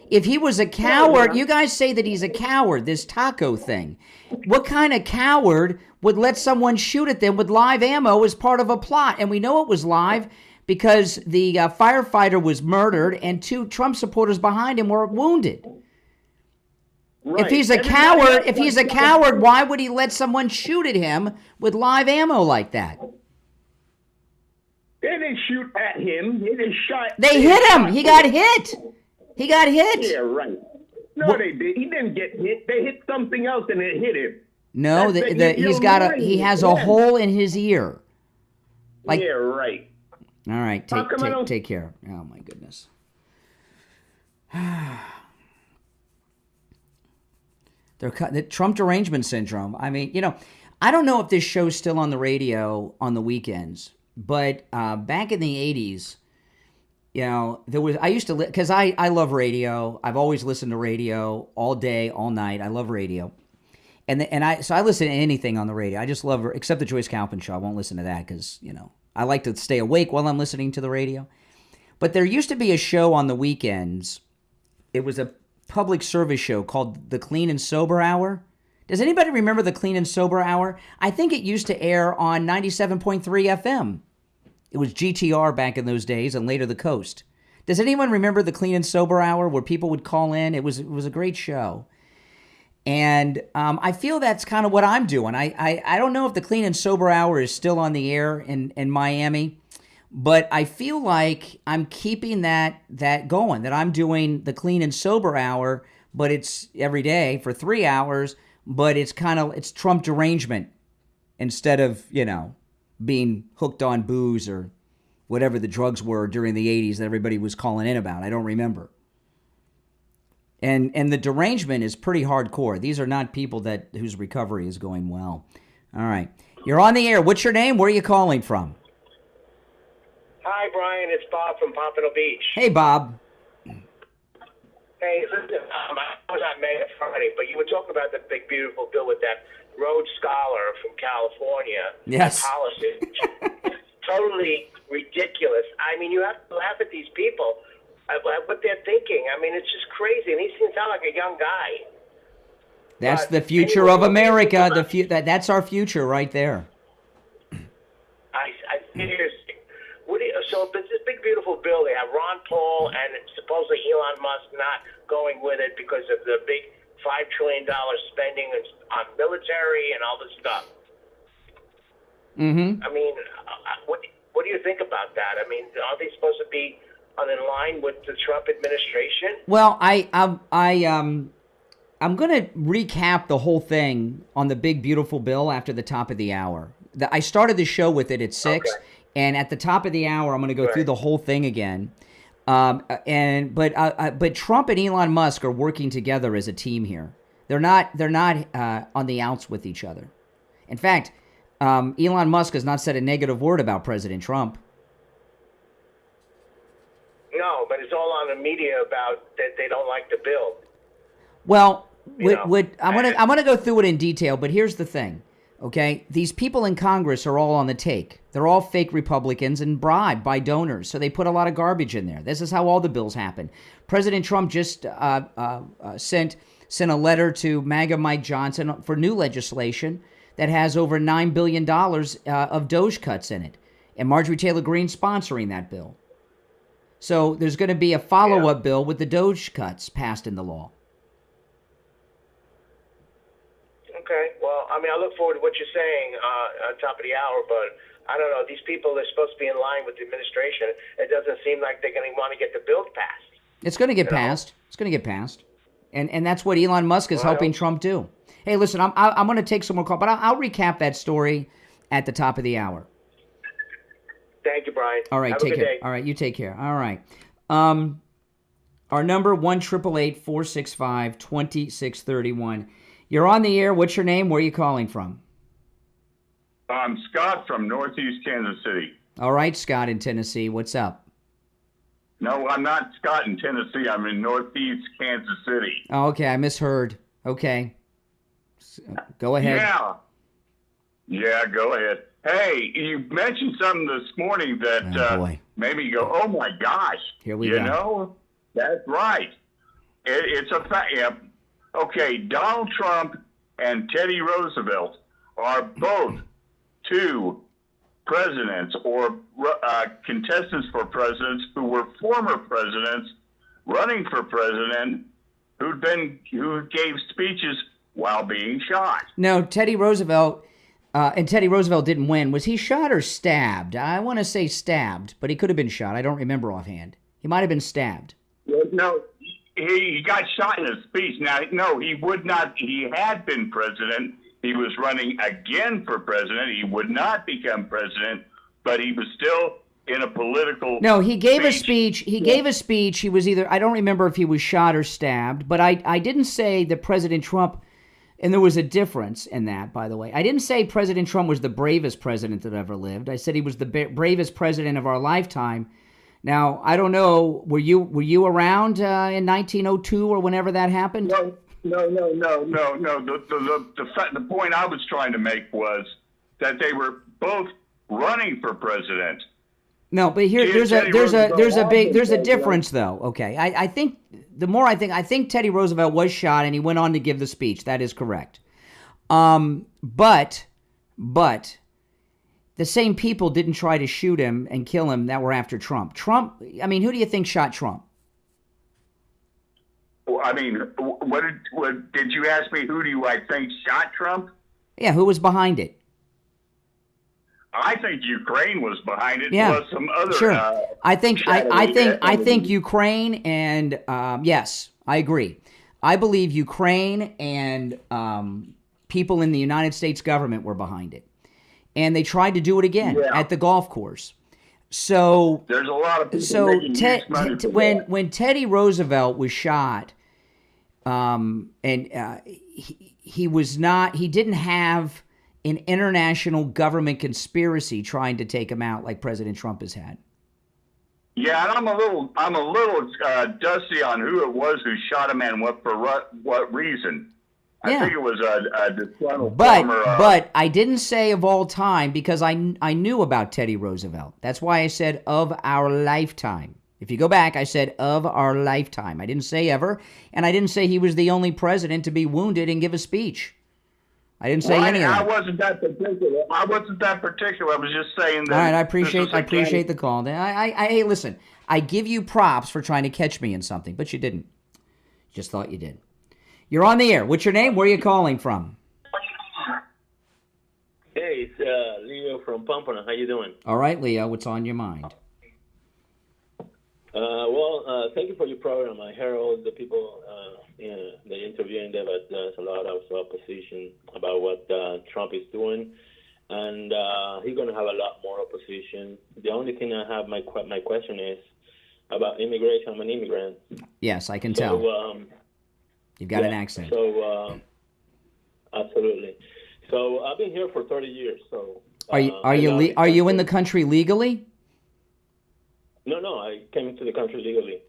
[SPEAKER 1] If he was a coward, you guys say that he's a coward, this taco thing. What kind of coward would let someone shoot at them with live ammo as part of a plot? And we know it was live because the firefighter was murdered and 2 Trump supporters behind him were wounded.
[SPEAKER 10] Right.
[SPEAKER 1] If he's a coward, why would he let someone shoot at him with live ammo like that?
[SPEAKER 10] They didn't shoot at him. They just shot.
[SPEAKER 1] They hit him. He got hit. He got hit.
[SPEAKER 10] Yeah, right. No, they did. He didn't get hit. They hit something else and it hit him.
[SPEAKER 1] No, he has a hole in his ear.
[SPEAKER 10] Yeah, right.
[SPEAKER 1] All right, take care. Oh my goodness. The Trump derangement syndrome. I mean, I don't know if this show's still on the radio on the weekends, but back in the 80s, I used to, because I love radio. I've always listened to radio all day, all night. I love radio. So I listen to anything on the radio. I just love, except the Joyce Kaufman show. I won't listen to that because, I like to stay awake while I'm listening to the radio. But there used to be a show on the weekends. It was a public service show called The Clean and Sober Hour. Does anybody remember The Clean and Sober Hour? I think it used to air on 97.3 FM. It was GTR back in those days and later the Coast. Does anyone remember The Clean and Sober Hour where people would call in? It was a great show. And I feel that's kind of what I'm doing. I don't know if The Clean and Sober Hour is still on the air in Miami, but I feel like I'm keeping that going, that I'm doing The Clean and Sober Hour, but it's every day for 3 hours, but it's Trump derangement instead of, being hooked on booze or whatever the drugs were during the 80s that everybody was calling in about. I don't remember. And the derangement is pretty hardcore. These are not people whose recovery is going well. All right. You're on the air. What's your name? Where are you calling from?
[SPEAKER 7] Hi, Brian. It's Bob from Pompano Beach.
[SPEAKER 1] Hey, Bob.
[SPEAKER 7] Hey, listen, I was not mad at Friday, but you were talking about the big, beautiful bill with that Rhodes Scholar from California.
[SPEAKER 1] Yes.
[SPEAKER 7] Policy. Totally ridiculous. I mean, you have to laugh at these people, what they're thinking. I mean, it's just crazy. And he seems to sound like a young guy.
[SPEAKER 1] That's the future of America. That's our future right there.
[SPEAKER 7] I seriously. So this big, beautiful bill, they have Ron Paul and supposedly Elon Musk not going with it because of the big $5 trillion spending on military and all this stuff.
[SPEAKER 1] Mm-hmm.
[SPEAKER 7] I mean, what do you think about that? I mean, are they supposed to be in line with the Trump administration?
[SPEAKER 1] Well, I'm going to recap the whole thing on the big, beautiful bill after the top of the hour. I started the show with it at 6, okay. And at the top of the hour, I'm going to go through the whole thing again. But Trump and Elon Musk are working together as a team here. They're not on the outs with each other. In fact, Elon Musk has not said a negative word about President Trump.
[SPEAKER 7] No, but it's all on the media about that they don't like the bill.
[SPEAKER 1] Well, I'm gonna go through it in detail, but here's the thing. Okay, these people in Congress are all on the take. They're all fake Republicans and bribed by donors, so they put a lot of garbage in there. This is how all the bills happen. President Trump just sent a letter to MAGA Mike Johnson for new legislation that has over $9 billion of Doge cuts in it, and Marjorie Taylor Greene sponsoring that bill. So there's going to be a follow-up bill with the Doge cuts passed in the law.
[SPEAKER 7] Okay, well, I mean, I look forward to what you're saying on top of the hour, but I don't know. These people, they're supposed to be in line with the administration. It doesn't seem like they're going to want to get the bill passed.
[SPEAKER 1] It's going to get passed. It's going to get passed. And that's what Elon Musk is helping Trump do. Hey, listen, I'm going to take some more calls, but I'll recap that story at the top of the hour.
[SPEAKER 7] Thank you, Brian.
[SPEAKER 1] All right, take care. All right, you take care. All right. Our number, 1-888-465-2631. You're on the air. What's your name? Where are you calling from?
[SPEAKER 11] I'm Scott from Northeast Kansas City.
[SPEAKER 1] All right, Scott in Tennessee. What's up?
[SPEAKER 11] No, I'm not Scott in Tennessee. I'm in Northeast Kansas City.
[SPEAKER 1] Oh, okay. I misheard. Okay. Go ahead.
[SPEAKER 11] Yeah, go ahead. Hey, you mentioned something this morning that made me go, oh, my gosh.
[SPEAKER 1] Here we go.
[SPEAKER 11] You know, that's right. It's a fact. Yeah. Okay, Donald Trump and Teddy Roosevelt are both two presidents or contestants for presidents who were former presidents running for president who gave speeches while being shot.
[SPEAKER 1] No, Teddy Roosevelt, and Teddy Roosevelt didn't win. Was he shot or stabbed? I want to say stabbed, but he could have been shot. I don't remember offhand. He might have been stabbed.
[SPEAKER 11] No, he got shot in a speech. Now, no, he would not. He had been president. He was running again for president. He would not become president, but he was still in a political.
[SPEAKER 1] No, he gave a speech. He gave a speech. He was either, I don't remember if he was shot or stabbed, but I didn't say that President Trump, and there was a difference in that, by the way. I didn't say President Trump was the bravest president that ever lived. I said he was the bravest president of our lifetime. Now, I don't know, were you around in 1902 or whenever that happened?
[SPEAKER 11] No. The point I was trying to make was that they were both running for president.
[SPEAKER 1] No, but here there's a difference though. Okay, I think I think Teddy Roosevelt was shot and he went on to give the speech. That is correct. But the same people didn't try to shoot him and kill him that were after Trump. Trump, I mean, who do you think shot Trump?
[SPEAKER 11] Well, I mean, what did you ask me? Who do I think shot Trump?
[SPEAKER 1] Yeah, who was behind it?
[SPEAKER 11] I think Ukraine was behind it.
[SPEAKER 1] Yeah,
[SPEAKER 11] Plus some other.
[SPEAKER 1] Sure. I think Ukraine and yes, I agree. I believe Ukraine and people in the United States government were behind it, and they tried to do it again at the golf course. So
[SPEAKER 11] there's a lot of people
[SPEAKER 1] when Teddy Roosevelt was shot, he didn't have an international government conspiracy trying to take him out like President Trump has had.
[SPEAKER 11] Yeah, and I'm a little dusty on who it was who shot him and what reason. I think it was a disgruntled former.
[SPEAKER 1] But I didn't say of all time because I knew about Teddy Roosevelt. That's why I said of our lifetime. If you go back, I said of our lifetime. I didn't say ever, and I didn't say he was the only president to be wounded and give a speech. I didn't say any of that.
[SPEAKER 11] I wasn't that particular. I was just saying that.
[SPEAKER 1] All right, I appreciate the call. Hey, listen, I give you props for trying to catch me in something, but you didn't. Just thought you did. You're on the air. What's your name? Where are you calling from?
[SPEAKER 12] Hey, it's Leo from Pompano. How you doing?
[SPEAKER 1] All right, Leo. What's on your mind?
[SPEAKER 12] Thank you for your program. I heard all the people the interviewing there, but there's a lot of opposition about what Trump is doing, and he's going to have a lot more opposition. The only thing I have, my question is about immigration. I'm an immigrant.
[SPEAKER 1] Yes, I can tell. You've got an accent.
[SPEAKER 12] So, absolutely. So I've been here for 30 years. So
[SPEAKER 1] are you in the country legally?
[SPEAKER 12] No, I came into the country legally,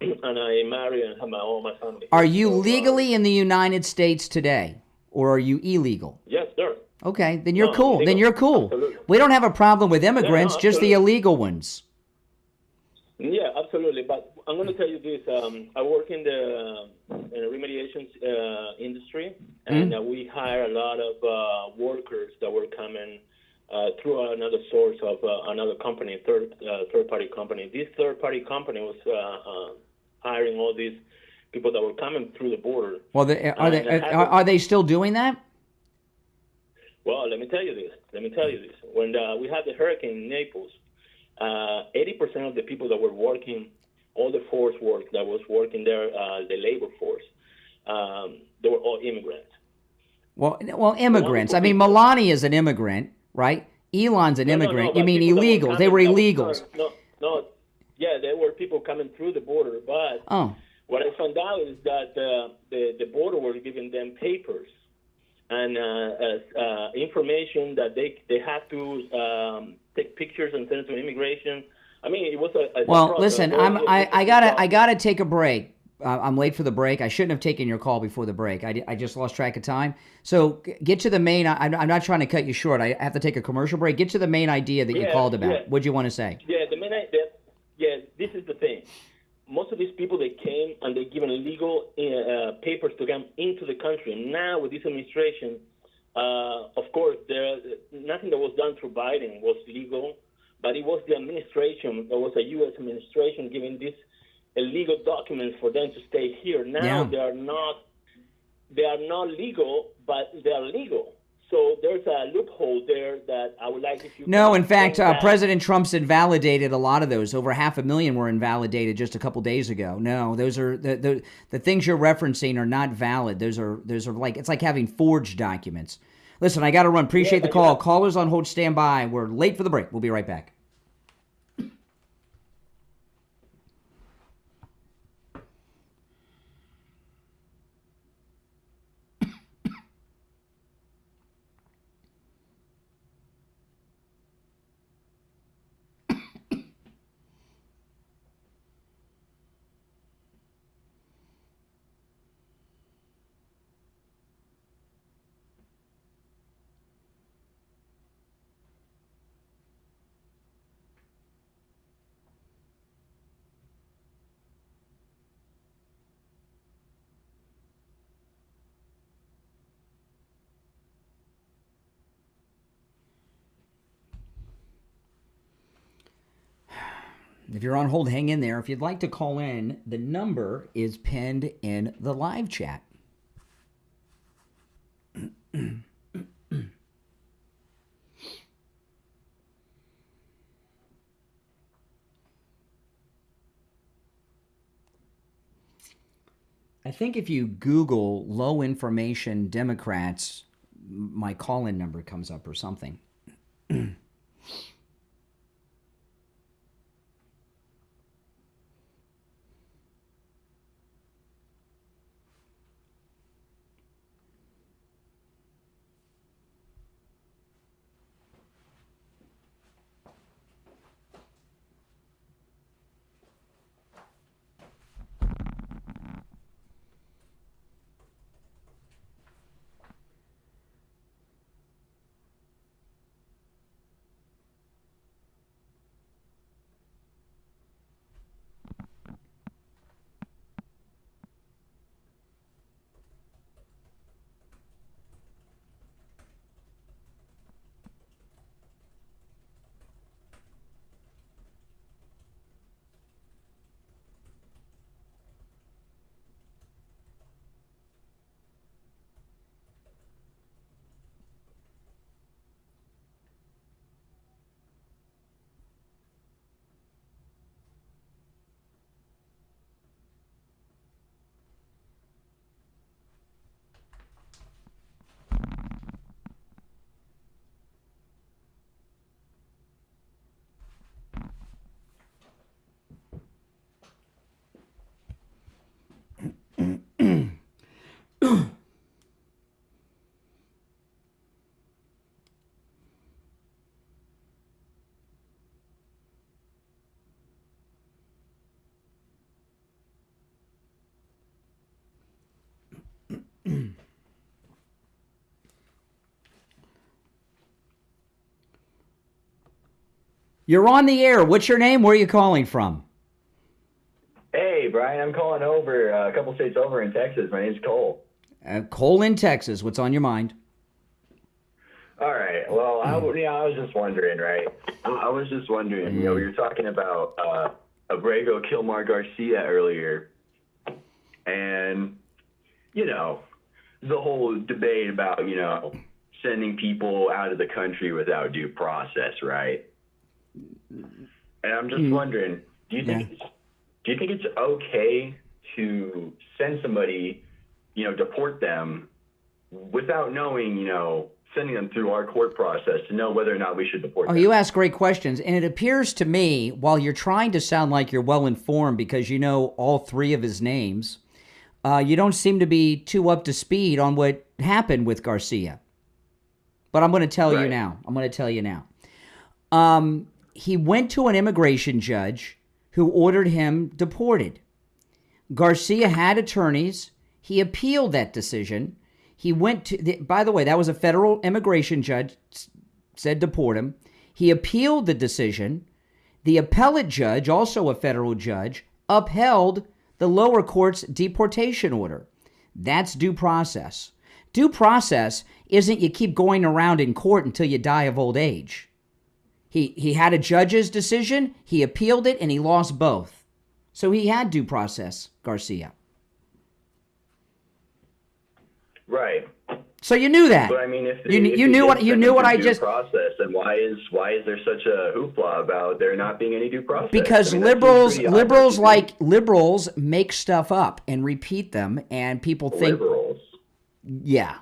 [SPEAKER 12] and I married and have my family.
[SPEAKER 1] Are you legally in the United States today, or are you illegal?
[SPEAKER 12] Yes, sir.
[SPEAKER 1] Okay, then you're cool. Legal. Then you're cool.
[SPEAKER 12] Absolutely.
[SPEAKER 1] We don't have a problem with immigrants, just the illegal ones.
[SPEAKER 12] Yeah, absolutely. But I'm going to tell you this. I work in the remediation industry, and we hire a lot of workers that were coming through another source of another company, third-party company. This third-party company was hiring all these people that were coming through the border.
[SPEAKER 1] Well, are they still doing that?
[SPEAKER 12] Well, let me tell you this. When we had the hurricane in Naples, 80% of the people that were working, all the force work that was working there, the labor force, they were all immigrants.
[SPEAKER 1] Well, immigrants. I mean, Melania is an immigrant, right? Elon's an immigrant. You mean illegals? They were illegals.
[SPEAKER 12] No. Yeah, there were people coming through the border, but what I found out is that the border was giving them papers and information that they had to take pictures and send it to immigration. I mean, it was a
[SPEAKER 1] well. Listen, I gotta take a break. I'm late for the break. I shouldn't have taken your call before the break. I just lost track of time. So get to the main. I'm not trying to cut you short. I have to take a commercial break. Get to the main idea that you called about.
[SPEAKER 12] Yeah.
[SPEAKER 1] What'd you want to say?
[SPEAKER 12] Yeah, the main idea. Yeah, this is the thing. Most of these people, they came and they given legal papers to come into the country. And now with this administration, of course, nothing that was done through Biden was legal, but it was the administration. There was a U.S. administration giving this legal documents for them to stay here. Now they are not legal, but they are legal. So there's a loophole there that I would like if you.
[SPEAKER 1] No, in fact, President Trump's invalidated a lot of those. Over 500,000 were invalidated just a couple days ago. No, those are the things you're referencing are not valid. Those are like, it's like having forged documents. Listen, I got to run. Appreciate the call. Callers on hold, stand by. We're late for the break. We'll be right back. If you're on hold, hang in there. If you'd like to call in, the number is pinned in the live chat. I think if you Google low information Democrats, my call-in number comes up or something. You're on the air. What's your name? Where are you calling from?
[SPEAKER 13] Hey, Brian, I'm calling over a couple states over in Texas. My name's Cole.
[SPEAKER 1] Cole in Texas. What's on your mind?
[SPEAKER 13] All right. Well, I was just wondering, right? I was just wondering, we were talking about Abrego Kilmar Garcia earlier. And, the whole debate about, sending people out of the country without due process, right? And I'm just wondering, do you think it's okay to send somebody, deport them without knowing, sending them through our court process to know whether or not we should deport them?
[SPEAKER 1] You ask great questions. And it appears to me, while you're trying to sound like you're well-informed because you know all three of his names, you don't seem to be too up to speed on what happened with Garcia. But I'm going to tell you now. He went to an immigration judge who ordered him deported. Garcia had attorneys. He appealed that decision. He went to, by the way, that was a federal immigration judge, said deport him. He appealed the decision. The appellate judge, also a federal judge, upheld the lower court's deportation order. That's due process. Due process isn't you keep going around in court until you die of old age. He had a judge's decision, he appealed it, and he lost both. So he had due process, Garcia.
[SPEAKER 13] Right.
[SPEAKER 1] So you knew that.
[SPEAKER 13] But I mean, if
[SPEAKER 1] you
[SPEAKER 13] he
[SPEAKER 1] knew
[SPEAKER 13] did
[SPEAKER 1] what
[SPEAKER 13] send them
[SPEAKER 1] I
[SPEAKER 13] due
[SPEAKER 1] just
[SPEAKER 13] process, then why is there such a hoopla about there not being any due process?
[SPEAKER 1] because
[SPEAKER 13] I mean,
[SPEAKER 1] liberals make stuff up and repeat them, and people think
[SPEAKER 13] liberals.
[SPEAKER 1] Yeah.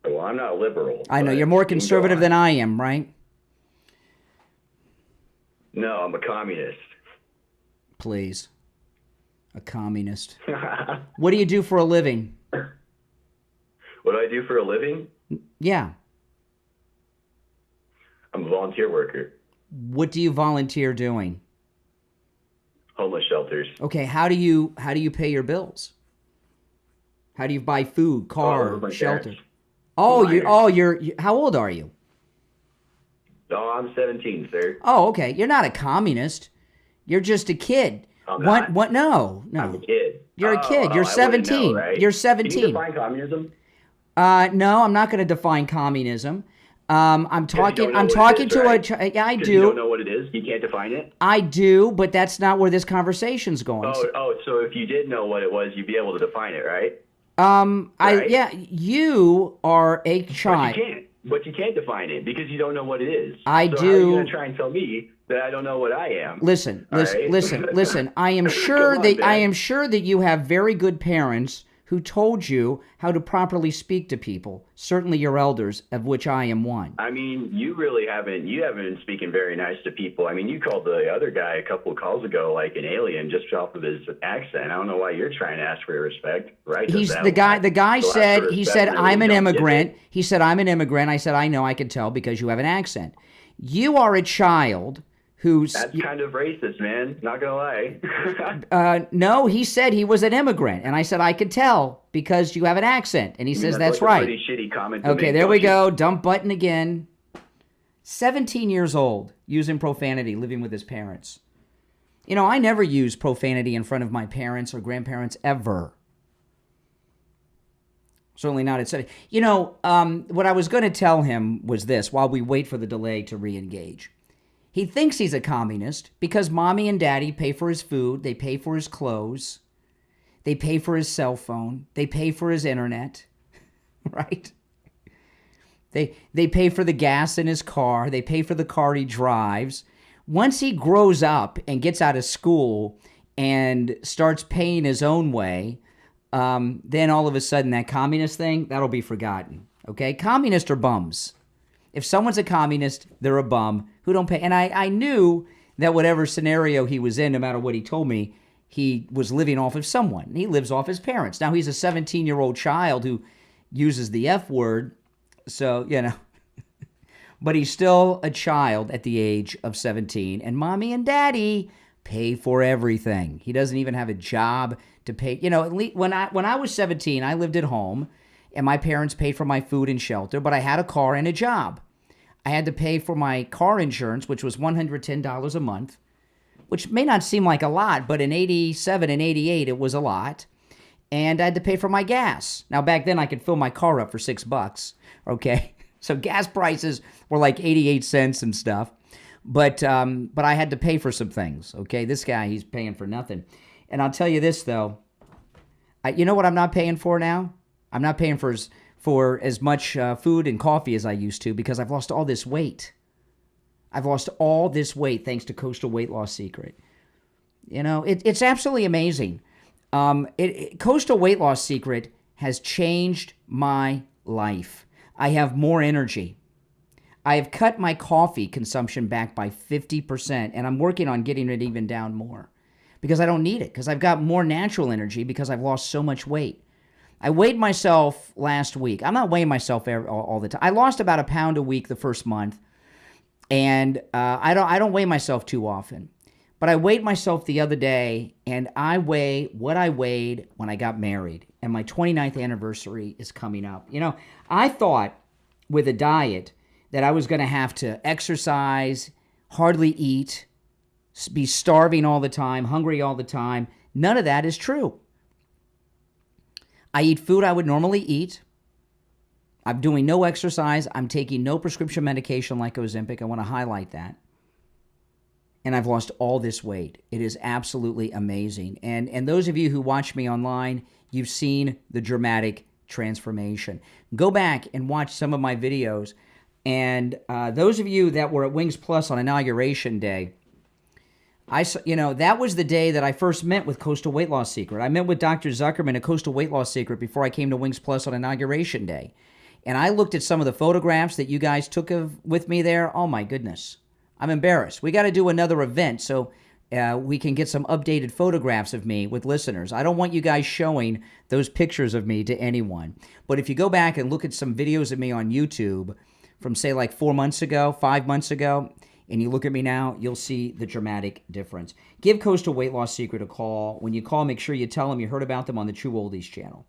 [SPEAKER 13] Well, I'm not liberal.
[SPEAKER 1] I know you're more conservative than I am, right?
[SPEAKER 13] No, I'm a communist.
[SPEAKER 1] Please. A communist. What do you do for a living?
[SPEAKER 13] What do I do for a living?
[SPEAKER 1] Yeah.
[SPEAKER 13] I'm a volunteer worker.
[SPEAKER 1] What do you volunteer doing?
[SPEAKER 13] Homeless shelters.
[SPEAKER 1] Okay, how do you pay your bills? How do you buy food, car,
[SPEAKER 13] my
[SPEAKER 1] shelter?
[SPEAKER 13] parents.
[SPEAKER 1] You're how old are you?
[SPEAKER 13] Oh, I'm 17, sir.
[SPEAKER 1] Oh, okay. You're not a communist. You're just a kid.
[SPEAKER 13] I'm not.
[SPEAKER 1] What? No.
[SPEAKER 13] I'm a kid.
[SPEAKER 1] You're a kid. You're
[SPEAKER 13] I
[SPEAKER 1] 17.
[SPEAKER 13] know, right?
[SPEAKER 1] You're 17.
[SPEAKER 13] Can you define communism?
[SPEAKER 1] No, I'm not going to define communism. I'm talking to a. Yeah, I do.
[SPEAKER 13] You don't know what it is. You can't define it.
[SPEAKER 1] I do, but that's not where this conversation's going.
[SPEAKER 13] So if you did know what it was, you'd be able to define it, right?
[SPEAKER 1] Right? You are a child.
[SPEAKER 13] But you can't define it because you don't know what it is.
[SPEAKER 1] I
[SPEAKER 13] so
[SPEAKER 1] do.
[SPEAKER 13] How are you going to try and tell me that I don't know what I am?
[SPEAKER 1] Listen. I am sure that you have very good parents who told you how to properly speak to people. Certainly your elders, of which I am one.
[SPEAKER 13] I mean, you haven't been speaking very nice to people. I mean, you called the other guy a couple of calls ago like an alien just off of his accent. I don't know why you're trying to ask for respect, right?
[SPEAKER 1] The guy said I'm an immigrant. He said I'm an immigrant. I said I know, I could tell because you have an accent. You are a child who's...
[SPEAKER 13] That's kind of racist, man. Not gonna lie.
[SPEAKER 1] No, he said he was an immigrant. And I said, I could tell because you have an accent. And he says, that's right.
[SPEAKER 13] Pretty shitty comment.
[SPEAKER 1] Okay, there we go. Dump button again. 17 years old, using profanity, living with his parents. You know, I never use profanity in front of my parents or grandparents ever. Certainly not at 7. You know, what I was going to tell him was this while we wait for the delay to re-engage. He thinks he's a communist because mommy and daddy pay for his food, they pay for his clothes, they pay for his cell phone, they pay for his internet, right? They pay for the gas in his car, they pay for the car he drives. Once he grows up and gets out of school and starts paying his own way, then all of a sudden that communist thing, that'll be forgotten, okay? Communists are bums. If someone's a communist, they're a bum who don't pay. And I knew that whatever scenario he was in, no matter what he told me, he was living off of someone. He lives off his parents. Now, he's a 17-year-old child who uses the F word, so, you know. But he's still a child at the age of 17. And mommy and daddy pay for everything. He doesn't even have a job to pay. You know, at least when I was 17, I lived at home. And my parents paid for my food and shelter, but I had a car and a job. I had to pay for my car insurance, which was $110 a month, which may not seem like a lot, but in 87 and 88, it was a lot. And I had to pay for my gas. Now, back then, I could fill my car up for $6, okay? So gas prices were like 88 cents and stuff. But I had to pay for some things, okay? This guy, he's paying for nothing. And I'll tell you this, though. You know what I'm not paying for now? I'm not paying for as much food and coffee as I used to because I've lost all this weight. I've lost all this weight thanks to Coastal Weight Loss Secret. You know, it's absolutely amazing. Coastal Weight Loss Secret has changed my life. I have more energy. I have cut my coffee consumption back by 50%, and I'm working on getting it even down more because I don't need it, because I've got more natural energy because I've lost so much weight. I weighed myself last week. I'm not weighing myself all the time. I lost about a pound a week the first month, and I don't weigh myself too often. But I weighed myself the other day, and I weigh what I weighed when I got married, and my 29th anniversary is coming up. You know, I thought with a diet that I was going to have to exercise, hardly eat, be starving all the time, hungry all the time. None of that is true. I eat food I would normally eat. I'm doing no exercise. I'm taking no prescription medication like Ozempic. I want to highlight that. and I've lost all this weight. It is absolutely amazing. And those of you who watch me online, you've seen the dramatic transformation. Go back and watch some of my videos. And those of you that were at Wings Plus on Inauguration Day, that was the day that I first met with Coastal Weight Loss Secret. I met with Dr. Zuckerman at Coastal Weight Loss Secret before I came to Wings Plus on Inauguration Day. And I looked at some of the photographs that you guys took with me there. Oh, my goodness. I'm embarrassed. We got to do another event so we can get some updated photographs of me with listeners. I don't want you guys showing those pictures of me to anyone. But if you go back and look at some videos of me on YouTube from, say, like 4 months ago, 5 months ago, and you look at me now, you'll see the dramatic difference. Give Coastal Weight Loss Secret a call. When you call, make sure you tell them you heard about them on the True Oldies channel.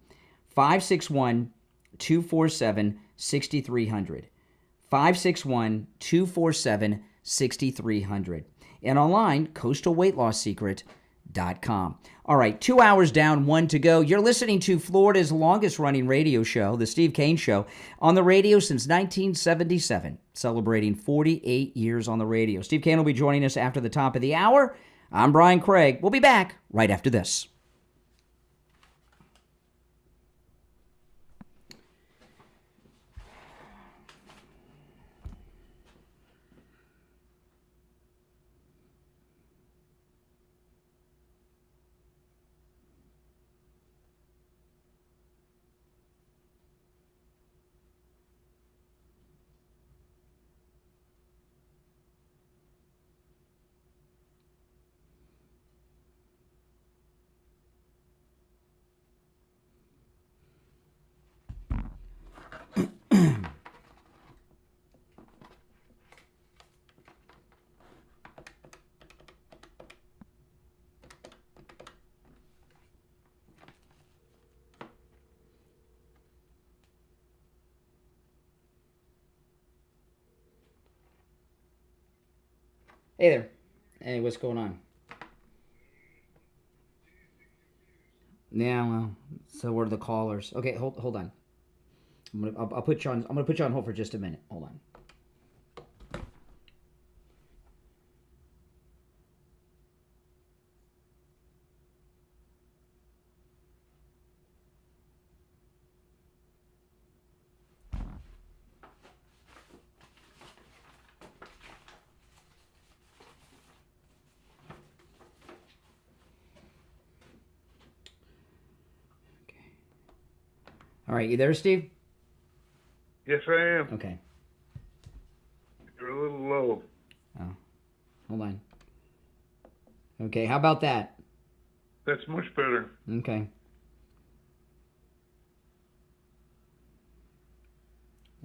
[SPEAKER 1] 561-247-6300. 561-247-6300. And online, coastalweightloss.secret.com. All right, 2 hours down, 1 to go. You're listening to Florida's longest-running radio show, The Steve Kane Show, on the radio since 1977, celebrating 48 years on the radio. Steve Kane will be joining us after the top of the hour. I'm Brian Craig. We'll be back right after this. Hey there. Hey, what's going on? Yeah, well, so were the callers. Okay, hold on. I'll put you on. I'm gonna put you on hold for just a minute. Hold on. All right, you there, Steve?
[SPEAKER 14] Yes, I am.
[SPEAKER 1] Okay.
[SPEAKER 14] You're a little low.
[SPEAKER 1] Oh, hold on. Okay, how about that?
[SPEAKER 14] That's much better.
[SPEAKER 1] Okay.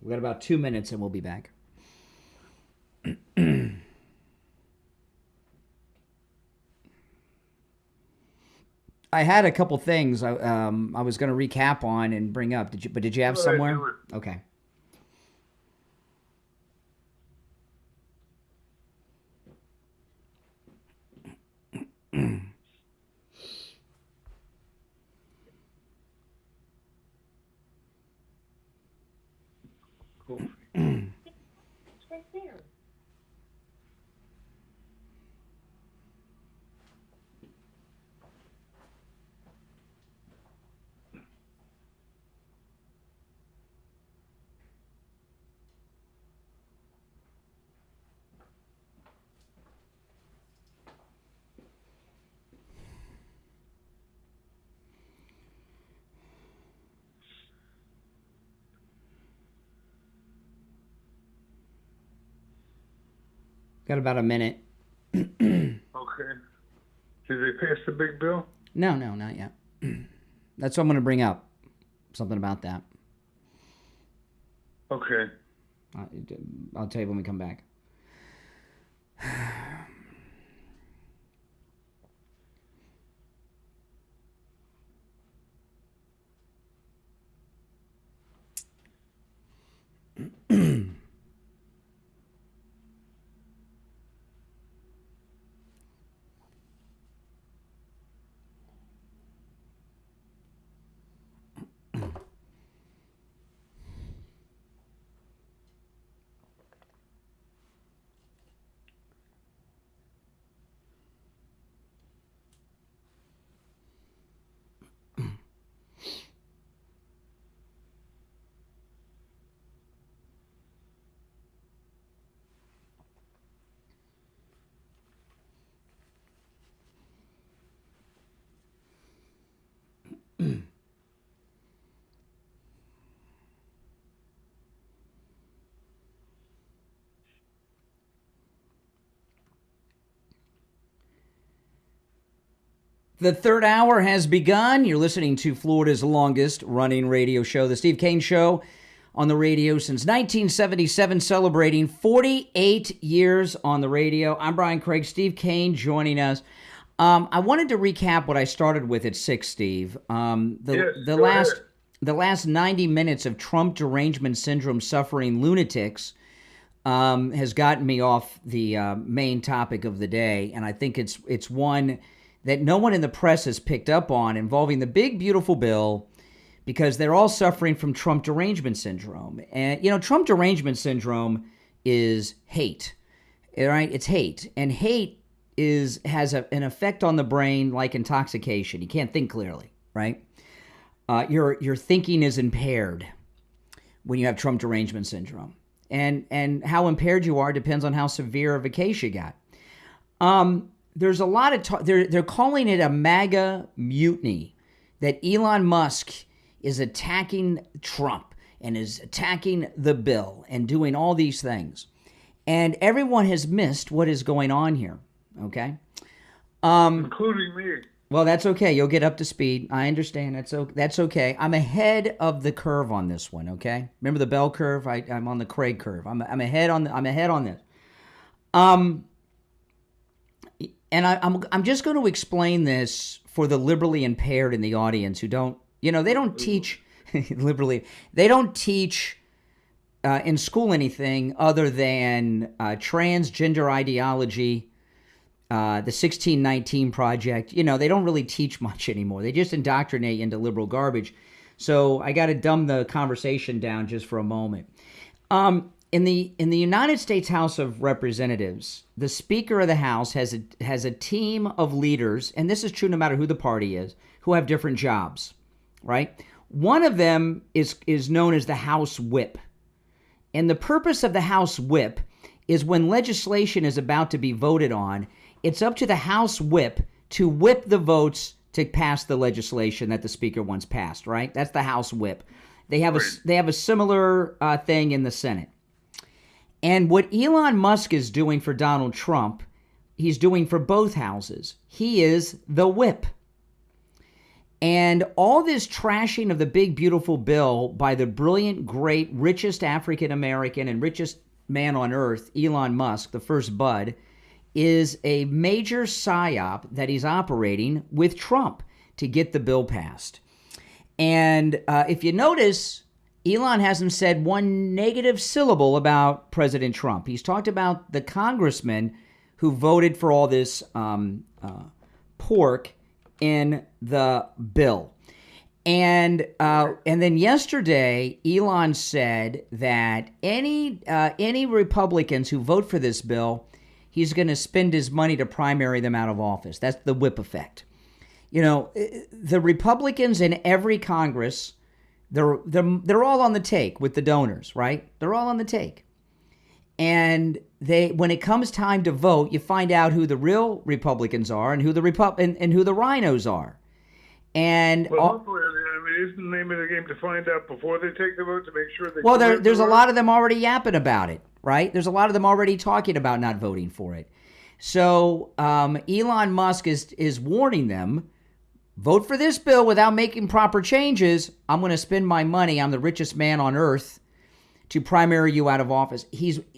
[SPEAKER 1] We got about 2 minutes and we'll be back. I had a couple things I was going to recap on and bring up. Did you have somewhere? Okay.
[SPEAKER 14] Cool.
[SPEAKER 9] It's right there.
[SPEAKER 1] Got about a minute.
[SPEAKER 14] Okay. Did they pass the big bill?
[SPEAKER 1] No, not yet. That's what I'm going to bring up. Something about that.
[SPEAKER 14] Okay.
[SPEAKER 1] I'll tell you when we come back. The third hour has begun. You're listening to Florida's longest running radio show, The Steve Kane Show, on the radio since 1977, celebrating 48 years on the radio. I'm Brian Craig, Steve Kane joining us. I wanted to recap what I started with at 6, Steve. The last 90 minutes of Trump derangement syndrome suffering lunatics has gotten me off the main topic of the day, and I think it's one that no one in the press has picked up on, involving the big, beautiful bill, because they're all suffering from Trump derangement syndrome. And, Trump derangement syndrome is hate, right? It's hate. And hate has an effect on the brain like intoxication. You can't think clearly, right? Your thinking is impaired when you have Trump derangement syndrome. And how impaired you are depends on how severe of a case you got. There's a lot of talk. They're calling it a MAGA mutiny, that Elon Musk is attacking Trump and is attacking the bill and doing all these things. And everyone has missed what is going on here, okay?
[SPEAKER 14] Including me.
[SPEAKER 1] Well, that's okay. You'll get up to speed. I understand. That's okay. I'm ahead of the curve on this one, okay? Remember the bell curve? I'm on the Craig curve. I'm ahead on this. And I'm just going to explain this for the liberally impaired in the audience who don't, they don't teach liberally. They don't teach in school anything other than transgender ideology, the 1619 Project. They don't really teach much anymore. They just indoctrinate into liberal garbage. So I got to dumb the conversation down just for a moment. In the United States House of Representatives, the Speaker of the House has a team of leaders, and this is true no matter who the party is, who have different jobs, right? One of them is known as the House Whip. And the purpose of the House Whip is when legislation is about to be voted on, it's up to the House Whip to whip the votes to pass the legislation that the Speaker wants passed, right? That's the House Whip. They have a similar thing in the Senate. And what Elon Musk is doing for Donald Trump, he's doing for both houses. He is the whip. And all this trashing of the big, beautiful bill by the brilliant, great, richest African-American and richest man on earth, Elon Musk, the first bud, is a major psyop that he's operating with Trump to get the bill passed. And if you notice, Elon hasn't said one negative syllable about President Trump. He's talked about the congressman who voted for all this pork in the bill. And then yesterday, Elon said that any Republicans who vote for this bill, he's going to spend his money to primary them out of office. That's the whip effect. The Republicans in every Congress, they're all on the take with the donors, right? They're all on the take. And when it comes time to vote, you find out who the real Republicans are and who the rhinos are. And
[SPEAKER 14] hopefully, isn't the name of the game to find out before they take the vote to make sure they.
[SPEAKER 1] Well, there's a lot of them already yapping about it, right? There's a lot of them already talking about not voting for it. So Elon Musk is warning them. Vote for this bill without making proper changes. I'm going to spend my money. I'm the richest man on earth to primary you out of office.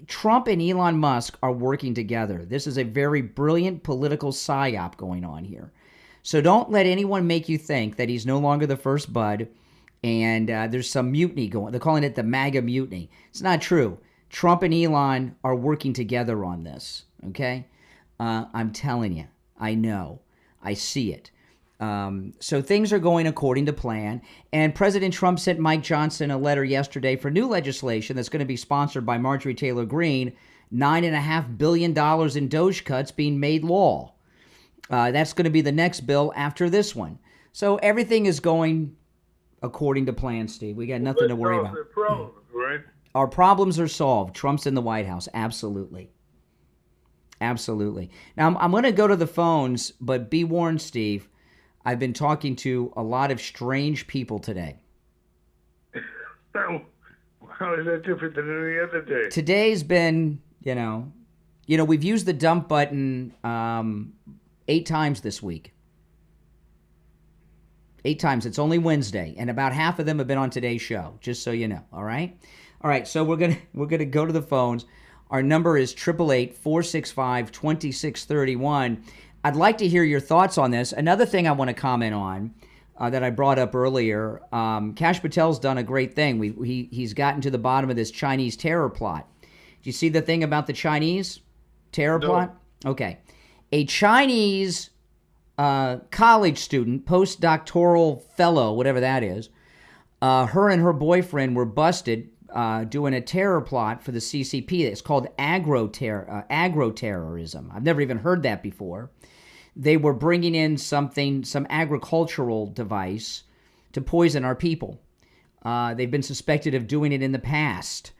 [SPEAKER 1] Trump and Elon Musk are working together. This is a very brilliant political psyop going on here. So don't let anyone make you think that he's no longer the first bud and there's some mutiny going. They're calling it the MAGA mutiny. It's not true. Trump and Elon are working together on this, okay? I'm telling you. I know. I see it. So things are going according to plan. And President Trump sent Mike Johnson a letter yesterday for new legislation that's going to be sponsored by Marjorie Taylor Greene, $9.5 billion in Doge cuts being made law. That's going to be the next bill after this one. So everything is going according to plan, Steve. We got nothing to worry about.
[SPEAKER 14] Problems, right?
[SPEAKER 1] Our problems are solved. Trump's in the White House. Absolutely. Absolutely. Now, I'm going to go to the phones, but be warned, Steve. I've been talking to a lot of strange people today.
[SPEAKER 14] Now, how is that different than any other day?
[SPEAKER 1] Today's been, we've used the dump button 8 times this week. 8 times. It's only Wednesday, and about half of them have been on today's show, just so you know, all right? All right, so we're gonna go to the phones. Our number is 888-465-2631. I'd like to hear your thoughts on this. Another thing I want to comment on that I brought up earlier, Kash Patel's done a great thing. He's gotten to the bottom of this Chinese terror plot. Do you see the thing about the Chinese terror plot? Okay. A Chinese college student, postdoctoral fellow, whatever that is, her and her boyfriend were busted doing a terror plot for the CCP. It's called agroterrorism. I've never even heard that before. They were bringing in some agricultural device to poison our people. They've been suspected of doing it in the past.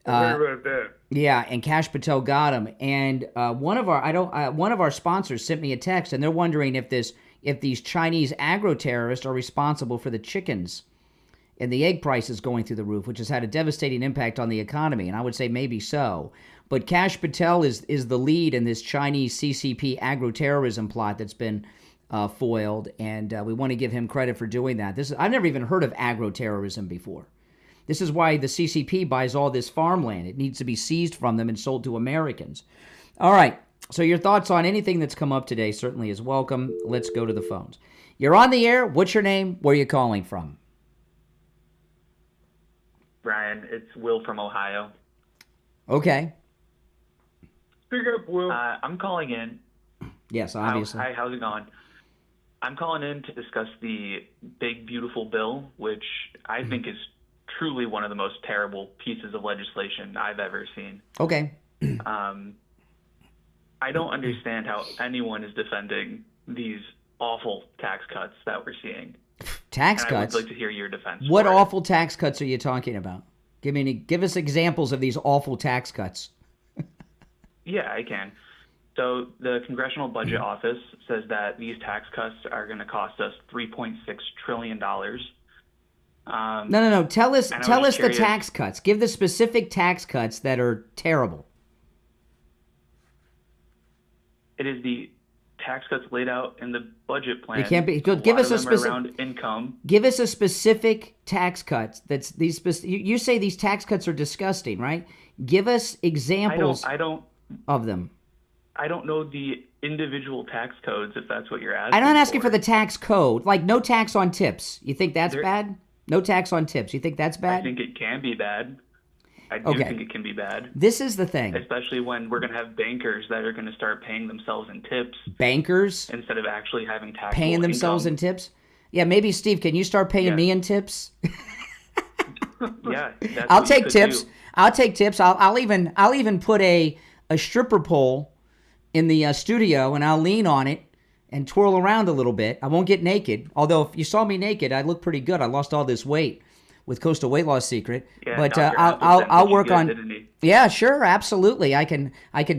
[SPEAKER 14] I heard about that.
[SPEAKER 1] Yeah, and Kash Patel got him. And one of our sponsors sent me a text, and they're wondering if these Chinese agro-terrorists are responsible for the chickens and the egg prices going through the roof, which has had a devastating impact on the economy. And I would say maybe so. But Kash Patel is the lead in this Chinese CCP agro-terrorism plot that's been foiled, and we want to give him credit for doing that. I've never even heard of agro-terrorism before. This is why the CCP buys all this farmland. It needs to be seized from them and sold to Americans. All right, so your thoughts on anything that's come up today certainly is welcome. Let's go to the phones. You're on the air. What's your name? Where are you calling from?
[SPEAKER 15] Brian, it's Will from Ohio.
[SPEAKER 1] Okay.
[SPEAKER 14] Pick up, Will.
[SPEAKER 15] I'm calling in.
[SPEAKER 1] Yes, obviously.
[SPEAKER 15] Hi, how's it going? I'm calling in to discuss the big, beautiful bill, which I think is truly one of the most terrible pieces of legislation I've ever seen.
[SPEAKER 1] Okay.
[SPEAKER 15] I don't understand how anyone is defending these awful tax cuts that we're seeing.
[SPEAKER 1] Tax
[SPEAKER 15] and
[SPEAKER 1] cuts?
[SPEAKER 15] I would like to hear your defense.
[SPEAKER 1] What awful tax cuts are you talking about? Give us examples of these awful tax cuts.
[SPEAKER 15] Yeah, I can. So the Congressional Budget Office says that these tax cuts are going to cost us $3.6 trillion.
[SPEAKER 1] No. Tell us the tax cuts. Give the specific tax cuts that are terrible.
[SPEAKER 15] It is the tax cuts laid out in the budget plan.
[SPEAKER 1] It can't be. Give us a specific
[SPEAKER 15] around income.
[SPEAKER 1] Give us a specific tax cut. That's these. You say these tax cuts are disgusting, right? Give us examples.
[SPEAKER 15] I don't
[SPEAKER 1] of them.
[SPEAKER 15] I don't know the individual tax codes, if that's what you're asking.
[SPEAKER 1] I'm not asking for the tax code. Like no tax on tips. You think that's bad? No tax on tips. You think that's bad?
[SPEAKER 15] I think it can be bad. I do think it can be bad.
[SPEAKER 1] This is the thing.
[SPEAKER 15] Especially when we're going to have bankers that are going to start paying themselves in tips.
[SPEAKER 1] Bankers?
[SPEAKER 15] Instead of actually having taxable
[SPEAKER 1] paying themselves
[SPEAKER 15] income.
[SPEAKER 1] in tips? Yeah, maybe, Steve, can you start paying me in tips?
[SPEAKER 15] Yeah.
[SPEAKER 1] I'll take tips. I'll take tips. I'll even put a stripper pole in the studio, and I'll lean on it and twirl around a little bit. I won't get naked. Although if you saw me naked, I look pretty good. I lost all this weight with Coastal Weight Loss Secret.
[SPEAKER 15] Yeah,
[SPEAKER 1] but I'll work on.
[SPEAKER 15] Didn't he?
[SPEAKER 1] Yeah, sure, absolutely. I can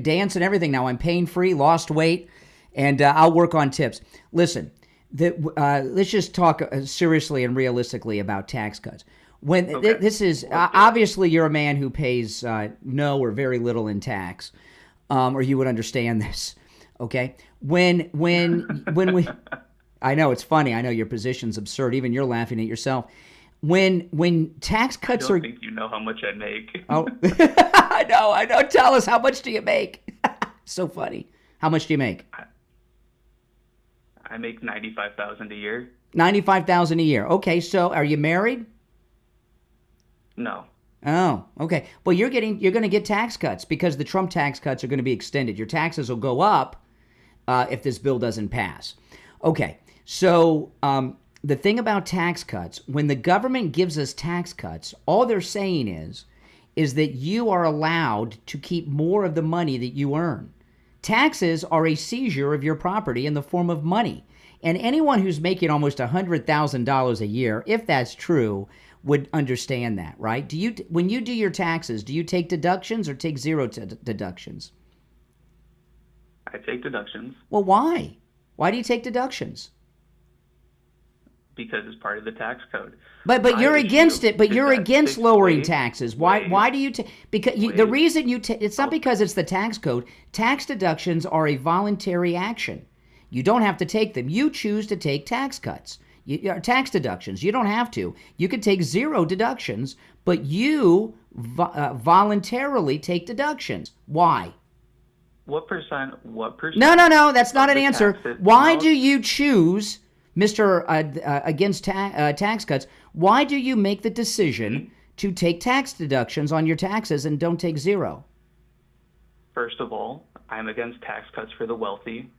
[SPEAKER 1] dance and everything now. I'm pain free, lost weight, and I'll work on tips. Listen, let's just talk seriously and realistically about tax cuts. This is obviously you're a man who pays no or very little in tax, or you would understand this. Okay, when we, I know it's funny. I know your position's absurd. Even you're laughing at yourself. When tax cuts
[SPEAKER 15] I don't think you know how much I make.
[SPEAKER 1] Oh, I know. Tell us, how much do you make? So funny. How much do you make?
[SPEAKER 15] I make $95,000 a year.
[SPEAKER 1] $95,000 a year. Okay, so are you married?
[SPEAKER 15] No.
[SPEAKER 1] Oh, okay. Well, you're going to get tax cuts because the Trump tax cuts are going to be extended. Your taxes will go up if this bill doesn't pass. Okay, so the thing about tax cuts, when the government gives us tax cuts, all they're saying is that you are allowed to keep more of the money that you earn. Taxes are a seizure of your property in the form of money. And anyone who's making almost $100,000 a year, if that's true, would understand that, right? When you do your taxes, do you take deductions or take zero deductions?
[SPEAKER 15] I take deductions.
[SPEAKER 1] Well, why? Why do you take deductions?
[SPEAKER 15] because it's part of the tax code.
[SPEAKER 1] But you're against it. But
[SPEAKER 15] is
[SPEAKER 1] you're
[SPEAKER 15] that
[SPEAKER 1] against lowering taxes. Why do you because the reason you it's not because it's the tax code. Tax deductions are a voluntary action. You don't have to take them. You choose to take tax cuts. Tax deductions. You don't have to. You could take 0 deductions, but you voluntarily take deductions. Why?
[SPEAKER 15] What percent?
[SPEAKER 1] No. That's not an answer. Why do you choose, Mr. Against tax cuts? Why do you make the decision to take tax deductions on your taxes and don't take 0?
[SPEAKER 15] First of all, I'm against tax cuts for the wealthy.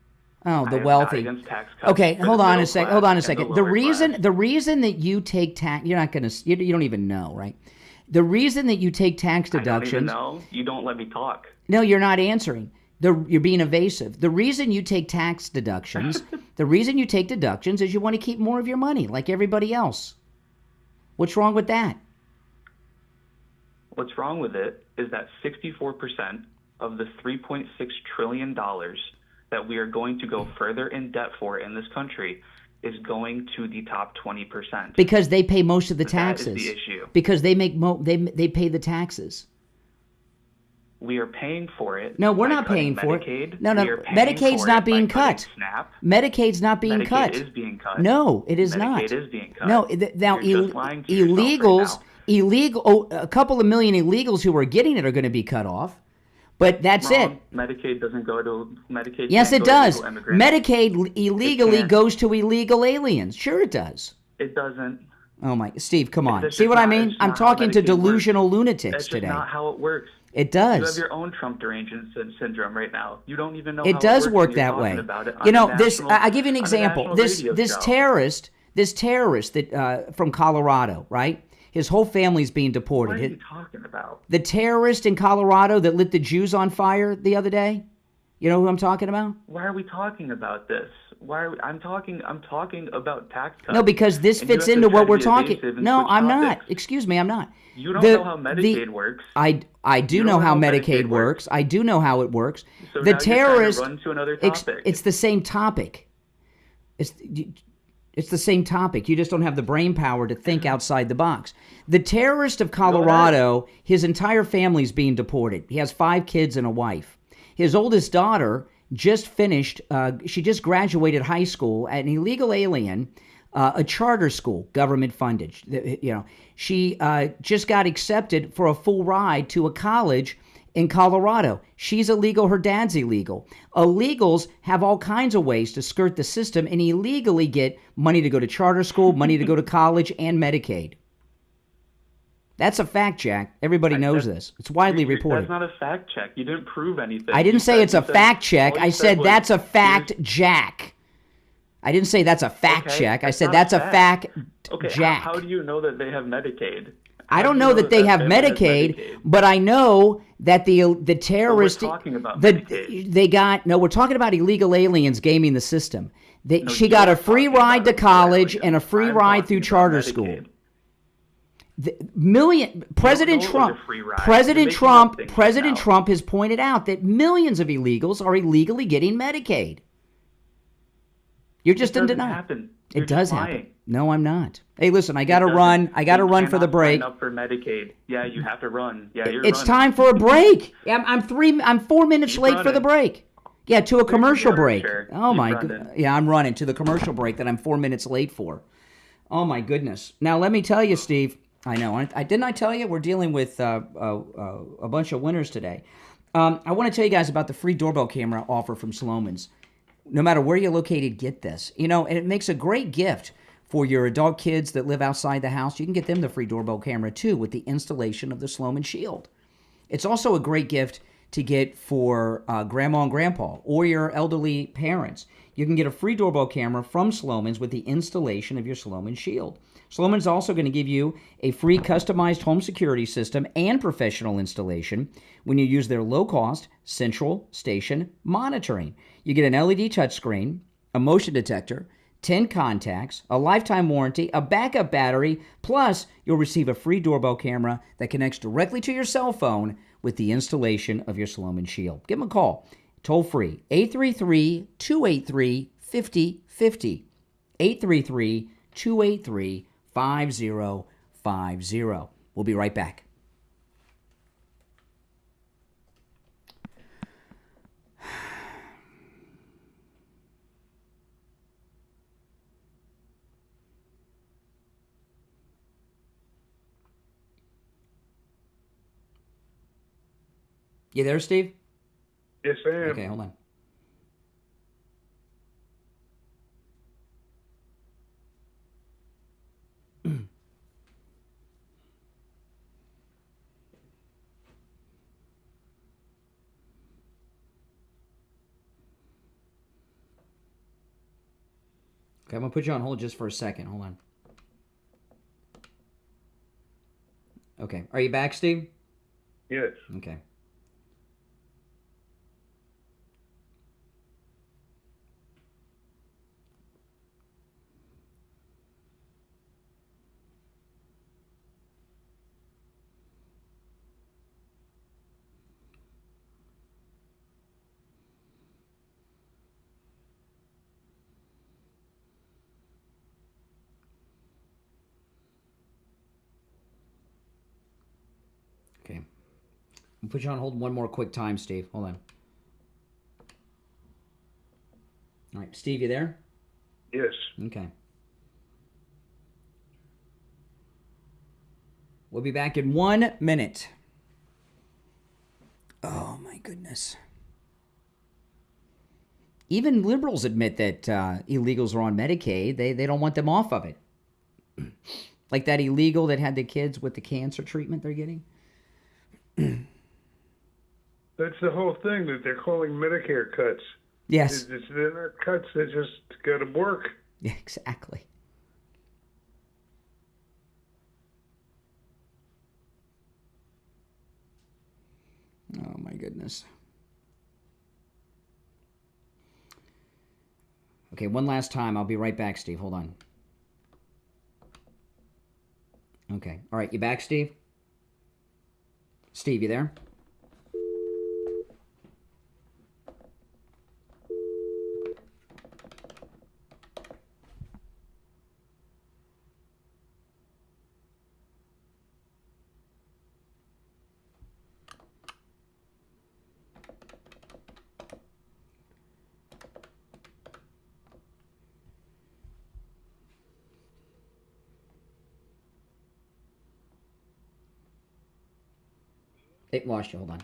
[SPEAKER 1] Oh, the
[SPEAKER 15] I am
[SPEAKER 1] wealthy.
[SPEAKER 15] Not against tax cuts
[SPEAKER 1] Okay,
[SPEAKER 15] for
[SPEAKER 1] hold
[SPEAKER 15] the
[SPEAKER 1] on a
[SPEAKER 15] middle
[SPEAKER 1] second.
[SPEAKER 15] class
[SPEAKER 1] Hold on a
[SPEAKER 15] and
[SPEAKER 1] second.
[SPEAKER 15] the
[SPEAKER 1] The
[SPEAKER 15] lower
[SPEAKER 1] reason that you take tax, you're not going to. You don't even know, right? The reason that you take tax deductions.
[SPEAKER 15] I don't even know. You don't let me talk.
[SPEAKER 1] No, you're not answering. You're being evasive. The reason you take tax deductions, the reason you take deductions is you want to keep more of your money, like everybody else. What's wrong with that?
[SPEAKER 15] What's wrong with it is that 64% of the $3.6 trillion that we are going to go further in debt for in this country is going to the top 20%.
[SPEAKER 1] Because they pay most of the taxes.
[SPEAKER 15] That is the issue.
[SPEAKER 1] Because they make they pay the taxes.
[SPEAKER 15] We are paying for it.
[SPEAKER 1] No, we're
[SPEAKER 15] by
[SPEAKER 1] not paying for
[SPEAKER 15] Medicaid.
[SPEAKER 1] it. No,
[SPEAKER 15] We are paying
[SPEAKER 1] Medicaid's
[SPEAKER 15] for
[SPEAKER 1] not
[SPEAKER 15] it
[SPEAKER 1] being
[SPEAKER 15] by
[SPEAKER 1] cut.
[SPEAKER 15] SNAP.
[SPEAKER 1] Medicaid's not being cut.
[SPEAKER 15] Medicaid is being cut.
[SPEAKER 1] No, it is
[SPEAKER 15] Medicaid
[SPEAKER 1] not.
[SPEAKER 15] Medicaid is being cut.
[SPEAKER 1] No, now
[SPEAKER 15] You're just lying to yourself right now.
[SPEAKER 1] a couple of million illegals who are getting it are going to be cut off. But that's
[SPEAKER 15] Wrong.
[SPEAKER 1] it.
[SPEAKER 15] Medicaid doesn't go to Medicaid.
[SPEAKER 1] Yes,
[SPEAKER 15] can't
[SPEAKER 1] it
[SPEAKER 15] go to
[SPEAKER 1] does.
[SPEAKER 15] illegal immigrants.
[SPEAKER 1] Medicaid illegally
[SPEAKER 15] can't.
[SPEAKER 1] goes to illegal aliens. Sure it does.
[SPEAKER 15] It doesn't.
[SPEAKER 1] Oh my, Steve, come on.
[SPEAKER 15] That's
[SPEAKER 1] See
[SPEAKER 15] just
[SPEAKER 1] what I
[SPEAKER 15] not-
[SPEAKER 1] mean?
[SPEAKER 15] it's
[SPEAKER 1] I'm
[SPEAKER 15] not how
[SPEAKER 1] talking to
[SPEAKER 15] Medicaid
[SPEAKER 1] delusional
[SPEAKER 15] works.
[SPEAKER 1] lunatics
[SPEAKER 15] That's just
[SPEAKER 1] today.
[SPEAKER 15] not how it works.
[SPEAKER 1] It does.
[SPEAKER 15] You have your own Trump derangement syndrome right now. You don't even know
[SPEAKER 1] It
[SPEAKER 15] how
[SPEAKER 1] does
[SPEAKER 15] it works.
[SPEAKER 1] work
[SPEAKER 15] and you're
[SPEAKER 1] that
[SPEAKER 15] talking
[SPEAKER 1] way.
[SPEAKER 15] about it on
[SPEAKER 1] You know,
[SPEAKER 15] a
[SPEAKER 1] this.
[SPEAKER 15] national-
[SPEAKER 1] I give you an
[SPEAKER 15] on a
[SPEAKER 1] example.
[SPEAKER 15] national
[SPEAKER 1] This
[SPEAKER 15] radio show.
[SPEAKER 1] terrorist that from Colorado, right? His whole family's being deported.
[SPEAKER 15] What are you talking about?
[SPEAKER 1] The terrorist in Colorado that lit the Jews on fire the other day. You know who I'm talking about?
[SPEAKER 15] Why are we talking about this? I'm talking about tax cuts.
[SPEAKER 1] No, because this
[SPEAKER 15] And you
[SPEAKER 1] fits
[SPEAKER 15] have to
[SPEAKER 1] into
[SPEAKER 15] try
[SPEAKER 1] what
[SPEAKER 15] to
[SPEAKER 1] we're
[SPEAKER 15] be
[SPEAKER 1] talking.
[SPEAKER 15] evasive and
[SPEAKER 1] No,
[SPEAKER 15] switch
[SPEAKER 1] I'm
[SPEAKER 15] topics.
[SPEAKER 1] not. Excuse me, I'm not.
[SPEAKER 15] You don't know how Medicaid works.
[SPEAKER 1] I do
[SPEAKER 15] You
[SPEAKER 1] know
[SPEAKER 15] don't
[SPEAKER 1] how
[SPEAKER 15] know how
[SPEAKER 1] Medicaid
[SPEAKER 15] Medicaid
[SPEAKER 1] works. I do know how it works.
[SPEAKER 15] So
[SPEAKER 1] The
[SPEAKER 15] now you're trying to
[SPEAKER 1] terrorist.
[SPEAKER 15] run to another topic.
[SPEAKER 1] It's the same topic. It's the same topic. You just don't have the brain power to think outside the box. The terrorist of Colorado, his entire family's being deported. He has 5 kids and a wife. His oldest daughter just finished, she just graduated high school at an illegal alien, a charter school, government funded. You know, she just got accepted for a full ride to a college in Colorado. She's illegal. Her dad's illegal. Illegals have all kinds of ways to skirt the system and illegally get money to go to charter school, money to go to college, and Medicaid. That's a fact, Jack. Everybody knows this. It's widely reported.
[SPEAKER 15] That's not a fact check. You didn't prove anything.
[SPEAKER 1] I didn't say it's a fact check.
[SPEAKER 15] all you
[SPEAKER 1] I said
[SPEAKER 15] was,
[SPEAKER 1] that's a fact, Jack. I didn't say that's a fact
[SPEAKER 15] Okay,
[SPEAKER 1] check. I
[SPEAKER 15] that's
[SPEAKER 1] said
[SPEAKER 15] not
[SPEAKER 1] that's a fact,
[SPEAKER 15] Okay,
[SPEAKER 1] Jack.
[SPEAKER 15] How do you know that they have Medicaid?
[SPEAKER 1] I don't know that they have Medicaid, but I know that the terrorist.
[SPEAKER 15] We're talking about
[SPEAKER 1] they got no. We're talking about illegal aliens gaming the system. She
[SPEAKER 15] you're
[SPEAKER 1] got a free ride to college and a free ride through charter school. President Trump has pointed out that millions of illegals are illegally getting Medicaid. You're just in denial.
[SPEAKER 15] Happen.
[SPEAKER 1] It does happen. No, I'm not. Hey, listen, I got to run. I got to run for the break.
[SPEAKER 15] Sign up for Medicaid. Yeah, you have to run. Yeah, you're
[SPEAKER 1] It's
[SPEAKER 15] running.
[SPEAKER 1] time for a break. I'm 4 minutes late for the break. Yeah, to a commercial break. Oh my god. Yeah, I'm running to the commercial break that I'm 4 minutes late for. Oh my goodness. Now let me tell you, Steve. I know. I didn't I tell you we're dealing with a bunch of winners today. I want to tell you guys about the free doorbell camera offer from Sloman's. No matter where you're located, get this. You know, and it makes a great gift for your adult kids that live outside the house. You can get them the free doorbell camera too with the installation of the Sloman Shield. It's also a great gift to get for grandma and grandpa or your elderly parents. You can get a free doorbell camera from Sloman's with the installation of your Sloman Shield. Sloman's also going to give you a free customized home security system and professional installation when you use their low-cost central station monitoring. You get an LED touchscreen, a motion detector, 10 contacts, a lifetime warranty, a backup battery, plus you'll receive a free doorbell camera that connects directly to your cell phone with the installation of your Sloman Shield. Give them a call. Toll free, 833-283-5050. 1-800-283-5050. We'll be right back. You there, Steve?
[SPEAKER 14] Yes, I am.
[SPEAKER 1] Okay, hold on. Okay, I'm going to put you on hold just for a second. Hold on. Okay. Are you back, Steve?
[SPEAKER 14] Yes.
[SPEAKER 1] Okay. Okay. I'll put you on hold one more quick time, Steve. Hold on. All right. Steve, you there?
[SPEAKER 14] Yes.
[SPEAKER 1] Okay. We'll be back in 1 minute. Oh, my goodness. Even liberals admit that illegals are on Medicaid. They don't want them off of it. Like that illegal that had the kids with the cancer treatment they're getting.
[SPEAKER 14] That's the whole thing that they're calling Medicare cuts.
[SPEAKER 1] Yes.
[SPEAKER 14] They're not cuts, they just got to work.
[SPEAKER 1] Yeah, exactly. Oh, my goodness. Okay, one last time. I'll be right back, Steve. Hold on. Okay. All right, you back, Steve? Steve, you there? It lost you. Hold on.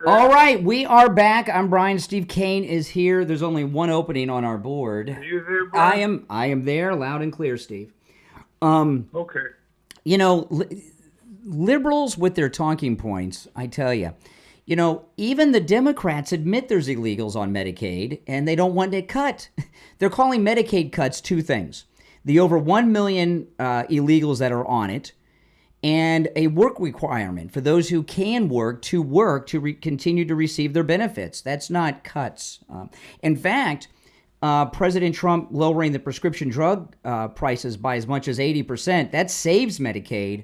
[SPEAKER 1] All right, we are back. I'm Brian. Steve Kane is here. There's only one opening on our board.
[SPEAKER 14] Are you there, Brian?
[SPEAKER 1] I am there, loud and clear, Steve.
[SPEAKER 14] Okay.
[SPEAKER 1] You know, liberals with their talking points, I tell you. You know, even the Democrats admit there's illegals on Medicaid, and they don't want it cut. They're calling Medicaid cuts two things. The over 1 million illegals that are on it, and a work requirement for those who can work to continue to receive their benefits. That's not cuts. In fact, President Trump lowering the prescription drug prices by as much as 80%, that saves Medicaid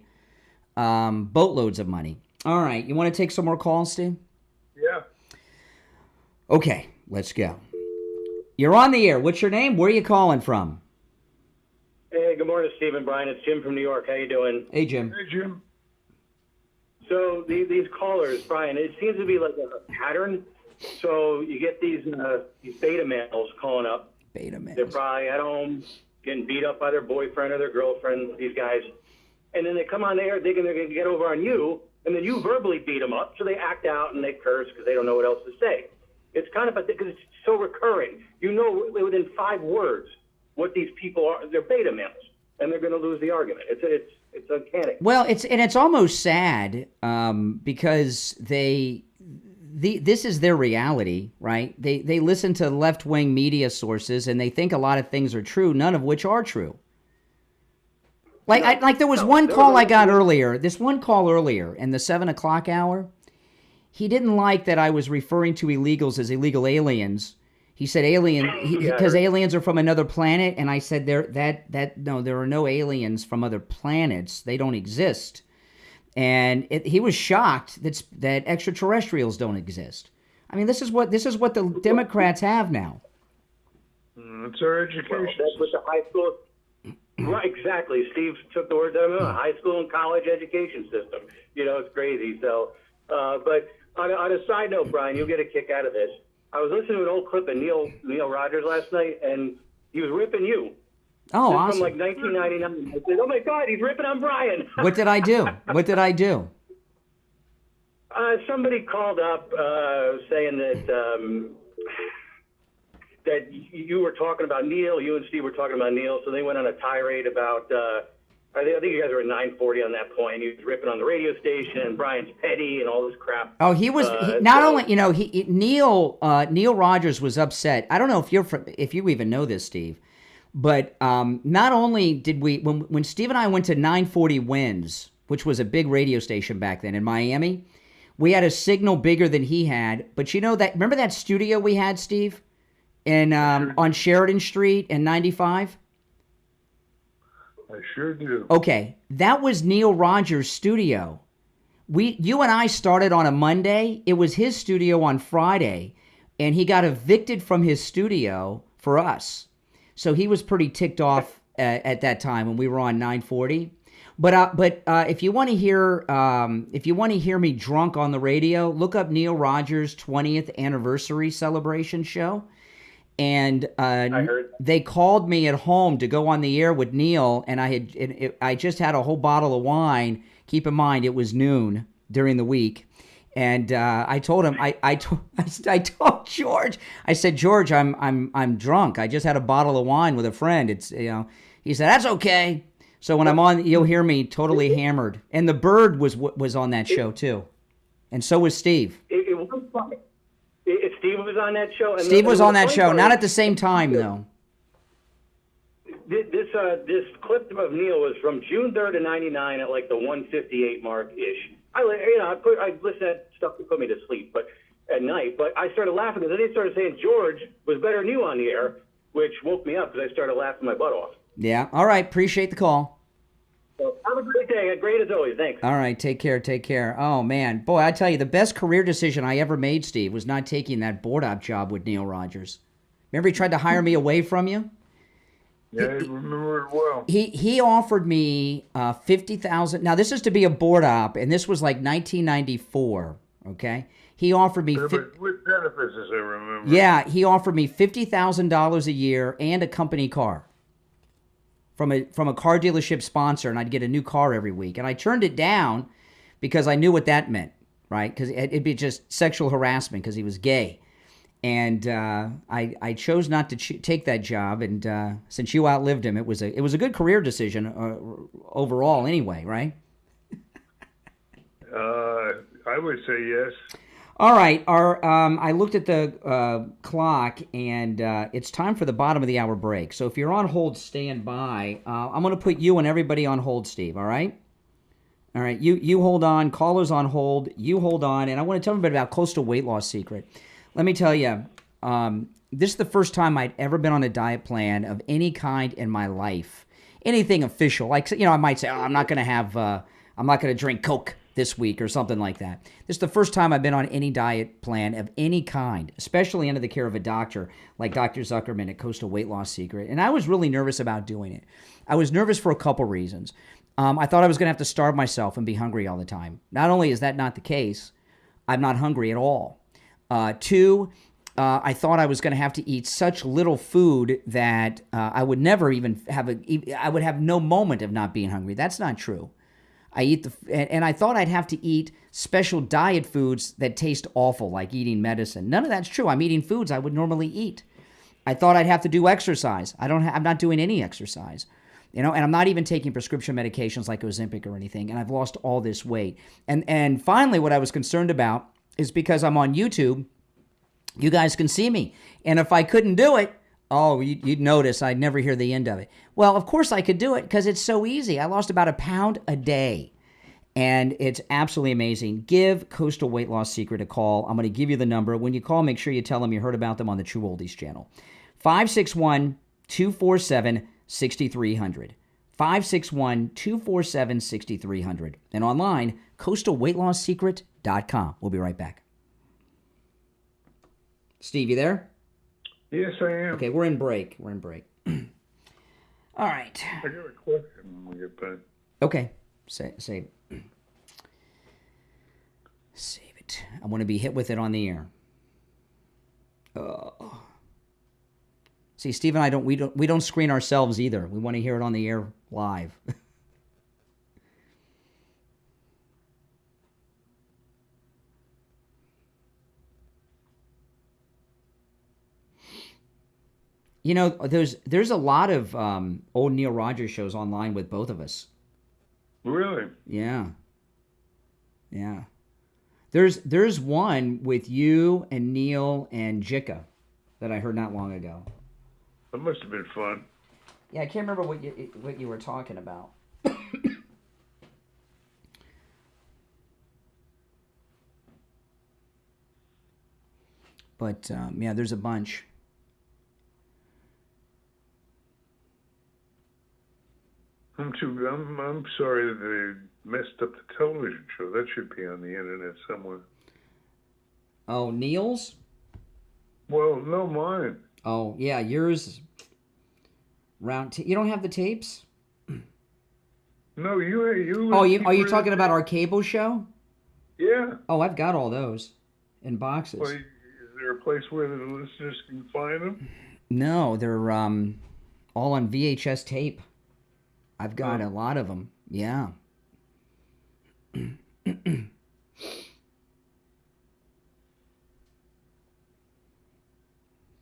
[SPEAKER 1] boatloads of money. All right, you want to take some more calls, Steve?
[SPEAKER 14] Yeah.
[SPEAKER 1] Okay, let's go. You're on the air. What's your name? Where are you calling from?
[SPEAKER 16] Hey, good morning, Steve and Brian. It's Jim from New York. How you doing?
[SPEAKER 1] Hey, Jim.
[SPEAKER 14] Hey, Jim.
[SPEAKER 16] So these callers, Brian, it seems to be like a pattern. So you get these beta males calling up.
[SPEAKER 1] Beta males.
[SPEAKER 16] They're probably at home getting beat up by their boyfriend or their girlfriend, these guys. And then they come on the air thinking they're going to get over on you, and then you verbally beat them up. So they act out and they curse because they don't know what else to say. It's kind of because it's so recurring. You know within 5 words what these people are. They're beta males, and they're going to lose the argument. It's uncanny.
[SPEAKER 1] Well, it's almost sad because this is their reality, right? They listen to left-wing media sources and they think a lot of things are true, none of which are true. Like there was one call I got earlier. This one call earlier in the 7 o'clock hour. He didn't like that I was referring to illegals as illegal aliens. He said because aliens are from another planet, and I said no, there are no aliens from other planets. They don't exist. And he was shocked that extraterrestrials don't exist. I mean, this is what the Democrats have now.
[SPEAKER 14] It's our education.
[SPEAKER 16] Well, that's what the high school. Right, exactly. Steve took the words out of my mouth. High school and college education system. It's crazy. So, but on a side note, Brian, you'll get a kick out of this. I was listening to an old clip of Neil Rogers last night, and he was ripping you.
[SPEAKER 1] Oh,
[SPEAKER 16] this
[SPEAKER 1] awesome.
[SPEAKER 16] From like 1999. I said, oh my God, he's ripping on Brian.
[SPEAKER 1] What did I do? What did I do?
[SPEAKER 16] Somebody called up saying that you were talking about Neil, you and Steve were talking about Neil, so they went on a tirade about, I think you guys were at 940 on that point. He was ripping on the radio station, and Brian's petty and all this crap.
[SPEAKER 1] Oh, he was not only, Neil Rogers was upset. I don't know if you even know this, Steve, but not only did we, when Steve and I went to 940 Winds, which was a big radio station back then in Miami, we had a signal bigger than he had. But remember that studio we had, Steve? On Sheridan Street in 95?
[SPEAKER 14] I sure do.
[SPEAKER 1] Okay, that was Neil Rogers' studio. You and I started on a Monday. It was his studio on Friday, and he got evicted from his studio for us. So he was pretty ticked off at that time when we were on 940. But if you want to hear me drunk on the radio, look up Neil Rogers' 20th anniversary celebration show. And they called me at home to go on the air with Neil, and I just had a whole bottle of wine. Keep in mind, it was noon during the week, and I told him I told George, I said, George, I'm drunk. I just had a bottle of wine with a friend. He said, that's okay. So when I'm on, you'll hear me totally hammered. And the Bird was on that show too, and so was Steve.
[SPEAKER 16] It was funny. Steve was on that show. And
[SPEAKER 1] Steve was on that show, not at the same time though.
[SPEAKER 16] This clip of Neil was from June 3rd of '99 at like the 1:58 mark ish. I listened to that stuff to put me to sleep, but at night. But I started laughing because then they started saying George was better than you on the air, which woke me up because I started laughing my butt off.
[SPEAKER 1] Yeah. All right. Appreciate the call.
[SPEAKER 16] So have a great day. Great as always. Thanks.
[SPEAKER 1] All right. Take care. Take care. Oh, man. Boy, I tell you, the best career decision I ever made, Steve, was not taking that board op job with Neil Rogers. Remember he tried to hire me away from you?
[SPEAKER 14] Yeah, I remember it well.
[SPEAKER 1] He offered me $50,000. Now, this is to be a board op, and this was like 1994, okay? He offered me...
[SPEAKER 14] With benefits, as I remember.
[SPEAKER 1] Yeah, he offered me $50,000 a year and a company car. From a car dealership sponsor, and I'd get a new car every week. And I turned it down because I knew what that meant, right? Because it'd be just sexual harassment because he was gay. And I chose not to take that job. And since you outlived him, it was a good career decision overall anyway, right?
[SPEAKER 14] I would say yes.
[SPEAKER 1] All right, I looked at the clock, and it's time for the bottom of the hour break. So if you're on hold, stand by. I'm going to put you and everybody on hold, Steve, all right? All right, you hold on. Callers on hold. You hold on. And I want to tell everybody about Coastal Weight Loss Secret. Let me tell you, this is the first time I'd ever been on a diet plan of any kind in my life. Anything official. Like, I might say, I'm not going to drink Coke this week or something like that. This is the first time I've been on any diet plan of any kind, especially under the care of a doctor like Dr. Zuckerman at Coastal Weight Loss Secret. And I was really nervous about doing it. I was nervous for a couple reasons. I thought I was going to have to starve myself and be hungry all the time. Not only is that not the case, I'm not hungry at all. Two, I thought I was going to have to eat such little food that I would never even I would have no moment of not being hungry. That's not true. And I thought I'd have to eat special diet foods that taste awful, like eating medicine. None of that's true. I'm eating foods I would normally eat. I thought I'd have to do exercise. I'm not doing any exercise, and I'm not even taking prescription medications like Ozempic or anything. And I've lost all this weight. And finally, what I was concerned about is because I'm on YouTube, you guys can see me. And if I couldn't do it, you'd notice I'd never hear the end of it. Well, of course I could do it because it's so easy. I lost about 1 pound a day, and it's absolutely amazing. Give Coastal Weight Loss Secret a call. I'm going to give you the number. When you call, make sure you tell them you heard about them on the True Oldies channel. 561-247-6300. 561-247-6300. And online, coastalweightlosssecret.com. We'll be right back. Steve, you there?
[SPEAKER 14] Yes, I am.
[SPEAKER 1] Okay, we're in break. All right.
[SPEAKER 14] I got a question when we get back.
[SPEAKER 1] Okay. Save it. I want to be hit with it on the air. See, Steve and I we don't screen ourselves either. We want to hear it on the air live. You know, there's a lot of old Neil Rogers shows online with both of us.
[SPEAKER 14] Really?
[SPEAKER 1] Yeah. There's one with you and Neil and Jicka that I heard not long ago.
[SPEAKER 14] That must have been fun.
[SPEAKER 1] Yeah, I can't remember what you were talking about. But yeah, there's a bunch.
[SPEAKER 14] I'm sorry that they messed up the television show. That should be on the internet somewhere.
[SPEAKER 1] Oh, Neil's?
[SPEAKER 14] Well, no, mine.
[SPEAKER 1] Oh, yeah, yours. You don't have the tapes?
[SPEAKER 14] No, you.
[SPEAKER 1] Oh, are you talking about our cable show?
[SPEAKER 14] Yeah.
[SPEAKER 1] Oh, I've got all those in boxes.
[SPEAKER 14] Well, is there a place where the listeners can find them?
[SPEAKER 1] No, they're all on VHS tape. I've got a lot of them. Yeah.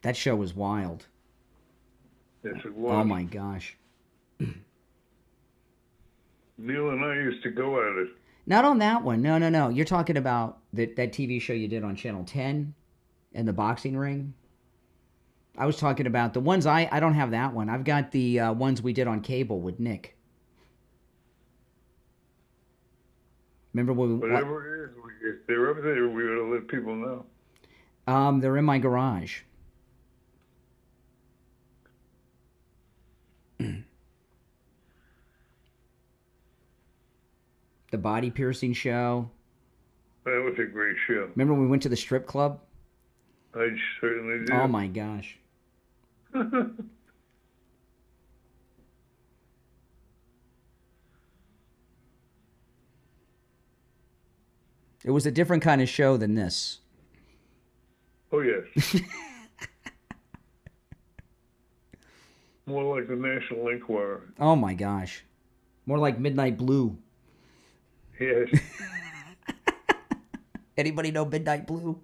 [SPEAKER 1] That show was wild.
[SPEAKER 14] Yes, it was.
[SPEAKER 1] Oh my gosh.
[SPEAKER 14] Neil and I used to go at it.
[SPEAKER 1] Not on that one. No. You're talking about that TV show you did on Channel 10 and the boxing ring? I was talking about the ones I don't have that one. I've got the ones we did on cable with Nick. Remember when
[SPEAKER 14] Whatever it is, if they're up there, we ought to let people know.
[SPEAKER 1] They're in my garage. The body piercing show.
[SPEAKER 14] That was a great show.
[SPEAKER 1] Remember when we went to the strip club?
[SPEAKER 14] I certainly did.
[SPEAKER 1] Oh my gosh. It was a different kind of show than this.
[SPEAKER 14] Oh, yes. More like the National Enquirer.
[SPEAKER 1] Oh my gosh. More like Midnight Blue.
[SPEAKER 14] Yes.
[SPEAKER 1] Anybody know Midnight Blue?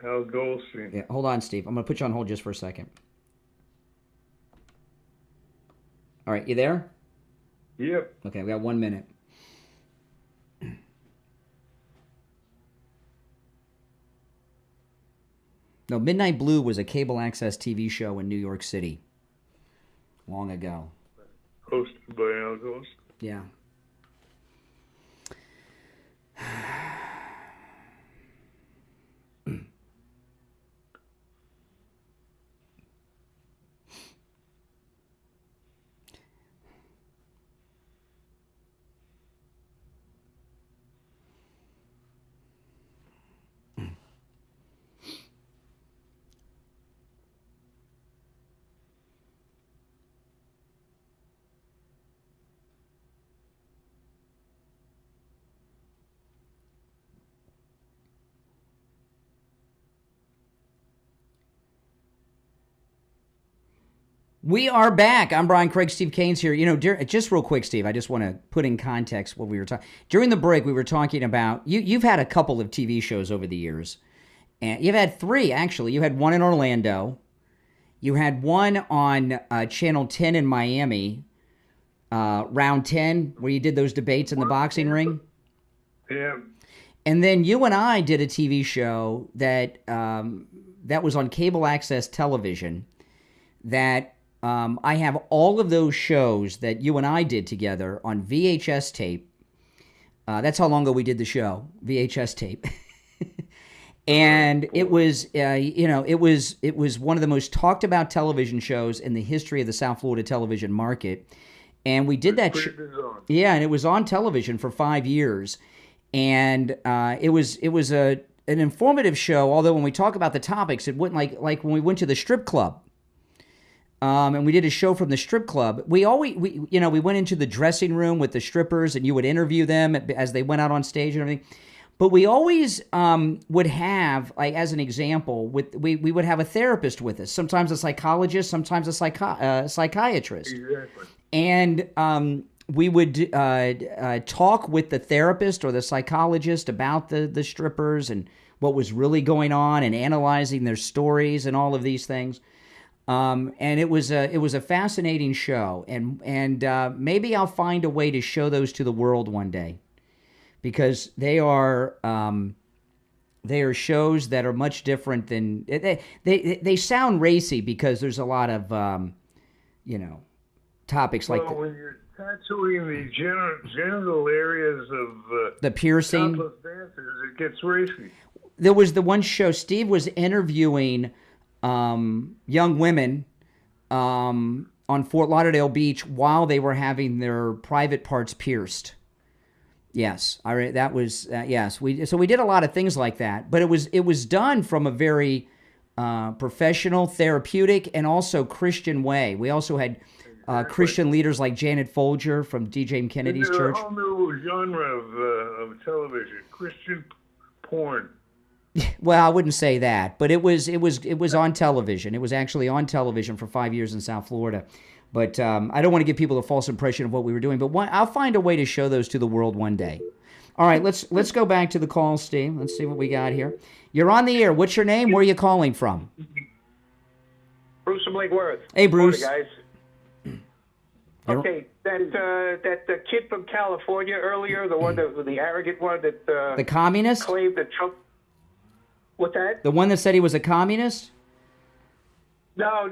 [SPEAKER 14] Al Goldstein.
[SPEAKER 1] Yeah, hold on, Steve. I'm going to put you on hold just for a second. All right, you there?
[SPEAKER 14] Yep.
[SPEAKER 1] Okay, we got 1 minute. No, Midnight Blue was a cable access TV show in New York City long ago.
[SPEAKER 14] Hosted by Al Goldstein.
[SPEAKER 1] Yeah. We are back. I'm Brian Craig. Steve Kane's here. You know, just real quick, Steve, I just want to put in context what we were talking. During the break, we were talking about, you've had a couple of TV shows over the years. And you've had 3, actually. You had one in Orlando. You had one on Channel 10 in Miami, Round 10, where you did those debates in the boxing ring.
[SPEAKER 14] Yeah.
[SPEAKER 1] And then you and I did a TV show that that was on cable access television that... I have all of those shows that you and I did together on VHS tape. That's how long ago we did the show, VHS tape. And it was, it was one of the most talked about television shows in the history of the South Florida television market. And we did that. Yeah, and it was on television for 5 years. And it was an informative show. Although when we talk about the topics, it wouldn't like when we went to the strip club. And we did a show from the strip club. We went into the dressing room with the strippers, and you would interview them as they went out on stage and everything. But we always would have, like, as an example, we would have a therapist with us. Sometimes a psychologist, sometimes a psychiatrist.
[SPEAKER 14] Exactly.
[SPEAKER 1] And we would talk with the therapist or the psychologist about the strippers and what was really going on, and analyzing their stories and all of these things. And it was a fascinating show, and maybe I'll find a way to show those to the world one day, because they are shows that are much different than they sound racy, because there's a lot of topics like
[SPEAKER 14] when you're tattooing the genital areas of
[SPEAKER 1] the piercing,
[SPEAKER 14] topless dancers, it gets racy.
[SPEAKER 1] There was the one show Steve was interviewing young women on Fort Lauderdale Beach while they were having their private parts pierced. Yes, that was yes. We did a lot of things like that, but it was done from a very professional, therapeutic, and also Christian way. We also had Christian leaders like Janet Folger from D.J. Kennedy's church.
[SPEAKER 14] A whole new genre of television, Christian porn.
[SPEAKER 1] Well, I wouldn't say that, but it was on television. It was actually on television for 5 years in South Florida. But I don't want to give people a false impression of what we were doing. But I'll find a way to show those to the world one day. All right, let's go back to the call, Steve. Let's see what we got here. You're on the air. What's your name? Where are you calling from?
[SPEAKER 17] Bruce from Lake Worth.
[SPEAKER 1] Hey, Bruce.
[SPEAKER 17] Morning, guys. Okay, that kid from California earlier, the arrogant one that
[SPEAKER 1] the communist
[SPEAKER 17] claimed that Trump. What's that?
[SPEAKER 1] The one that said he was a communist?
[SPEAKER 17] No,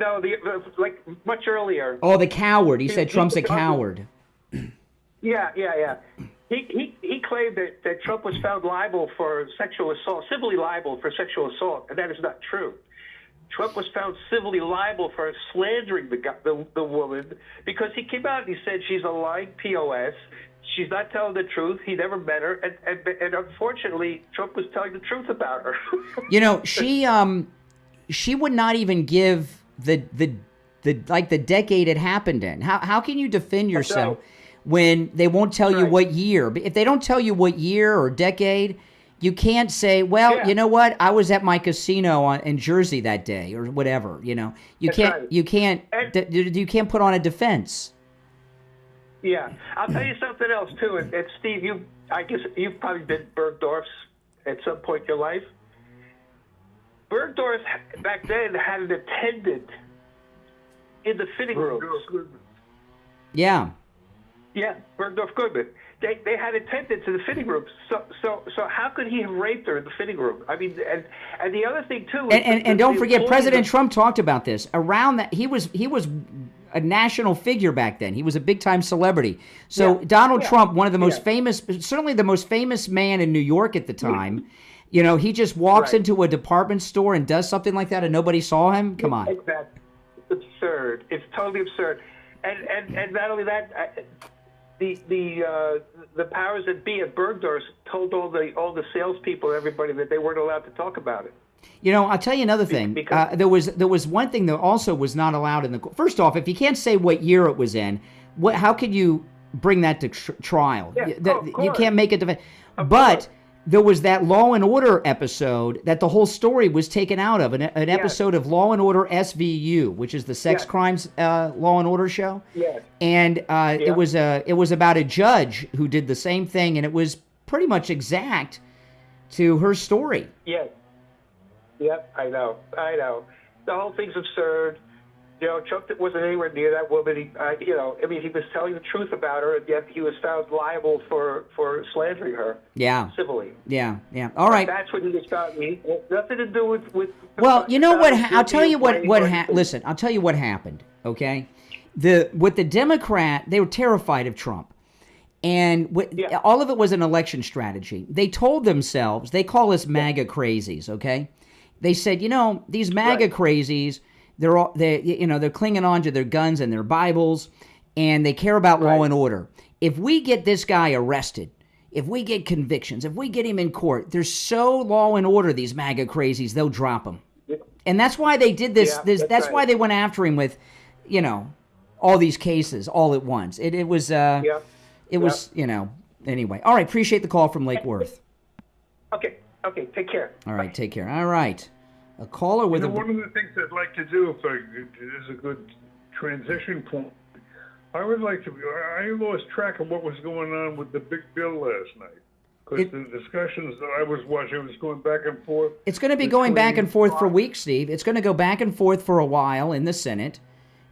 [SPEAKER 17] like much earlier.
[SPEAKER 1] Oh, the coward. He said Trump's a coward.
[SPEAKER 17] Yeah. He claimed that Trump was found liable for sexual assault, civilly liable for sexual assault, and that is not true. Trump was found civilly liable for slandering the woman because he came out and he said she's a lying POS. She's not telling the truth. He never met her, and unfortunately, Trump was telling the truth about her.
[SPEAKER 1] She would not even give the decade it happened in. How can you defend yourself when they won't tell you what year? If they don't tell you what year or decade, you can't say, well, you know what? I was at my casino in Jersey that day or whatever. You can't put on a defense.
[SPEAKER 17] Yeah, I'll tell you something else too. And Steve, I guess you've probably been Bergdorf's at some point in your life. Bergdorf back then had an attendant in the fitting room.
[SPEAKER 1] Yeah.
[SPEAKER 17] Yeah, Bergdorf Goodman. They had attendants in the fitting room. So how could he have raped her in the fitting room? I mean, and the other thing too.
[SPEAKER 1] And don't forget, President Trump talked about this. Around that, he was a national figure back then. He was a big time celebrity. So Donald Trump, one of the most famous, certainly the most famous man in New York at the time. He just walks into a department store and does something like that, and nobody saw him. Come on.
[SPEAKER 17] Exactly. It's absurd. It's totally absurd. And not only that, the powers that be at Bergdorf told all the salespeople, everybody, that they weren't allowed to talk about it.
[SPEAKER 1] I'll tell you another thing. There was one thing that also was not allowed in the. First off, if you can't say what year it was in, how could you bring that to trial?
[SPEAKER 17] Yeah,
[SPEAKER 1] you can't make it defense. But there was that Law and Order episode that the whole story was taken out of, an episode of Law and Order SVU, which is the sex crimes Law and Order show.
[SPEAKER 17] Yes.
[SPEAKER 1] And it was about a judge who did the same thing, and it was pretty much exact to her story.
[SPEAKER 17] Yes. Yep, I know. The whole thing's absurd. Trump wasn't anywhere near that woman. He was telling the truth about her, and yet he was found liable for slandering her.
[SPEAKER 1] Yeah.
[SPEAKER 17] Civilly.
[SPEAKER 1] Yeah. All right.
[SPEAKER 17] That's what he was found. Nothing to do with.
[SPEAKER 1] Well, you know what? I'll tell you what listen, I'll tell you what happened. Okay, with the Democrat, they were terrified of Trump. And all of it was an election strategy. They told themselves, they call us MAGA crazies, okay? They said, these MAGA crazies, they're clinging on to their guns and their Bibles, and they care about law and order. If we get this guy arrested, if we get convictions, if we get him in court, they're so law and order, these MAGA crazies, they'll drop him. And that's why they did this. That's right. Why they went after him with, all these cases all at once. It was, anyway. All right, appreciate the call from Lake Worth.
[SPEAKER 17] Okay, take care.
[SPEAKER 1] All right, take care. All right. A caller with
[SPEAKER 14] one of the things I'd like to do, if is a good transition point, I lost track of what was going on with the big bill last night. Because the discussions that I was watching was going back and forth.
[SPEAKER 1] It's going to be going back and forth for weeks, Steve. It's going to go back and forth for a while in the Senate.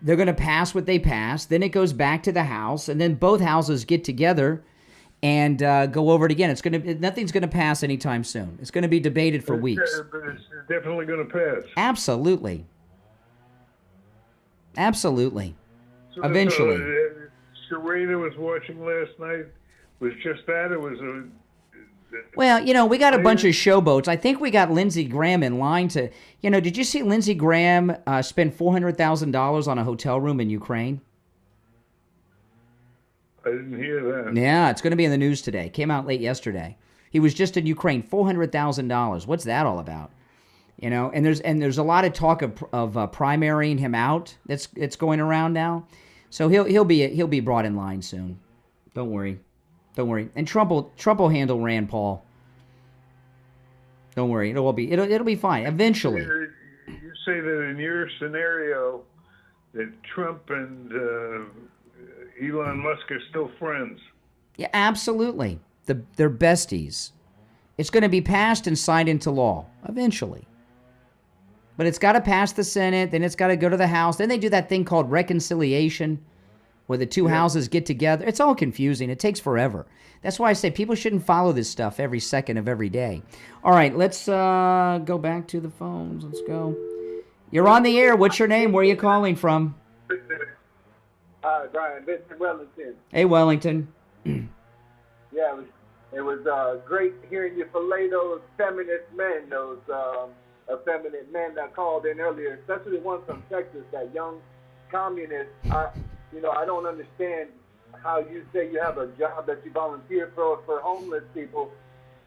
[SPEAKER 1] They're going to pass what they pass. Then it goes back to the House. And then both houses get together and go over it again. Nothing's going to pass anytime soon. It's going to be debated for weeks.
[SPEAKER 14] But it's definitely going to pass.
[SPEAKER 1] Absolutely. Absolutely.
[SPEAKER 14] So
[SPEAKER 1] Eventually.
[SPEAKER 14] Serena was watching last night. Was just that. It was a...
[SPEAKER 1] Well, we got a bunch of showboats. I think we got Lindsey Graham in line to, did you see Lindsey Graham spend $400,000 on a hotel room in Ukraine?
[SPEAKER 14] I didn't hear that.
[SPEAKER 1] Yeah, it's going to be in the news today. Came out late yesterday. He was just in Ukraine, $400,000. What's that all about? And there's a lot of talk of primarying him out. It's going around now. So he'll be brought in line soon. Don't worry. And Trump will handle Rand Paul. Don't worry. It'll be fine eventually.
[SPEAKER 14] You say that in your scenario that Trump and Elon Musk are still friends.
[SPEAKER 1] Yeah, absolutely. They're besties. It's going to be passed and signed into law eventually. But it's got to pass the Senate, then it's got to go to the House. Then they do that thing called reconciliation, where the two houses get together. It's all confusing. It takes forever. That's why I say people shouldn't follow this stuff every second of every day. All right, let's go back to the phones. Let's go. You're on the air. What's your name? Where are you calling from?
[SPEAKER 18] Hi, Brian. Vincent Wellington.
[SPEAKER 1] Hey, Wellington.
[SPEAKER 18] Yeah, it was great hearing you fillet those feminist men, those effeminate men that called in earlier, especially one from Texas, that young communist. I don't understand how you say you have a job that you volunteer for homeless people,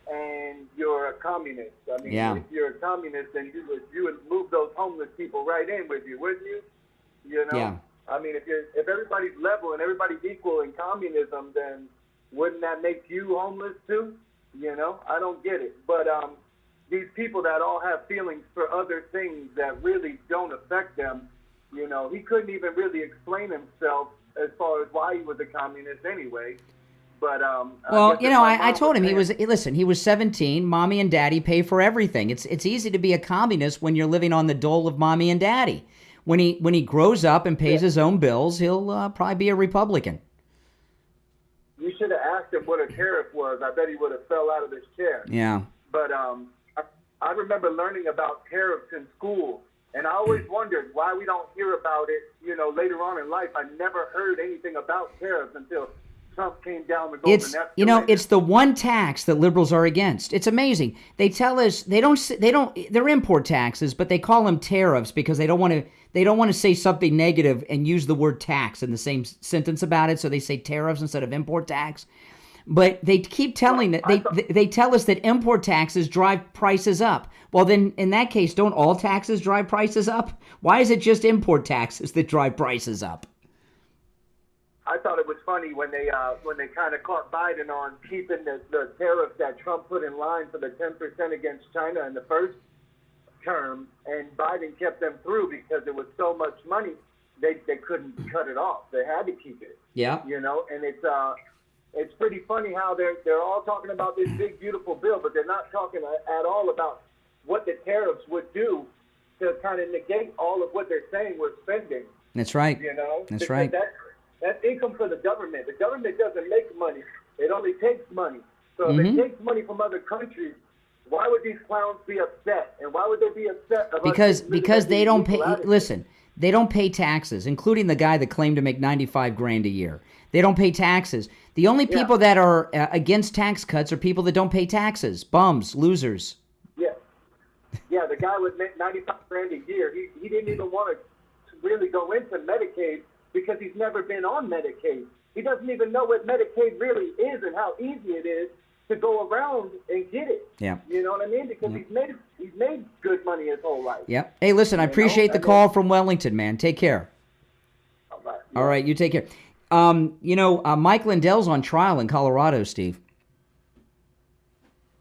[SPEAKER 18] and you're a communist. I mean, if you're a communist, then you would move those homeless people right in with you, wouldn't you?
[SPEAKER 1] Yeah.
[SPEAKER 18] I mean, if everybody's level and everybody's equal in communism, then wouldn't that make you homeless too? I don't get it. But these people that all have feelings for other things that really don't affect them, he couldn't even really explain himself as far as why he was a communist anyway. But
[SPEAKER 1] well, I told him he was 17. Mommy and daddy pay for everything. It's easy to be a communist when you're living on the dole of mommy and daddy. When he grows up and pays his own bills, he'll probably be a Republican.
[SPEAKER 18] You should have asked him what a tariff was. I bet he would have fell out of his chair.
[SPEAKER 1] Yeah.
[SPEAKER 18] But I remember learning about tariffs in school, and I always wondered why we don't hear about it, later on in life. I never heard anything about tariffs until Trump came down the golden escalator.
[SPEAKER 1] It's the one tax that liberals are against. It's amazing. They tell us they're import taxes, but they call them tariffs because they don't want to say something negative and use the word tax in the same sentence about it, so they say tariffs instead of import tax. But they keep telling they tell us that import taxes drive prices up. Well, then in that case, don't all taxes drive prices up? Why is it just import taxes that drive prices up?
[SPEAKER 18] I thought it was funny when they kind of caught Biden on keeping the tariffs that Trump put in line for the 10% against China in the first term, and Biden kept them through because it was so much money they couldn't cut it off. They had to keep it.
[SPEAKER 1] Yeah.
[SPEAKER 18] And it's pretty funny how they're all talking about this big beautiful bill, but they're not talking at all about what the tariffs would do to kind of negate all of what they're saying we're spending.
[SPEAKER 1] That's right. That's
[SPEAKER 18] because
[SPEAKER 1] right.
[SPEAKER 18] That's income for the government. The government doesn't make money. It only takes money. So if it takes money from other countries, why would these clowns be upset? And why would they be upset?
[SPEAKER 1] Because they don't pay. Listen, they don't pay taxes, including the guy that claimed to make $95,000 a year. They don't pay taxes. The only people that are against tax cuts are people that don't pay taxes. Bums, losers.
[SPEAKER 18] Yeah, the guy with $95,000 a year, he didn't even want to really go into Medicaid because he's never been on Medicaid. He doesn't even know what Medicaid really is and how easy it is to go around and get it.
[SPEAKER 1] Yeah.
[SPEAKER 18] You know what I mean? Because he's made good money his whole life.
[SPEAKER 1] Yep. Hey, listen, I appreciate the call from Wellington, man. Take care. All right, you take care. Mike Lindell's on trial in Colorado, Steve.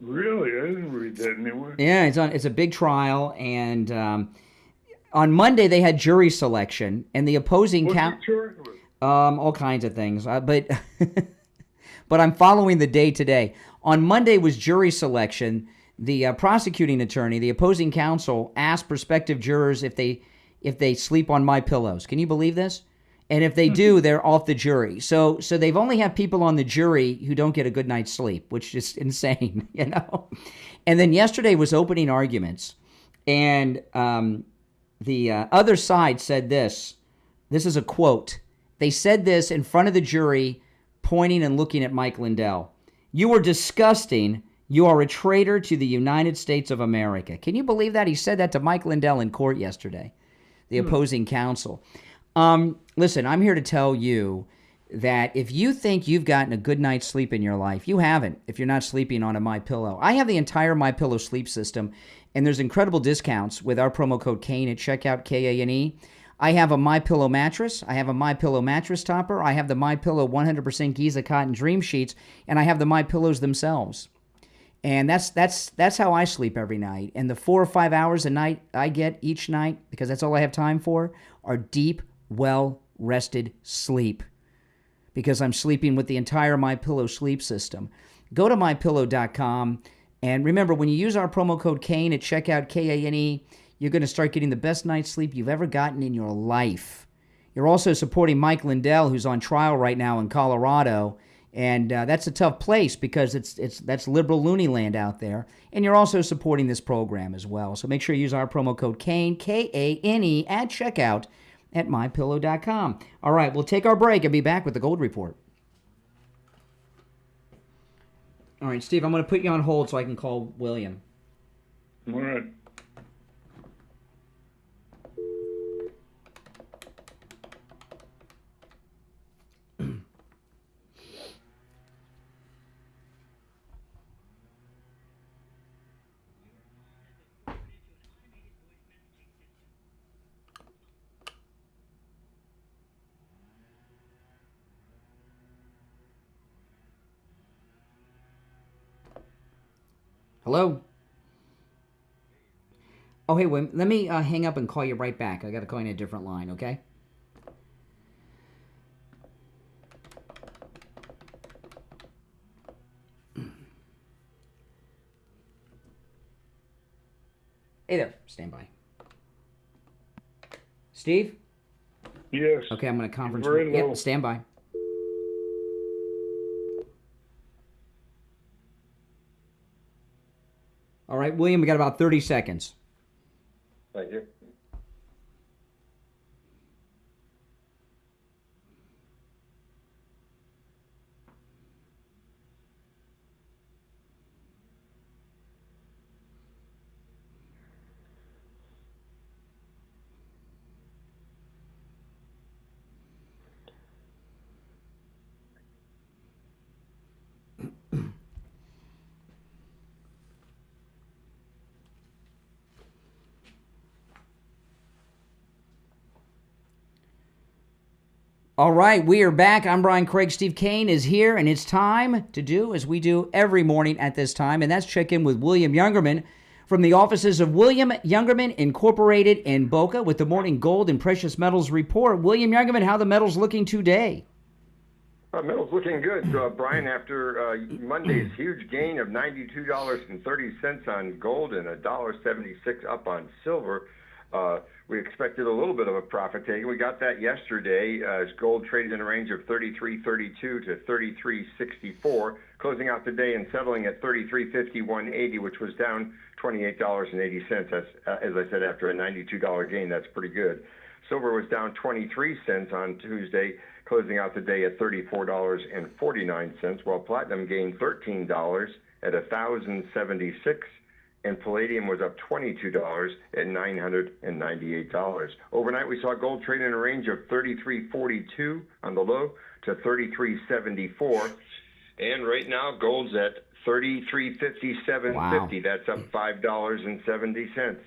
[SPEAKER 14] Really? I didn't read that anywhere.
[SPEAKER 1] Yeah, it's a big trial, and on Monday they had jury selection, and the opposing all kinds of things. But I'm following the day today. On Monday was jury selection. The prosecuting attorney, the opposing counsel, asked prospective jurors if they sleep on my pillows. Can you believe this? And if they do, they're off the jury. So they've only had people on the jury who don't get a good night's sleep, which is insane, you know. And then yesterday was opening arguments, and the other side said this. This is a quote. They said this in front of the jury, pointing and looking at Mike Lindell. "You are disgusting. You are a traitor to the United States of America." Can you believe that? He said that to Mike Lindell in court yesterday, the opposing counsel. Listen, I'm here to tell you that if you think you've gotten a good night's sleep in your life, you haven't if you're not sleeping on a MyPillow. I have the entire MyPillow sleep system, and there's incredible discounts with our promo code Kane at checkout, Kane. I have a MyPillow mattress. I have a MyPillow mattress topper. I have the MyPillow 100% Giza Cotton Dream Sheets, and I have the MyPillows themselves. And that's how I sleep every night. And the 4 or 5 hours a night I get each night, because that's all I have time for, are deep, well-rested sleep, because I'm sleeping with the entire MyPillow sleep system. Go to MyPillow.com, and remember, when you use our promo code Kane at checkout, Kane, you're going to start getting the best night's sleep you've ever gotten in your life. You're also supporting Mike Lindell, who's on trial right now in Colorado, and that's a tough place because that's liberal loony land out there. And you're also supporting this program as well. So make sure you use our promo code Kane, Kane, at checkout at MyPillow.com. All right, we'll take our break and be back with the Gold Report. All right, Steve, I'm going to put you on hold so I can call William.
[SPEAKER 14] All right.
[SPEAKER 1] Hello? Oh, hey, William, let me hang up and call you right back. I got to call you on a different line, okay? Hey there. Stand by. Steve?
[SPEAKER 14] Yes.
[SPEAKER 1] Okay, I'm going to conference.
[SPEAKER 14] Very low.
[SPEAKER 1] Yep, stand by. All right, William, we got about 30 seconds.
[SPEAKER 19] Thank you.
[SPEAKER 1] All right, we are back. I'm Brian Craig. Steve Kane is here, and it's time to do as we do every morning at this time, and that's check in with William Youngerman from the offices of William Youngerman Incorporated in Boca with the Morning Gold and Precious Metals Report. William Youngerman, how the metals looking today?
[SPEAKER 19] Metal's looking good, Brian, after Monday's huge gain of $92.30 on gold and $1.76 up on silver. We expected a little bit of a profit taking. We got that yesterday as gold traded in a range of $33.32 to $33.64, closing out the day and settling at $33.51.80, which was down $28.80. That's, as I said, after a $92 gain, that's pretty good. Silver was down 23 cents on Tuesday, closing out the day at $34.49, while platinum gained $13 at $1,076. And palladium was up $22 at $998. Overnight, we saw gold trade in a range of $33.42 on the low to $33.74. And right now, gold's at $33.57.50.
[SPEAKER 1] Wow.
[SPEAKER 19] That's up $5.70.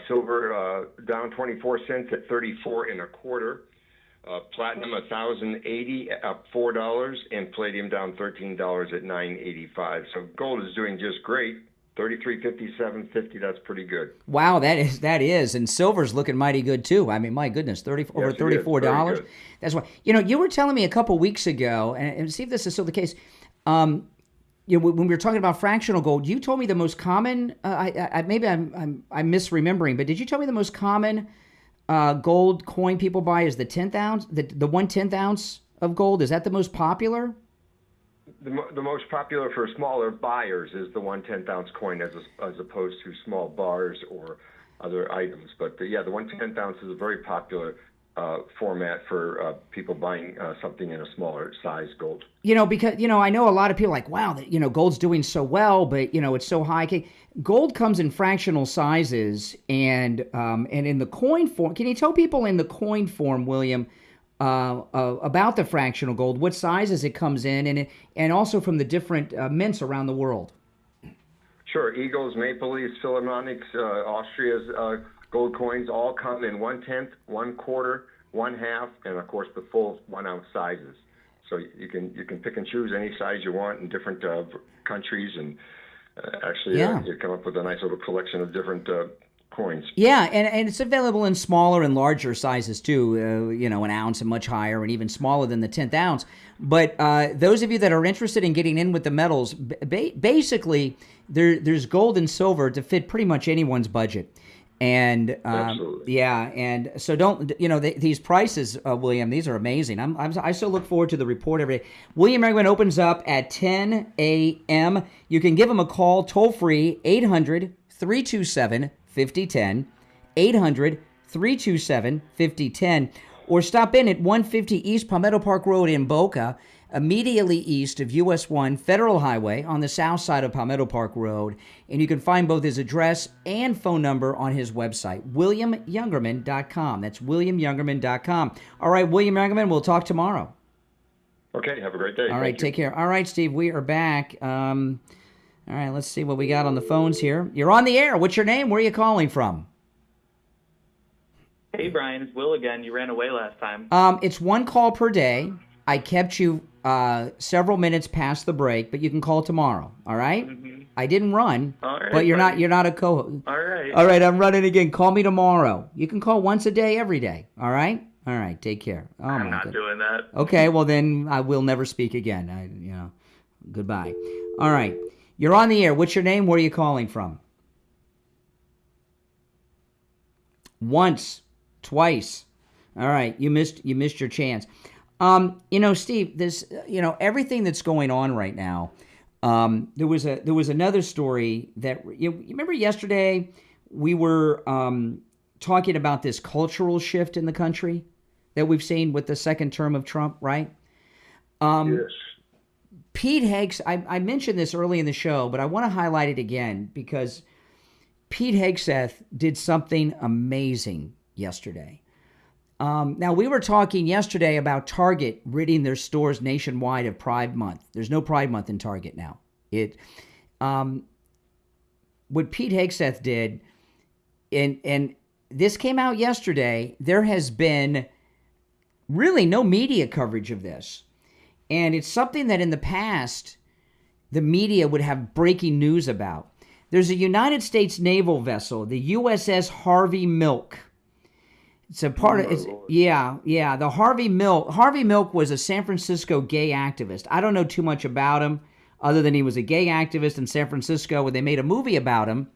[SPEAKER 19] Silver down 24 cents at 34 and a quarter. Platinum $1,080 up $4, and palladium down $13 at $9.85. So gold is doing just great. 33.57.50. That's pretty good.
[SPEAKER 1] Wow, that is, and silver's looking mighty good too. I mean, my goodness, over $34. That's why. You were telling me a couple weeks ago, and see if this is still the case. When we were talking about fractional gold, you told me the most common. Maybe I'm misremembering, but did you tell me the most common gold coin people buy is the 10th ounce, the 1/10 ounce of gold? Is that the most popular?
[SPEAKER 19] The most popular for smaller buyers is the 1/10 ounce coin, as opposed to small bars or other items. But the 1/10 ounce is a very popular format for people buying something in a smaller size gold.
[SPEAKER 1] Because I know a lot of people are like, wow, gold's doing so well, but it's so high. Gold comes in fractional sizes, and in the coin form. Can you tell people in the coin form, William, about the fractional gold, what sizes it comes in, and also from the different mints around the world?
[SPEAKER 19] Sure. Eagles, Maple Leafs, Philharmonics, Austria's gold coins all come in 1/10, 1/4, 1/2, and of course the full 1 ounce sizes. So you can pick and choose any size you want in different countries, and you come up with a nice little collection of different coins. Yeah,
[SPEAKER 1] and it's available in smaller and larger sizes too. An ounce and much higher, and even smaller than the 10th ounce. But those of you that are interested in getting in with the metals, basically there's gold and silver to fit pretty much anyone's budget. And and so don't these prices, William, these are amazing. I still look forward to the report every day. William Eggerman opens up at 10 a.m. You can give him a call toll free, 800-327-5010, 800-327-5010, or stop in at 150 East Palmetto Park Road in Boca, immediately east of US 1 Federal Highway on the south side of Palmetto Park Road. And you can find both his address and phone number on his website, WilliamYungerman.com. That's WilliamYungerman.com. All right, William Youngerman, we'll talk tomorrow.
[SPEAKER 19] Okay, have a great day.
[SPEAKER 1] All right, take care. All right, Steve, we are back. All right, let's see what we got on the phones here. You're on the air. What's your name? Where are you calling from?
[SPEAKER 15] Hey, Brian, it's Will again. You ran away last time.
[SPEAKER 1] It's one call per day. I kept you several minutes past the break, but you can call tomorrow. All right? Mm-hmm. I didn't run, but you're not a co-host.
[SPEAKER 15] All right.
[SPEAKER 1] All right, I'm running again. Call me tomorrow. You can call once a day, every day. All right? All right, take care. Oh,
[SPEAKER 15] I'm not doing that.
[SPEAKER 1] Okay, well then I will never speak again. Goodbye. All right. You're on the air. What's your name? Where are you calling from? Once, twice. All right, you missed your chance. Steve, this, everything that's going on right now. There was another story that you remember yesterday we were talking about this cultural shift in the country that we've seen with the second term of Trump, right?
[SPEAKER 14] Yes.
[SPEAKER 1] Pete Hegseth, I mentioned this early in the show, but I want to highlight it again because Pete Hegseth did something amazing yesterday. Now, we were talking yesterday about Target ridding their stores nationwide of Pride Month. There's no Pride Month in Target now. What Pete Hegseth did, and this came out yesterday, there has been really no media coverage of this. And it's something that in the past, the media would have breaking news about. There's a United States naval vessel, the USS Harvey Milk. It's a part of, the Harvey Milk. Harvey Milk was a San Francisco gay activist. I don't know too much about him other than he was a gay activist in San Francisco, and they made a movie about him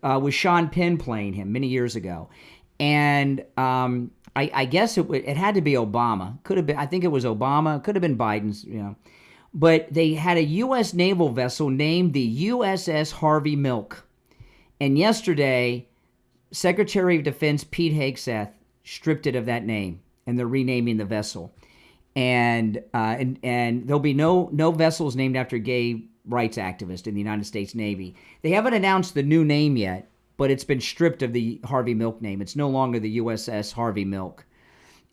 [SPEAKER 1] with Sean Penn playing him many years ago. And I guess it had to be Obama. Could have been, I think it was Obama. Could have been Biden's, But they had a U.S. naval vessel named the USS Harvey Milk. And yesterday, Secretary of Defense Pete Hegseth stripped it of that name, and they're renaming the vessel. And there'll be no vessels named after gay rights activists in the United States Navy. They haven't announced the new name yet, but it's been stripped of the Harvey Milk name. It's no longer the USS Harvey Milk.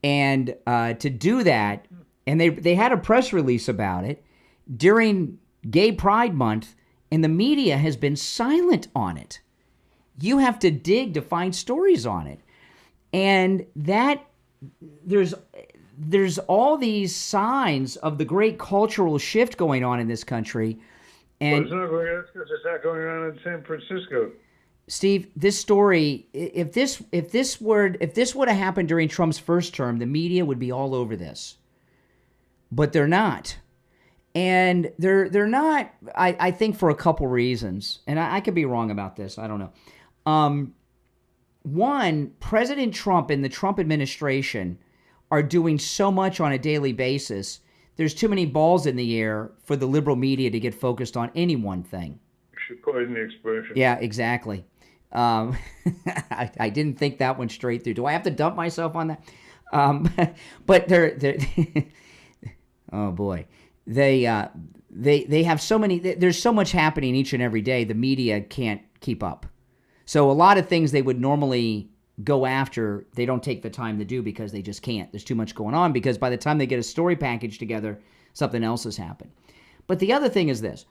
[SPEAKER 1] And to do that, And they had a press release about it during Gay Pride Month, and the media has been silent on it. You have to dig to find stories on it. And that there's all these signs of the great cultural shift going on in this country. And
[SPEAKER 14] well, it's not going on in San Francisco.
[SPEAKER 1] Steve, this story, if this would have happened during Trump's first term, the media would be all over this. But they're not. And they're not, I think, for a couple reasons. And I could be wrong about this. I don't know. One, President Trump and the Trump administration are doing so much on a daily basis. There's too many balls in the air for the liberal media to get focused on any one thing.
[SPEAKER 14] You should pardon the expression.
[SPEAKER 1] Yeah, exactly. I didn't think that one straight through. Do I have to dump myself on that? But they're oh boy, they have so many. There's so much happening each and every day. The media can't keep up. So a lot of things they would normally go after, they don't take the time to do because they just can't. There's too much going on, because by the time they get a story package together, something else has happened. But the other thing is this.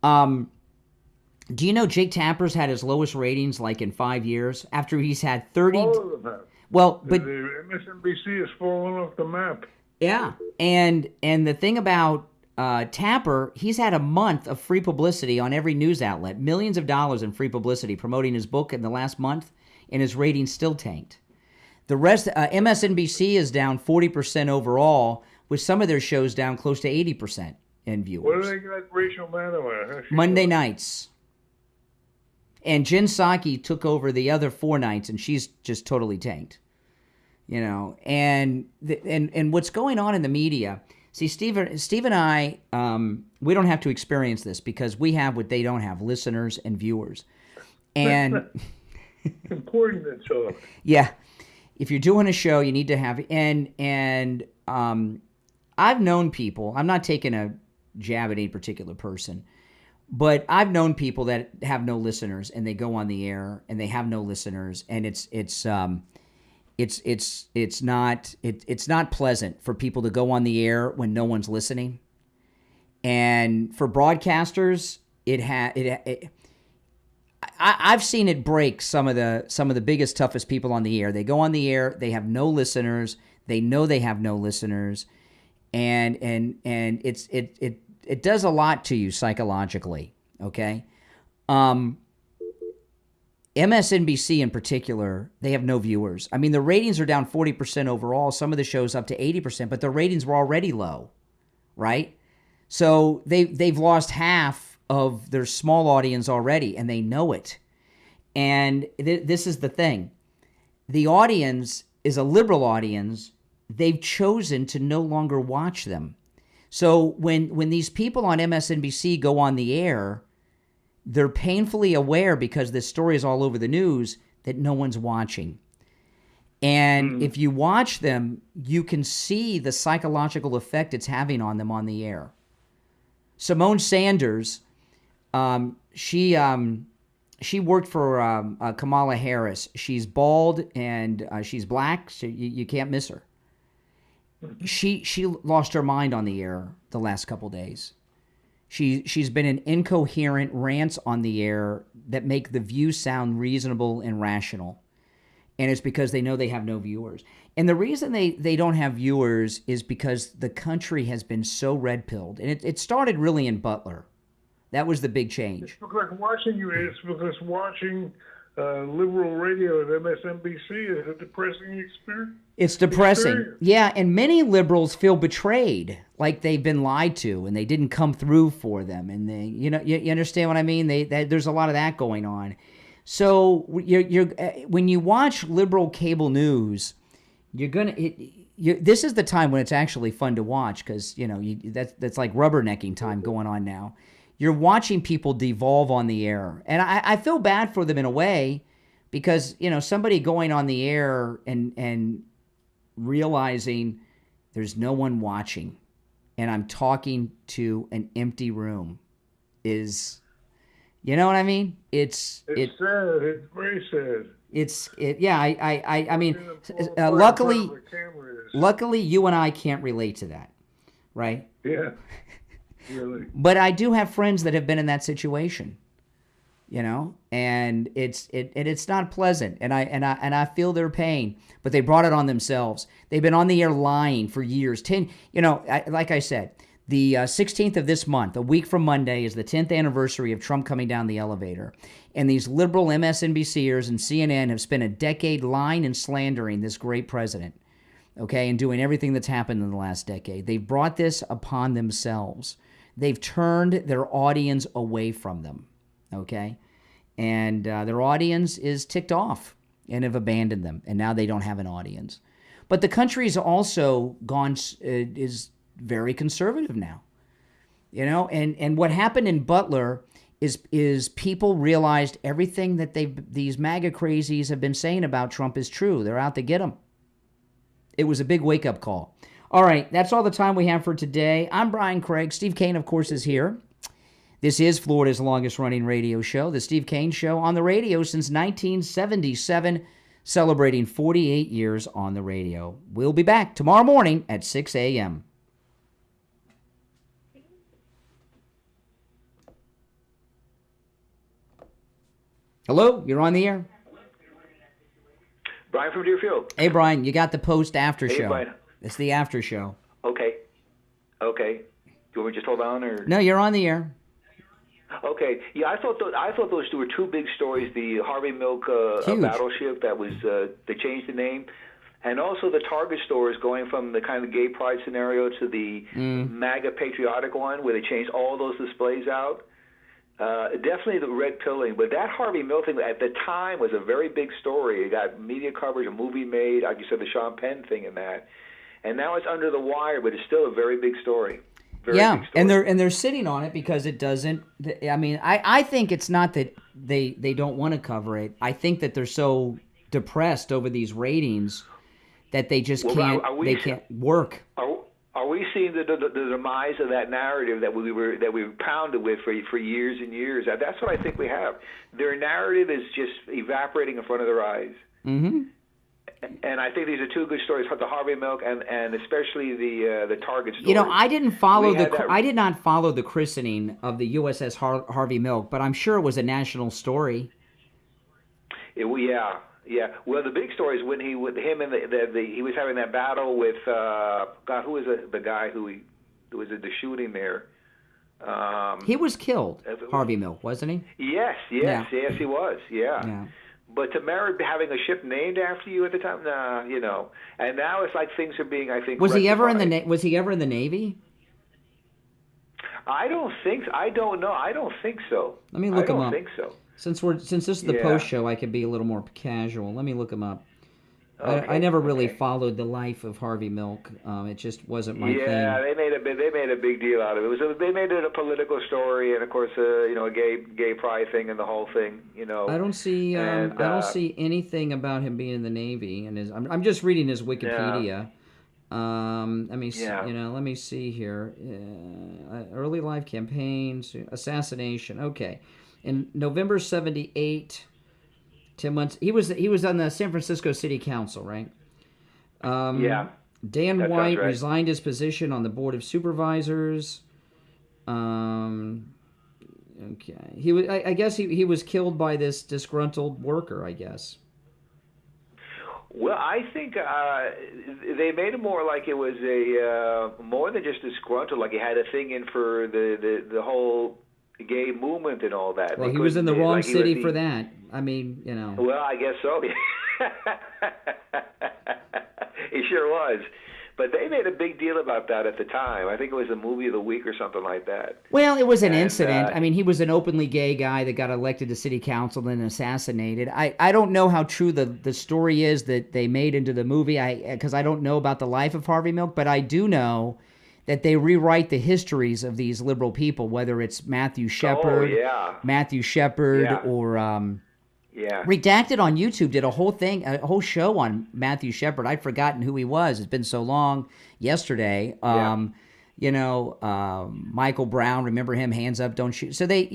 [SPEAKER 1] Do you know Jake Tapper's had his lowest ratings like in 5 years after he's had 30?
[SPEAKER 14] All of them.
[SPEAKER 1] Well, but
[SPEAKER 14] the MSNBC has fallen off the map.
[SPEAKER 1] Yeah, and the thing about Tapper, he's had a month of free publicity on every news outlet, millions of dollars in free publicity promoting his book in the last month, and his ratings still tanked. The rest, MSNBC is down 40% overall, with some of their shows down close to 80% in viewers.
[SPEAKER 14] What do they got Rachel Maddow at?
[SPEAKER 1] Monday nights. And Jen Psaki took over the other 4 nights, and she's just totally tanked. You know, and what's going on in the media. See, Steve and I, we don't have to experience this because we have what they don't have: listeners and viewers. And
[SPEAKER 14] important to talk.
[SPEAKER 1] Yeah, if you're doing a show, you need to have. And I've known people. I'm not taking a jab at any particular person, but I've known people that have no listeners, and they go on the air and they have no listeners, and it's not pleasant for people to go on the air when no one's listening. And for broadcasters, I've seen it break some of the biggest, toughest people on the air. They go on the air, they have no listeners, they know they have no listeners, and it does a lot to you psychologically, okay? MSNBC in particular, they have no viewers. I mean, the ratings are down 40% overall. Some of the shows up to 80%, but the ratings were already low, right? So they've lost half of their small audience already, and they know it. And this is the thing. The audience is a liberal audience. They've chosen to no longer watch them. So when these people on MSNBC go on the air, they're painfully aware, because this story is all over the news, that no one's watching. And if you watch them, you can see the psychological effect it's having on them on the air. Simone Sanders, she worked for Kamala Harris. She's bald and she's black, so you can't miss her. She lost her mind on the air the last couple days. She's been in incoherent rants on the air that make the views sound reasonable and rational. And it's because they know they have no viewers. And the reason they don't have viewers is because the country has been so red-pilled. And it started really in Butler. That was the big change.
[SPEAKER 14] It's because watching liberal radio at MSNBC is a depressing experience.
[SPEAKER 1] It's depressing. Yeah, and many liberals feel betrayed, like they've been lied to and they didn't come through for them. And they, you understand what I mean? There's a lot of that going on. So when you watch liberal cable news, this is the time when it's actually fun to watch, because that's like rubbernecking time going on now. You're watching people devolve on the air. And I feel bad for them in a way, because, somebody going on the air and realizing there's no one watching and I'm talking to an empty room is, you know what I mean? It's sad.
[SPEAKER 14] It's very sad.
[SPEAKER 1] I mean, luckily you and I can't relate to that. right?
[SPEAKER 14] Yeah. Really.
[SPEAKER 1] But I do have friends that have been in that situation, you know, and it's not pleasant, and I feel their pain. But they brought it on themselves. They've been on the air lying for years. Like I said, the 16th of this month, a week from Monday, is the 10th anniversary of Trump coming down the elevator. And these liberal MSNBCers and CNN have spent a decade lying and slandering this great president, okay, and doing everything that's happened in the last decade. They've brought this upon themselves. They've turned their audience away from them, okay? And their audience is ticked off and have abandoned them, and now they don't have an audience. But the country's also is very conservative now, you know? And what happened in Butler is people realized everything that these MAGA crazies have been saying about Trump is true. They're out to get him. It was a big wake-up call. All right, that's all the time we have for today. I'm Brian Craig. Steve Kane, of course, is here. This is Florida's longest-running radio show, The Steve Kane Show, on the radio since 1977, celebrating 48 years on the radio. We'll be back tomorrow morning at 6 a.m. Hello, you're on the air.
[SPEAKER 20] Brian from Deerfield.
[SPEAKER 1] Hey, Brian, you got the post-after
[SPEAKER 20] Hey,
[SPEAKER 1] show.
[SPEAKER 20] Brian.
[SPEAKER 1] It's the after show.
[SPEAKER 20] Okay. Do you want me to just hold on, or?
[SPEAKER 1] No, you're on the air.
[SPEAKER 20] Okay. Yeah, I thought those two were two big stories. The Harvey Milk
[SPEAKER 1] Huge.
[SPEAKER 20] battleship that was they changed the name, and also the Target stores going from the kind of gay pride scenario to the MAGA patriotic one, where they changed all those displays out. Definitely the red pilling, but that Harvey Milk thing at the time was a very big story. It got media coverage, a movie made, like you said, the Sean Penn thing and that. And now it's under the wire, but it's still a very big story. Very big story.
[SPEAKER 1] and they're sitting on it because it doesn't. I mean, I think it's not that they don't want to cover it. I think that they're so depressed over these ratings that they just can't work.
[SPEAKER 20] Are we seeing the demise of that narrative that we were pounded with for years and years? That's what I think we have. Their narrative is just evaporating in front of their eyes.
[SPEAKER 1] Mm-hmm.
[SPEAKER 20] And I think these are two good stories, the Harvey Milk and especially the Target story.
[SPEAKER 1] You know, I did not follow the christening of the USS Harvey Milk, but I'm sure it was a national story.
[SPEAKER 20] Yeah. Well, the big story is when he was having that battle with God. Who was the guy who was at the shooting there?
[SPEAKER 1] He was killed, Harvey Milk, wasn't he?
[SPEAKER 20] Yes, he was. Yeah. But to merit having a ship named after you at the time, nah, you know. And now it's like things are being, I think.
[SPEAKER 1] Was he ever in the Navy?
[SPEAKER 20] I don't think. I don't know. I don't think so.
[SPEAKER 1] Let me look him up.
[SPEAKER 20] I don't think so.
[SPEAKER 1] Since this is the post show, I could be a little more casual. Let me look him up.
[SPEAKER 20] Okay,
[SPEAKER 1] I never really followed the life of Harvey Milk. It just wasn't my thing.
[SPEAKER 20] Yeah, they made a big deal out of it. They made it a political story, and of course, a gay pride thing and the whole thing. You know.
[SPEAKER 1] I don't see anything about him being in the Navy, and I'm just reading his Wikipedia. Let me see. Let me see here. Early life campaigns, assassination. Okay. In November '78, 10 months. He was on the San Francisco City Council, right? Dan White resigned his position on the Board of Supervisors. Okay. He was. I guess he was killed by this disgruntled worker, I guess.
[SPEAKER 20] Well, I think they made it more like it was more than just disgruntled. Like he had a thing in for the whole gay movement and all that.
[SPEAKER 1] Well, he was in the wrong city for that. I mean, you know.
[SPEAKER 20] Well, I guess so. He sure was. But they made a big deal about that at the time. I think it was a movie of the week or something like that.
[SPEAKER 1] Well, it was an incident. I mean, he was an openly gay guy that got elected to city council and then assassinated. I don't know how true the story is that they made into the movie, because I don't know about the life of Harvey Milk, but I do know that they rewrite the histories of these liberal people, whether it's Matthew Shepard, or Redacted on YouTube did a whole show on Matthew Shepard. I'd forgotten who he was. It's been so long. Yesterday, Michael Brown, remember him? Hands up, don't shoot. So they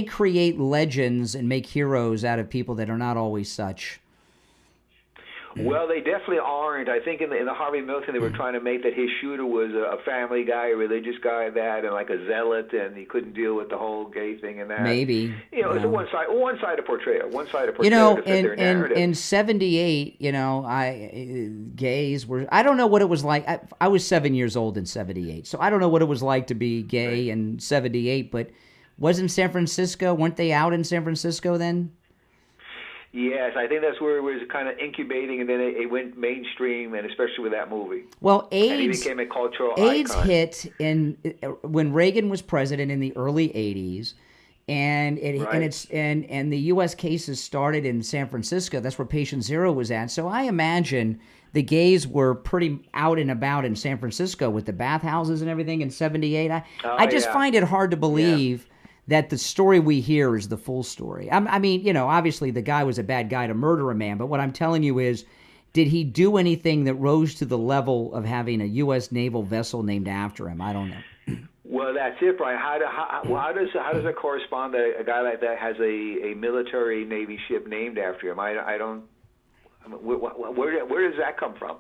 [SPEAKER 1] create legends and make heroes out of people that are not always such.
[SPEAKER 20] Well, they definitely aren't. I think in the Harvey Milk thing, they were trying to make that his shooter was a family guy, a religious guy, and like a zealot, and he couldn't deal with the whole gay thing and that.
[SPEAKER 1] Maybe.
[SPEAKER 20] It's a one-sided portrayal. One-sided portrayal
[SPEAKER 1] You know,
[SPEAKER 20] to fit their narrative.
[SPEAKER 1] in '78, gays were. I don't know what it was like. I was 7 years old in '78, so I don't know what it was like to be gay in '78. But wasn't San Francisco? Weren't they out in San Francisco then?
[SPEAKER 20] Yes, I think that's where it was kind of incubating, and then it went mainstream, and especially with that movie.
[SPEAKER 1] Well,
[SPEAKER 20] and he
[SPEAKER 1] AIDS
[SPEAKER 20] became a cultural
[SPEAKER 1] icon.
[SPEAKER 20] hit
[SPEAKER 1] when Reagan was president in the early '80s, and the U.S. cases started in San Francisco. That's where patient zero was at. So I imagine the gays were pretty out and about in San Francisco with the bathhouses and everything in '78. I just find it hard to believe that the story we hear is the full story. I mean, obviously the guy was a bad guy to murder a man, but what I'm telling you is, did he do anything that rose to the level of having a U.S. naval vessel named after him? I don't know.
[SPEAKER 20] Well, that's it, Brian. How does it correspond that a guy like that has a military Navy ship named after him? I don't. Where does that come from?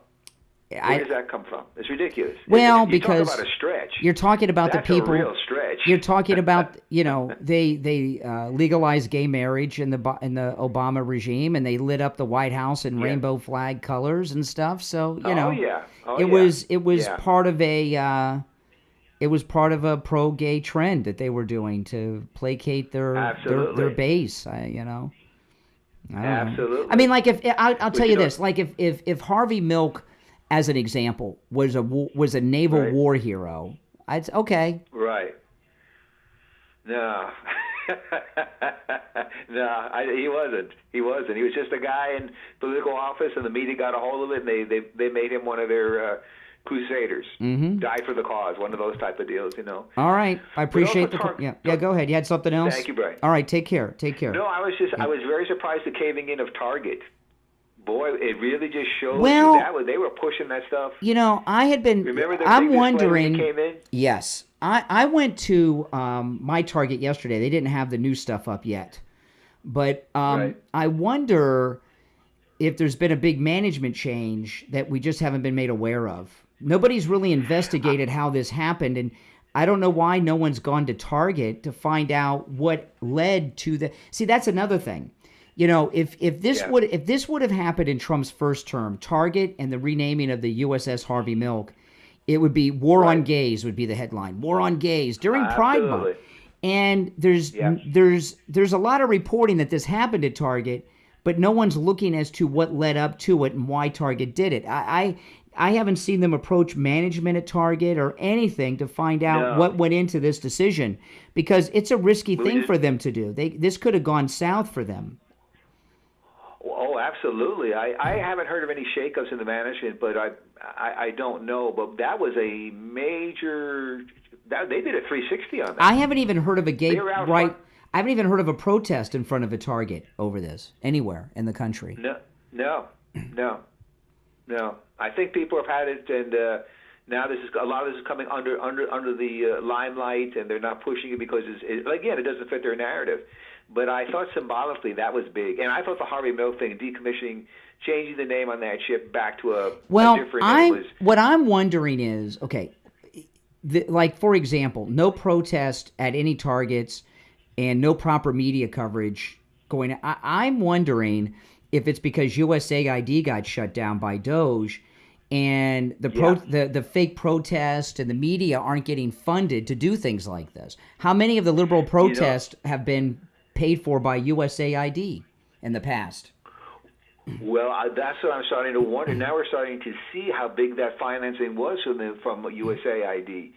[SPEAKER 20] Where does that come from? It's ridiculous.
[SPEAKER 1] Well,
[SPEAKER 20] you
[SPEAKER 1] because
[SPEAKER 20] talk about a stretch.
[SPEAKER 1] You're talking about
[SPEAKER 20] That's
[SPEAKER 1] the people.
[SPEAKER 20] a real stretch.
[SPEAKER 1] You're talking about they legalized gay marriage in the Obama regime, and they lit up the White House in rainbow flag colors and stuff. So it was part of a pro gay trend that they were doing to placate their base. I don't know.
[SPEAKER 20] Absolutely.
[SPEAKER 1] I mean, like I'll tell you this, like if Harvey Milk, as an example, was a naval war hero, I'd okay.
[SPEAKER 20] Right. No. He wasn't. He wasn't. He was just a guy in political office, and the media got a hold of it, and they made him one of their crusaders.
[SPEAKER 1] Mm-hmm.
[SPEAKER 20] Die for the cause. One of those type of deals,
[SPEAKER 1] All right. I appreciate yeah. Go ahead. You had something else?
[SPEAKER 20] Thank you, Brian.
[SPEAKER 1] All right. Take care.
[SPEAKER 20] No, I was very surprised at the caving in of Target. Boy, it really just shows
[SPEAKER 1] Well,
[SPEAKER 20] that they were pushing that stuff.
[SPEAKER 1] I had been.
[SPEAKER 20] Remember the
[SPEAKER 1] I'm
[SPEAKER 20] big display
[SPEAKER 1] wondering.
[SPEAKER 20] when you came in?
[SPEAKER 1] Yes, I went to my Target yesterday. They didn't have the new stuff up yet, but I wonder if there's been a big management change that we just haven't been made aware of. Nobody's really investigated how this happened, and I don't know why no one's gone to Target to find out what led to the. See, that's another thing. If this would have happened in Trump's first term, Target and the renaming of the USS Harvey Milk, it would be "War on Gays" would be the headline. War on gays during Pride Month, and there's a lot of reporting that this happened at Target, but no one's looking as to what led up to it and why Target did it. I haven't seen them approach management at Target or anything to find out what went into this decision, because it's a risky thing for them to do. This could have gone south for them.
[SPEAKER 20] Oh, absolutely. I haven't heard of any shakeups in the management, but I don't know. But that was a major. They did a 360 on that.
[SPEAKER 1] I haven't even heard of I haven't even heard of a protest in front of a Target over this anywhere in the country.
[SPEAKER 20] No. I think people have had it, and now a lot of this is coming under the limelight, and they're not pushing it because it doesn't fit their narrative. But I thought symbolically that was big, and I thought the Harvey Milk thing, decommissioning, changing the name on that ship back to a different.
[SPEAKER 1] What I'm wondering is, like for example, no protest at any Targets, and no proper media coverage going. I'm wondering if it's because USAID got shut down by Doge, and the fake protest and the media aren't getting funded to do things like this. How many of the liberal protests have been paid for by USAID in the past?
[SPEAKER 20] Well, that's what I'm starting to wonder. Now we're starting to see how big that financing was from USAID.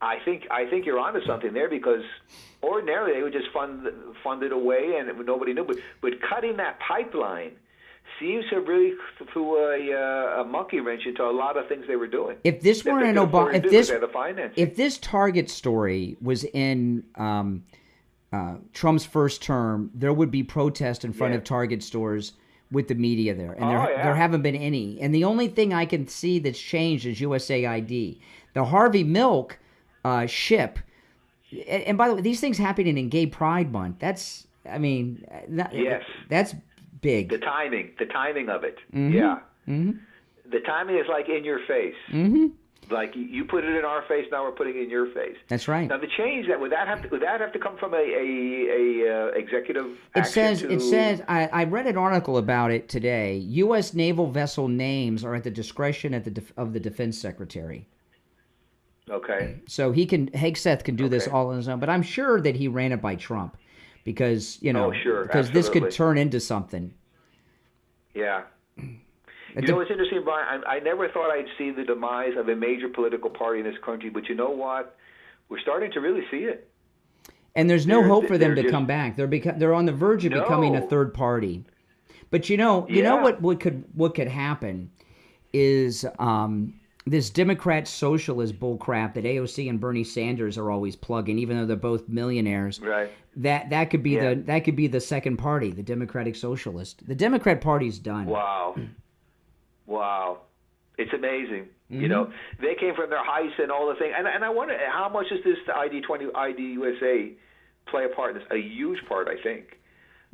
[SPEAKER 20] I think you're onto something there, because ordinarily they would just fund it away and nobody knew. But cutting that pipeline seems to really threw a monkey wrench into a lot of things they were doing.
[SPEAKER 1] If this were an Obama, if this Target story was in Trump's first term, there would be protests in front of Target stores with the media there, and there haven't been any. And the only thing I can see that's changed is USAID. The Harvey Milk ship, and by the way, these things happening in Gay Pride Month. That's that's big.
[SPEAKER 20] The timing of it.
[SPEAKER 1] Mm-hmm.
[SPEAKER 20] Yeah. The timing is like in your face. Like you put it in our face, now we're putting it in your face.
[SPEAKER 1] That's right.
[SPEAKER 20] Now the change that would that have to come from a executive action?
[SPEAKER 1] It says I read an article about it today. U.S. naval vessel names are at the discretion of the defense secretary.
[SPEAKER 20] Okay.
[SPEAKER 1] So Hegseth can do this all on his own, but I'm sure that he ran it by Trump because because this could turn into something.
[SPEAKER 20] Yeah. You know what's interesting, Brian? I never thought I'd see the demise of a major political party in this country, but you know what? We're starting to really see it.
[SPEAKER 1] And there's no hope for them to come back. They're on the verge of becoming a third party. But you know what could happen is this Democrat socialist bullcrap that AOC and Bernie Sanders are always plugging, even though they're both millionaires.
[SPEAKER 20] Right.
[SPEAKER 1] That could be the second party, the Democratic Socialist. The Democrat Party's done.
[SPEAKER 20] Wow. It's amazing. You know, they came from their heights and all the things. And I wonder, how much does this ID USA play a part in this? A huge part, I think.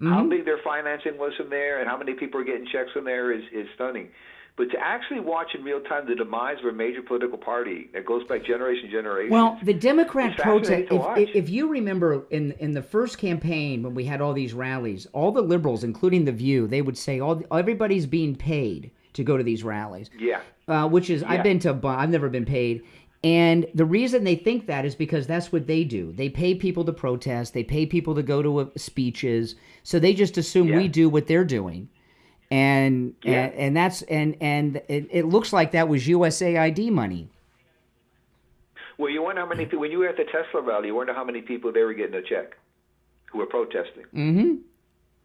[SPEAKER 20] How big their financing was from there and how many people are getting checks from there is stunning. But to actually watch in real time the demise of a major political party that goes back generation to generation.
[SPEAKER 1] Well, the Democrat protest, if you remember in the first campaign when we had all these rallies, all the liberals, including The View, they would say everybody's being paid to go to these rallies.
[SPEAKER 20] Yeah.
[SPEAKER 1] Which is, I've never been paid. And the reason they think that is because that's what they do. They pay people to protest. They pay people to go to speeches. So they just assume we do what they're doing. And it looks like that was USAID money.
[SPEAKER 20] Well, you wonder how many people, when you were at the Tesla rally, you wonder how many people they were getting a check who were protesting.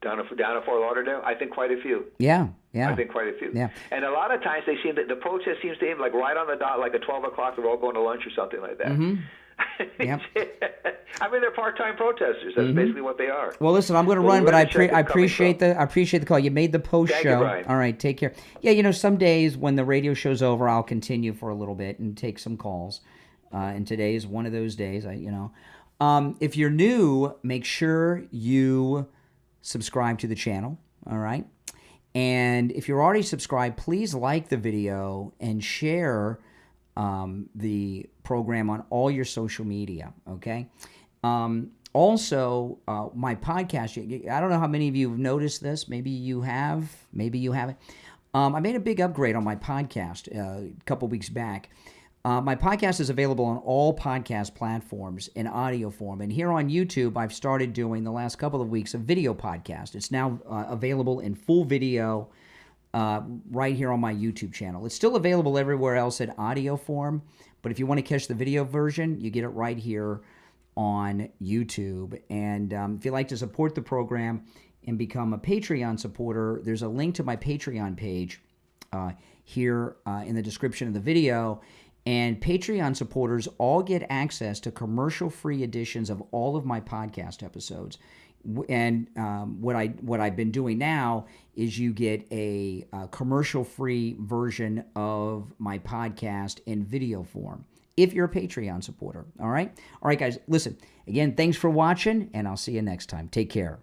[SPEAKER 20] Down in Fort Lauderdale, I think quite a few.
[SPEAKER 1] Yeah.
[SPEAKER 20] I think quite a few.
[SPEAKER 1] Yeah.
[SPEAKER 20] And a lot of times they seem that the protest seems to end like right on the dot, like at 12 o'clock, they're all going to lunch or something like that.
[SPEAKER 1] Yep.
[SPEAKER 20] I mean, they're part-time protesters. That's basically what they are.
[SPEAKER 1] Well, listen, I'm going to run, but I appreciate the call. You made the post
[SPEAKER 20] Thank
[SPEAKER 1] show.
[SPEAKER 20] you, Brian.
[SPEAKER 1] All right, take care. Yeah, some days when the radio show's over, I'll continue for a little bit and take some calls. And today is one of those days. If you're new, make sure you subscribe to the channel. All right. And if you're already subscribed, please like the video and share the program on all your social media, okay? Also, my podcast, I don't know how many of you have noticed this. Maybe you have, maybe you haven't. I made a big upgrade on my podcast a couple weeks back. My podcast is available on all podcast platforms in audio form. And here on YouTube, I've started doing the last couple of weeks a video podcast. It's now available in full video right here on my YouTube channel. It's still available everywhere else in audio form, but if you want to catch the video version, you get it right here on YouTube. And if you'd like to support the program and become a Patreon supporter, there's a link to my Patreon page here in the description of the video. And Patreon supporters all get access to commercial-free editions of all of my podcast episodes. And what I've been doing now is you get a commercial-free version of my podcast in video form if you're a Patreon supporter. All right, guys. Listen again. Thanks for watching, and I'll see you next time. Take care.